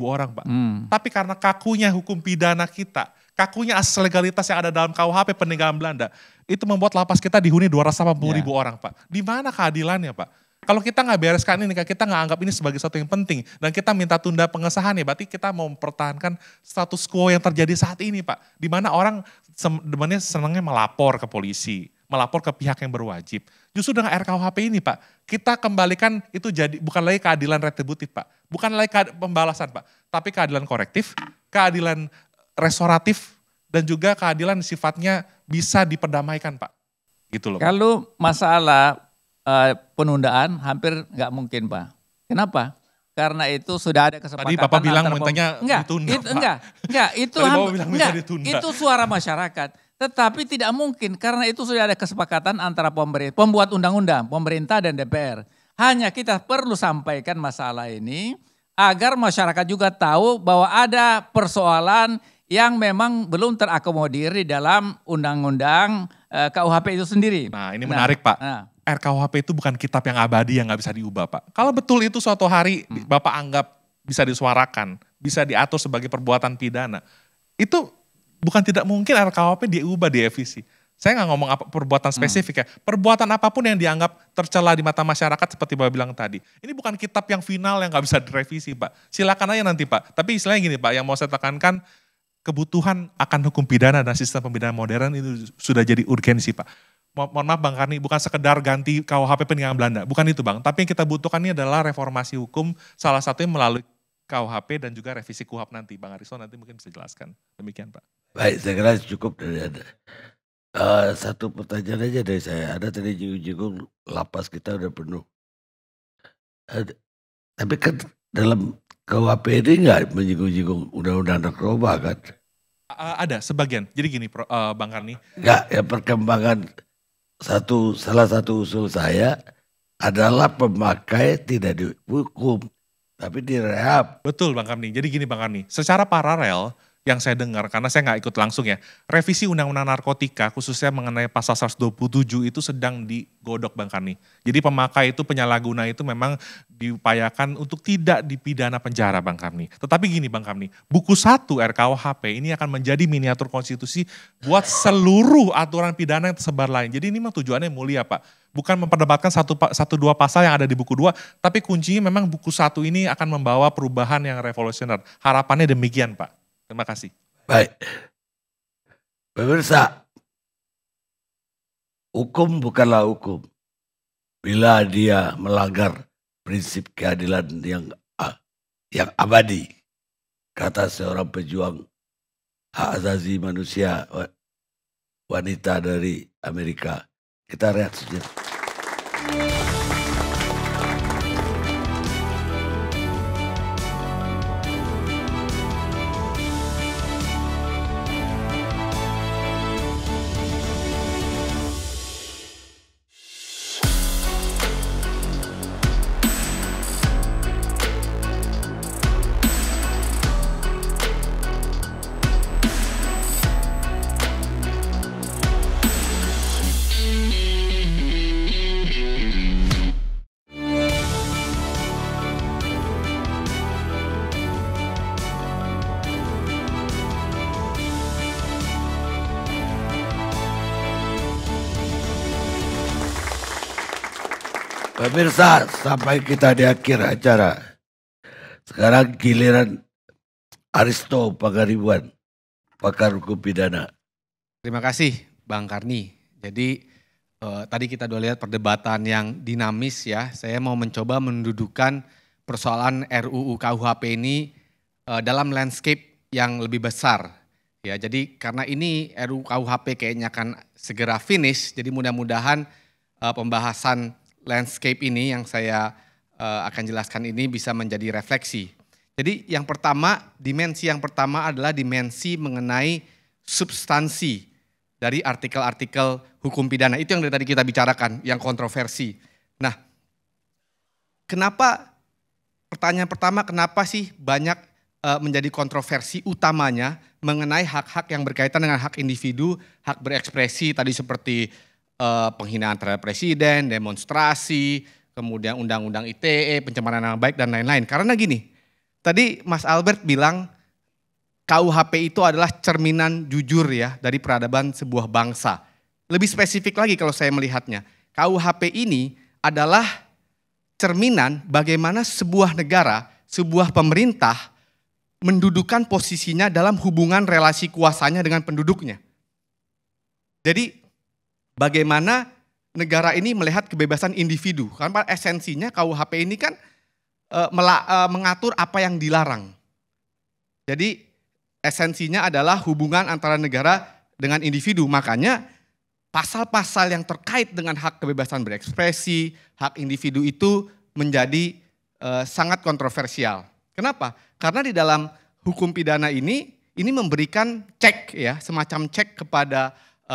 Speaker 2: orang Pak. Tapi karena kakunya hukum pidana kita, kakunya asas legalitas yang ada dalam KUHP peninggalan Belanda, itu membuat lapas kita dihuni 280.000 orang Pak. Di mana keadilannya Pak? Kalau kita nggak bereskan ini, kita nggak anggap ini sebagai sesuatu yang penting, dan kita minta tunda pengesahan ya, berarti kita mau mempertahankan status quo yang terjadi saat ini Pak. Di mana orang senangnya melapor ke polisi, melapor ke pihak yang berwajib. Justru dengan RKUHP ini Pak, kita kembalikan itu jadi bukan lagi keadilan retributif Pak, bukan lagi pembalasan Pak, tapi keadilan korektif, keadilan restoratif, dan juga keadilan sifatnya bisa diperdamaikan Pak. Gitu loh.
Speaker 4: Kalau masalah penundaan hampir nggak mungkin Pak. Kenapa? Karena itu sudah ada kesepakatan.
Speaker 2: Tadi Bapak bilang mintanya ditunda.
Speaker 4: Itu suara masyarakat. Tetapi tidak mungkin karena itu sudah ada kesepakatan antara pembuat undang-undang, pemerintah dan DPR. Hanya kita perlu sampaikan masalah ini agar masyarakat juga tahu bahwa ada persoalan yang memang belum terakomodir di dalam undang-undang KUHP itu sendiri.
Speaker 2: Nah ini menarik Pak. RKUHP itu bukan kitab yang abadi yang nggak bisa diubah Pak. Kalau betul itu suatu hari Bapak anggap bisa disuarakan, bisa diatur sebagai perbuatan pidana, itu bukan tidak mungkin RKUHP diubah, direvisi. Saya nggak ngomong perbuatan spesifik ya, perbuatan apapun yang dianggap tercela di mata masyarakat seperti Bapak bilang tadi. Ini bukan kitab yang final yang nggak bisa direvisi Pak. Silakan aja nanti Pak. Tapi istilahnya gini Pak, yang mau saya tekankan, kebutuhan akan hukum pidana dan sistem pembinaan modern itu sudah jadi urgensi Pak. Mohon maaf Bang Karni, bukan sekedar ganti KUHP peninggalan Belanda, bukan itu Bang. Tapi yang kita butuhkan ini adalah reformasi hukum, salah satunya melalui KUHP dan juga revisi KUHP nanti. Bang Aristo nanti mungkin bisa jelaskan. Demikian Pak.
Speaker 1: Baik, saya kira cukup dari Anda. Satu pertanyaan aja dari saya. Ada tadi jinggung lapas kita udah penuh. Tapi kan dalam KUHP ini nggak menyinggung-jinggung undang-undang narkoba kan?
Speaker 2: Ada sebagian. Jadi gini Bang Karni.
Speaker 1: Enggak, ya perkembangan salah satu usul saya adalah pemakai tidak dihukum, tapi direhab.
Speaker 2: Betul Bang Karni. Jadi gini Bang Karni, secara paralel yang saya dengar, karena saya nggak ikut langsung ya, revisi Undang-Undang Narkotika khususnya mengenai pasal 127 itu sedang digodok Bang Karni. Jadi pemakai itu, penyalahguna itu memang diupayakan untuk tidak dipidana penjara Bang Karni. Tetapi gini Bang Karni, buku 1 RKUHP ini akan menjadi miniatur konstitusi buat seluruh aturan pidana yang tersebar lain. Jadi ini memang tujuannya mulia Pak. Bukan memperdebatkan satu dua pasal yang ada di buku 2, tapi kuncinya memang buku 1 ini akan membawa perubahan yang revolusioner. Harapannya demikian Pak. Terima kasih.
Speaker 1: Baik, Pemirsa, hukum bukanlah hukum bila dia melanggar prinsip keadilan yang abadi, kata seorang pejuang hak asasi manusia wanita dari Amerika. Kita lihat saja. Pemirsa, sampai kita di akhir acara. Sekarang giliran Aristo Pagaribuan, pakar hukum pidana.
Speaker 5: Terima kasih Bang Karni. Jadi tadi kita udah lihat perdebatan yang dinamis ya. Saya mau mencoba mendudukan persoalan RUU KUHP ini dalam landscape yang lebih besar. Ya, jadi karena ini RUU KUHP kayaknya akan segera finish, jadi mudah-mudahan pembahasan landscape ini yang saya akan jelaskan ini bisa menjadi refleksi. Jadi yang pertama, dimensi yang pertama adalah dimensi mengenai substansi dari artikel-artikel hukum pidana. Itu yang dari tadi kita bicarakan, yang kontroversi. Nah, pertanyaan pertama, kenapa sih banyak menjadi kontroversi utamanya mengenai hak-hak yang berkaitan dengan hak individu, hak berekspresi tadi seperti penghinaan terhadap presiden, demonstrasi, kemudian undang-undang ITE, pencemaran nama baik dan lain-lain. Karena gini, tadi Mas Albert bilang KUHP itu adalah cerminan jujur ya dari peradaban sebuah bangsa. Lebih spesifik lagi kalau saya melihatnya, KUHP ini adalah cerminan bagaimana sebuah negara, sebuah pemerintah mendudukan posisinya dalam hubungan relasi kuasanya dengan penduduknya. Jadi bagaimana negara ini melihat kebebasan individu. Karena esensinya KUHP ini kan mengatur apa yang dilarang. Jadi esensinya adalah hubungan antara negara dengan individu. Makanya pasal-pasal yang terkait dengan hak kebebasan berekspresi, hak individu itu menjadi sangat kontroversial. Kenapa? Karena di dalam hukum pidana ini memberikan cek ya, semacam cek kepada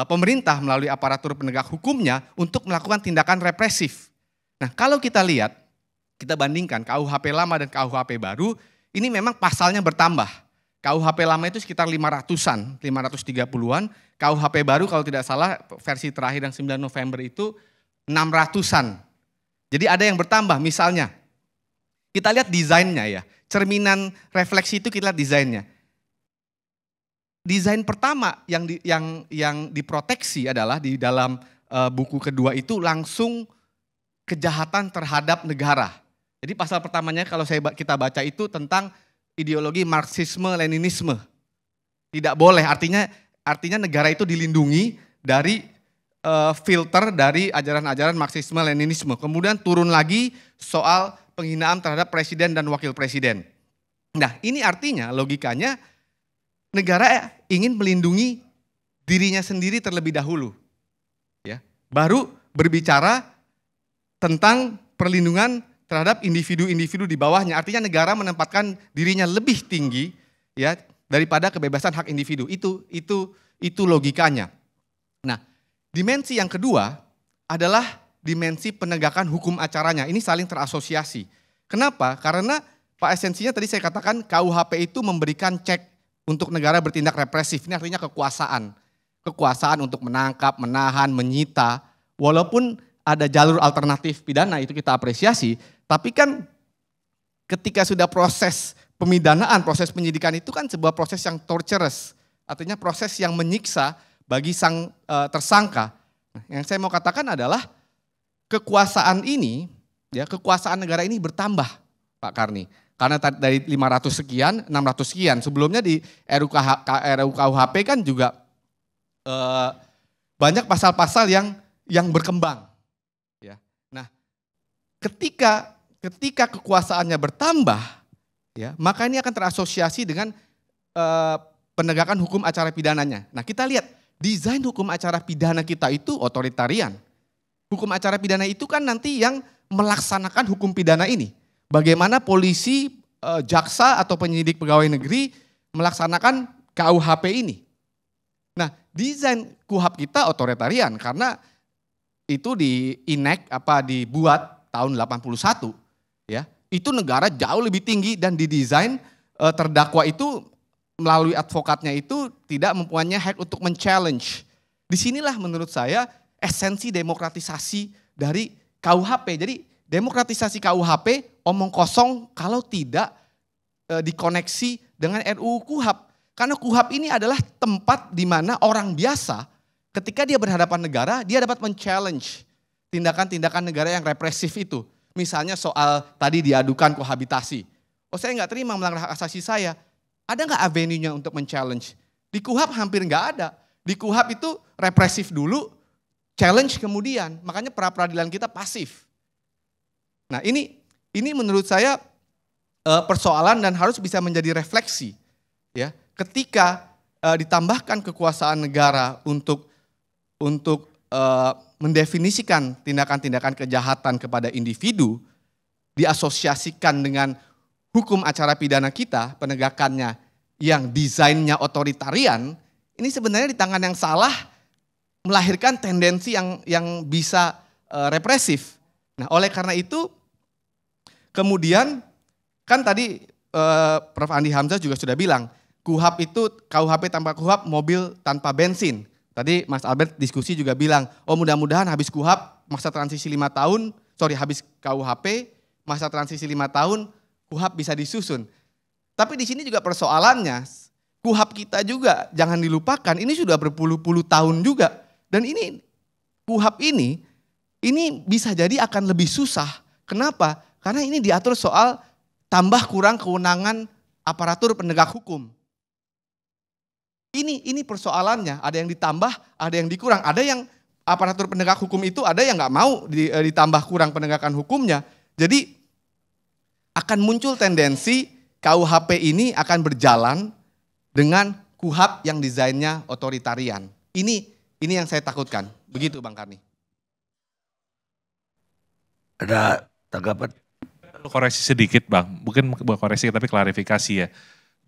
Speaker 5: pemerintah melalui aparatur penegak hukumnya untuk melakukan tindakan represif. Nah, kalau kita lihat, kita bandingkan KUHP lama dan KUHP baru, ini memang pasalnya bertambah. KUHP lama itu sekitar 500-an, 530-an. KUHP baru kalau tidak salah versi terakhir yang 9 November itu 600-an. Jadi ada yang bertambah, misalnya kita lihat desainnya ya, cerminan refleksi itu kita lihat desainnya. Desain pertama yang diproteksi adalah di dalam buku kedua itu langsung kejahatan terhadap negara. Jadi pasal pertamanya kalau kita baca itu tentang ideologi Marxisme-Leninisme. Tidak boleh, artinya negara itu dilindungi dari filter dari ajaran-ajaran Marxisme-Leninisme. Kemudian turun lagi soal penghinaan terhadap presiden dan wakil presiden. Nah, ini artinya logikanya negara ingin melindungi dirinya sendiri terlebih dahulu. Ya, baru berbicara tentang perlindungan terhadap individu-individu di bawahnya. Artinya negara menempatkan dirinya lebih tinggi ya daripada kebebasan hak individu. Itu logikanya. Nah, dimensi yang kedua adalah dimensi penegakan hukum acaranya. Ini saling terasosiasi. Kenapa? Karena esensinya tadi saya katakan KUHP itu memberikan cek untuk negara bertindak represif. Ini artinya kekuasaan. Kekuasaan untuk menangkap, menahan, menyita. Walaupun ada jalur alternatif pidana itu kita apresiasi. Tapi kan ketika sudah proses pemidanaan, proses penyidikan itu kan sebuah proses yang torturous. Artinya proses yang menyiksa bagi sang tersangka. Nah, yang saya mau katakan adalah kekuasaan ini, ya kekuasaan negara ini bertambah Pak Karni. Karena dari 500 sekian, 600 sekian. Sebelumnya di RUU KUHP kan juga banyak pasal-pasal yang berkembang. Ya. Nah, ketika kekuasaannya bertambah, ya, maka ini akan terasosiasi dengan penegakan hukum acara pidananya. Nah, kita lihat desain hukum acara pidana kita itu otoritarian. Hukum acara pidana itu kan nanti yang melaksanakan hukum pidana ini. Bagaimana polisi, jaksa atau penyidik pegawai negeri melaksanakan KUHP ini. Nah, desain KUHP kita otoritarian karena itu dibuat tahun 81, ya. Itu negara jauh lebih tinggi dan didesain terdakwa itu melalui advokatnya itu tidak mempunyai hak untuk men-challenge. Disinilah menurut saya esensi demokratisasi dari KUHP. Jadi demokratisasi KUHP omong kosong kalau tidak dikoneksi dengan RUU KUHP. Karena KUHP ini adalah tempat di mana orang biasa ketika dia berhadapan negara, dia dapat men-challenge tindakan-tindakan negara yang represif itu. Misalnya soal tadi diadukan kohabitasi. Oh, saya nggak terima melanggar hak asasi saya. Ada nggak avenue-nya untuk men-challenge? Di KUHP hampir nggak ada. Di KUHP itu represif dulu, challenge kemudian. Makanya pra-peradilan kita pasif. Nah, ini menurut saya persoalan dan harus bisa menjadi refleksi. Ya, ketika ditambahkan kekuasaan negara untuk mendefinisikan tindakan-tindakan kejahatan kepada individu, diasosiasikan dengan hukum acara pidana kita, penegakannya yang desainnya otoritarian, ini sebenarnya di tangan yang salah melahirkan tendensi yang bisa represif. Nah, oleh karena itu kemudian kan tadi Prof. Andi Hamzah juga sudah bilang, KUHP tanpa KUHP mobil tanpa bensin. Tadi Mas Albert diskusi juga bilang, oh mudah-mudahan habis KUHP masa transisi 5 tahun, habis KUHP masa transisi 5 tahun, KUHP bisa disusun. Tapi di sini juga persoalannya, KUHP kita juga jangan dilupakan, ini sudah berpuluh-puluh tahun juga. Dan ini KUHP ini bisa jadi akan lebih susah. Kenapa? Karena ini diatur soal tambah kurang kewenangan aparatur penegak hukum. Ini persoalannya, ada yang ditambah, ada yang dikurang. Ada yang aparatur penegak hukum itu ada yang nggak mau ditambah kurang penegakan hukumnya. Jadi akan muncul tendensi KUHP ini akan berjalan dengan KUHP yang desainnya otoritarian. Ini yang saya takutkan. Begitu Bang Karni.
Speaker 1: Ada tanggapan?
Speaker 2: Koreksi sedikit Bang, mungkin bukan koreksi tapi klarifikasi ya.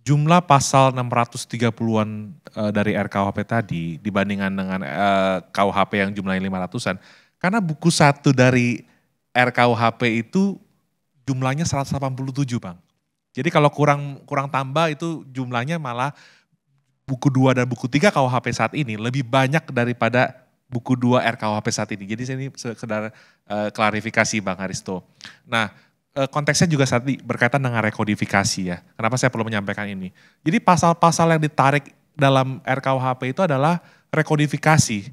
Speaker 2: Jumlah pasal 630-an dari RKUHP tadi dibandingkan dengan KUHP yang jumlahnya 500-an. Karena buku 1 dari RKUHP itu jumlahnya 187 Bang. Jadi kalau kurang tambah itu jumlahnya malah buku 2 dan buku 3 KUHP saat ini lebih banyak daripada buku 2 RKUHP saat ini. Jadi ini sekedar klarifikasi Bang Haristo. Nah, konteksnya juga saat ini berkaitan dengan rekodifikasi ya. Kenapa saya perlu menyampaikan ini? Jadi pasal-pasal yang ditarik dalam RKUHP itu adalah rekodifikasi.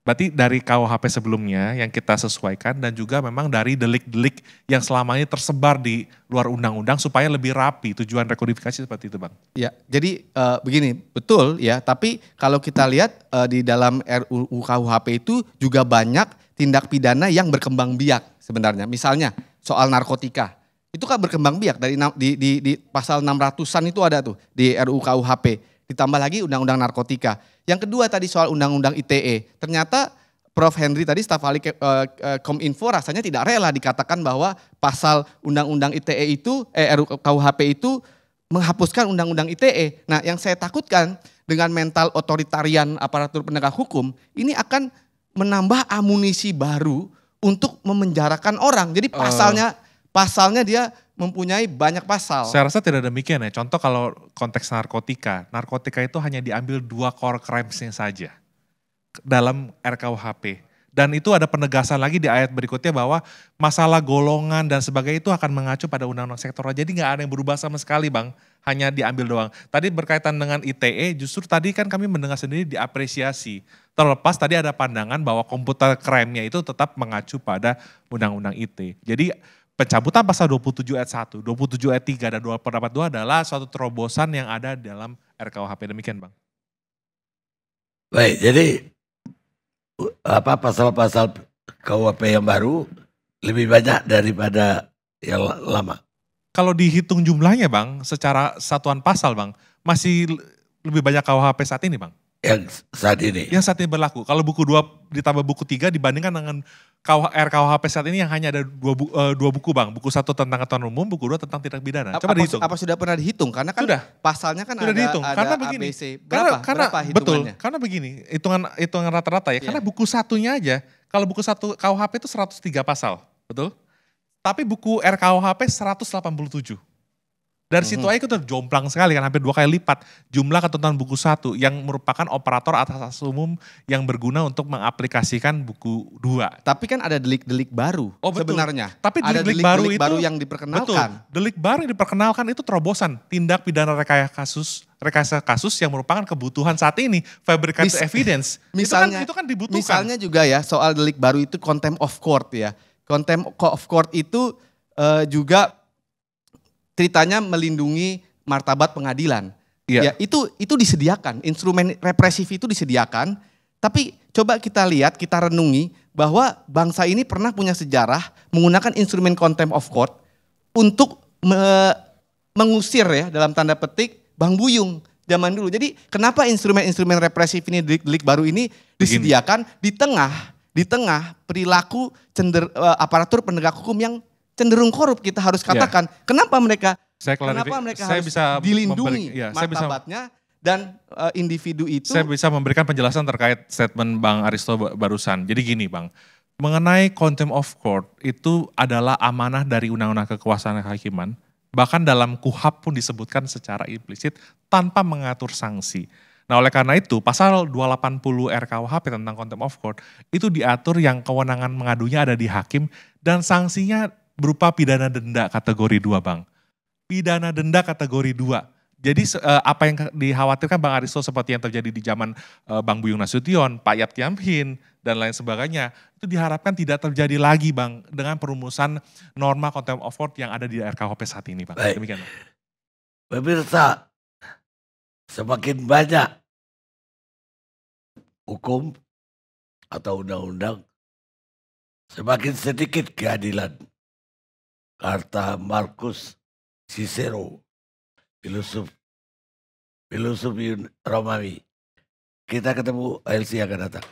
Speaker 2: Berarti dari KUHP sebelumnya yang kita sesuaikan dan juga memang dari delik-delik yang selama ini tersebar di luar undang-undang supaya lebih rapi. Tujuan rekodifikasi seperti itu Bang. Ya,
Speaker 5: jadi begini, betul ya. Tapi kalau kita lihat di dalam RUU KUHP itu juga banyak tindak pidana yang berkembang biak sebenarnya. Misalnya soal narkotika. Itu kan berkembang biak dari di pasal 600-an itu ada tuh di RUU KUHP. Ditambah lagi undang-undang narkotika. Yang kedua tadi soal undang-undang ITE. Ternyata Prof. Henry tadi staf ahli Kominfo rasanya tidak rela dikatakan bahwa pasal undang-undang ITE itu, RUU KUHP itu menghapuskan undang-undang ITE. Nah yang saya takutkan dengan mental otoritarian aparatur penegak hukum, ini akan menambah amunisi baru untuk memenjarakan orang. Jadi pasalnya dia mempunyai banyak pasal.
Speaker 2: Saya rasa tidak demikian ya. Contoh kalau konteks narkotika itu hanya diambil 2 core crimes-nya saja dalam RKUHP. Dan itu ada penegasan lagi di ayat berikutnya bahwa masalah golongan dan sebagainya itu akan mengacu pada undang-undang sektoral. Jadi nggak ada yang berubah sama sekali Bang, hanya diambil doang. Tadi berkaitan dengan ITE, justru tadi kan kami mendengar sendiri diapresiasi. Terlepas tadi ada pandangan bahwa komputer crime-nya itu tetap mengacu pada undang-undang ITE. Jadi pencabutan pasal 27 ayat 1, 27 ayat 3, dan pendapat 2 adalah suatu terobosan yang ada dalam RKUHP. Demikian Bang.
Speaker 1: Baik, jadi apa pasal-pasal KUHP yang baru lebih banyak daripada yang lama?
Speaker 2: Kalau dihitung jumlahnya Bang, secara satuan pasal Bang, masih lebih banyak KUHP saat ini Bang.
Speaker 1: Yang saat ini?
Speaker 2: Yang saat ini berlaku. Kalau buku 2 ditambah buku 3 dibandingkan dengan RKUHP saat ini yang hanya ada dua buku Bang. Buku 1 tentang aturan umum, buku 2 tentang tindak pidana. Coba dihitung.
Speaker 5: Apa sudah pernah dihitung? Karena kan
Speaker 2: sudah.
Speaker 5: Pasalnya kan
Speaker 2: sudah
Speaker 5: ada,
Speaker 2: dihitung.
Speaker 5: ada
Speaker 2: Karena begini,
Speaker 5: ABC. Berapa hitungannya?
Speaker 2: Betul, karena begini, hitungan rata-rata ya. Karena buku satunya aja, kalau buku 1 KUHP itu 103 pasal, betul? Tapi buku RKUHP 187. Dari situ aja kita jomplang sekali kan, hampir 2 kali lipat jumlah ketentuan buku 1 yang merupakan operator atas umum yang berguna untuk mengaplikasikan buku 2.
Speaker 5: Tapi kan ada delik-delik baru sebenarnya.
Speaker 2: Tapi
Speaker 5: ada
Speaker 2: delik baru itu
Speaker 5: yang diperkenalkan.
Speaker 2: Betul, delik baru yang diperkenalkan itu terobosan, tindak pidana rekayasa kasus yang merupakan kebutuhan saat ini, fabricated evidence.
Speaker 5: Misalnya,
Speaker 2: itu kan dibutuhkan.
Speaker 5: Misalnya juga ya soal delik baru itu contempt of court ya. Contempt of court itu juga ceritanya melindungi martabat pengadilan. Ya, itu disediakan, instrumen represif itu disediakan. Tapi coba kita lihat, kita renungi bahwa bangsa ini pernah punya sejarah menggunakan instrumen contempt of court untuk mengusir ya dalam tanda petik Bang Buyung zaman dulu. Jadi kenapa instrumen-instrumen represif ini, delik baru ini disediakan di tengah perilaku aparatur penegak hukum yang cenderung korup, kita harus katakan. Kenapa mereka harus dilindungi martabatnya dan individu itu?
Speaker 2: Saya bisa memberikan penjelasan terkait statement Bang Aristo barusan. Jadi gini Bang, mengenai contempt of court itu adalah amanah dari Undang-Undang Kekuasaan Kehakiman. Bahkan dalam KUHP pun disebutkan secara implisit tanpa mengatur sanksi. Nah oleh karena itu pasal 280 RKUHP tentang contempt of court itu diatur yang kewenangan mengadunya ada di hakim dan sanksinya berupa pidana denda kategori 2 Bang. Pidana denda kategori 2. Jadi apa yang dikhawatirkan Bang Aristo seperti yang terjadi di zaman Bang Buyung Nasution, Pak Yap Thiam Hien, dan lain sebagainya. Itu diharapkan tidak terjadi lagi Bang dengan perumusan norma contempt of court yang ada di RKUHP saat ini Bang.
Speaker 1: Baik.
Speaker 2: Demikian Bang.
Speaker 1: Pemirsa, semakin banyak hukum atau undang-undang, semakin sedikit keadilan. Kata Marcus Cicero, filosof Romawi. Kita ketemu ALC yang akan datang.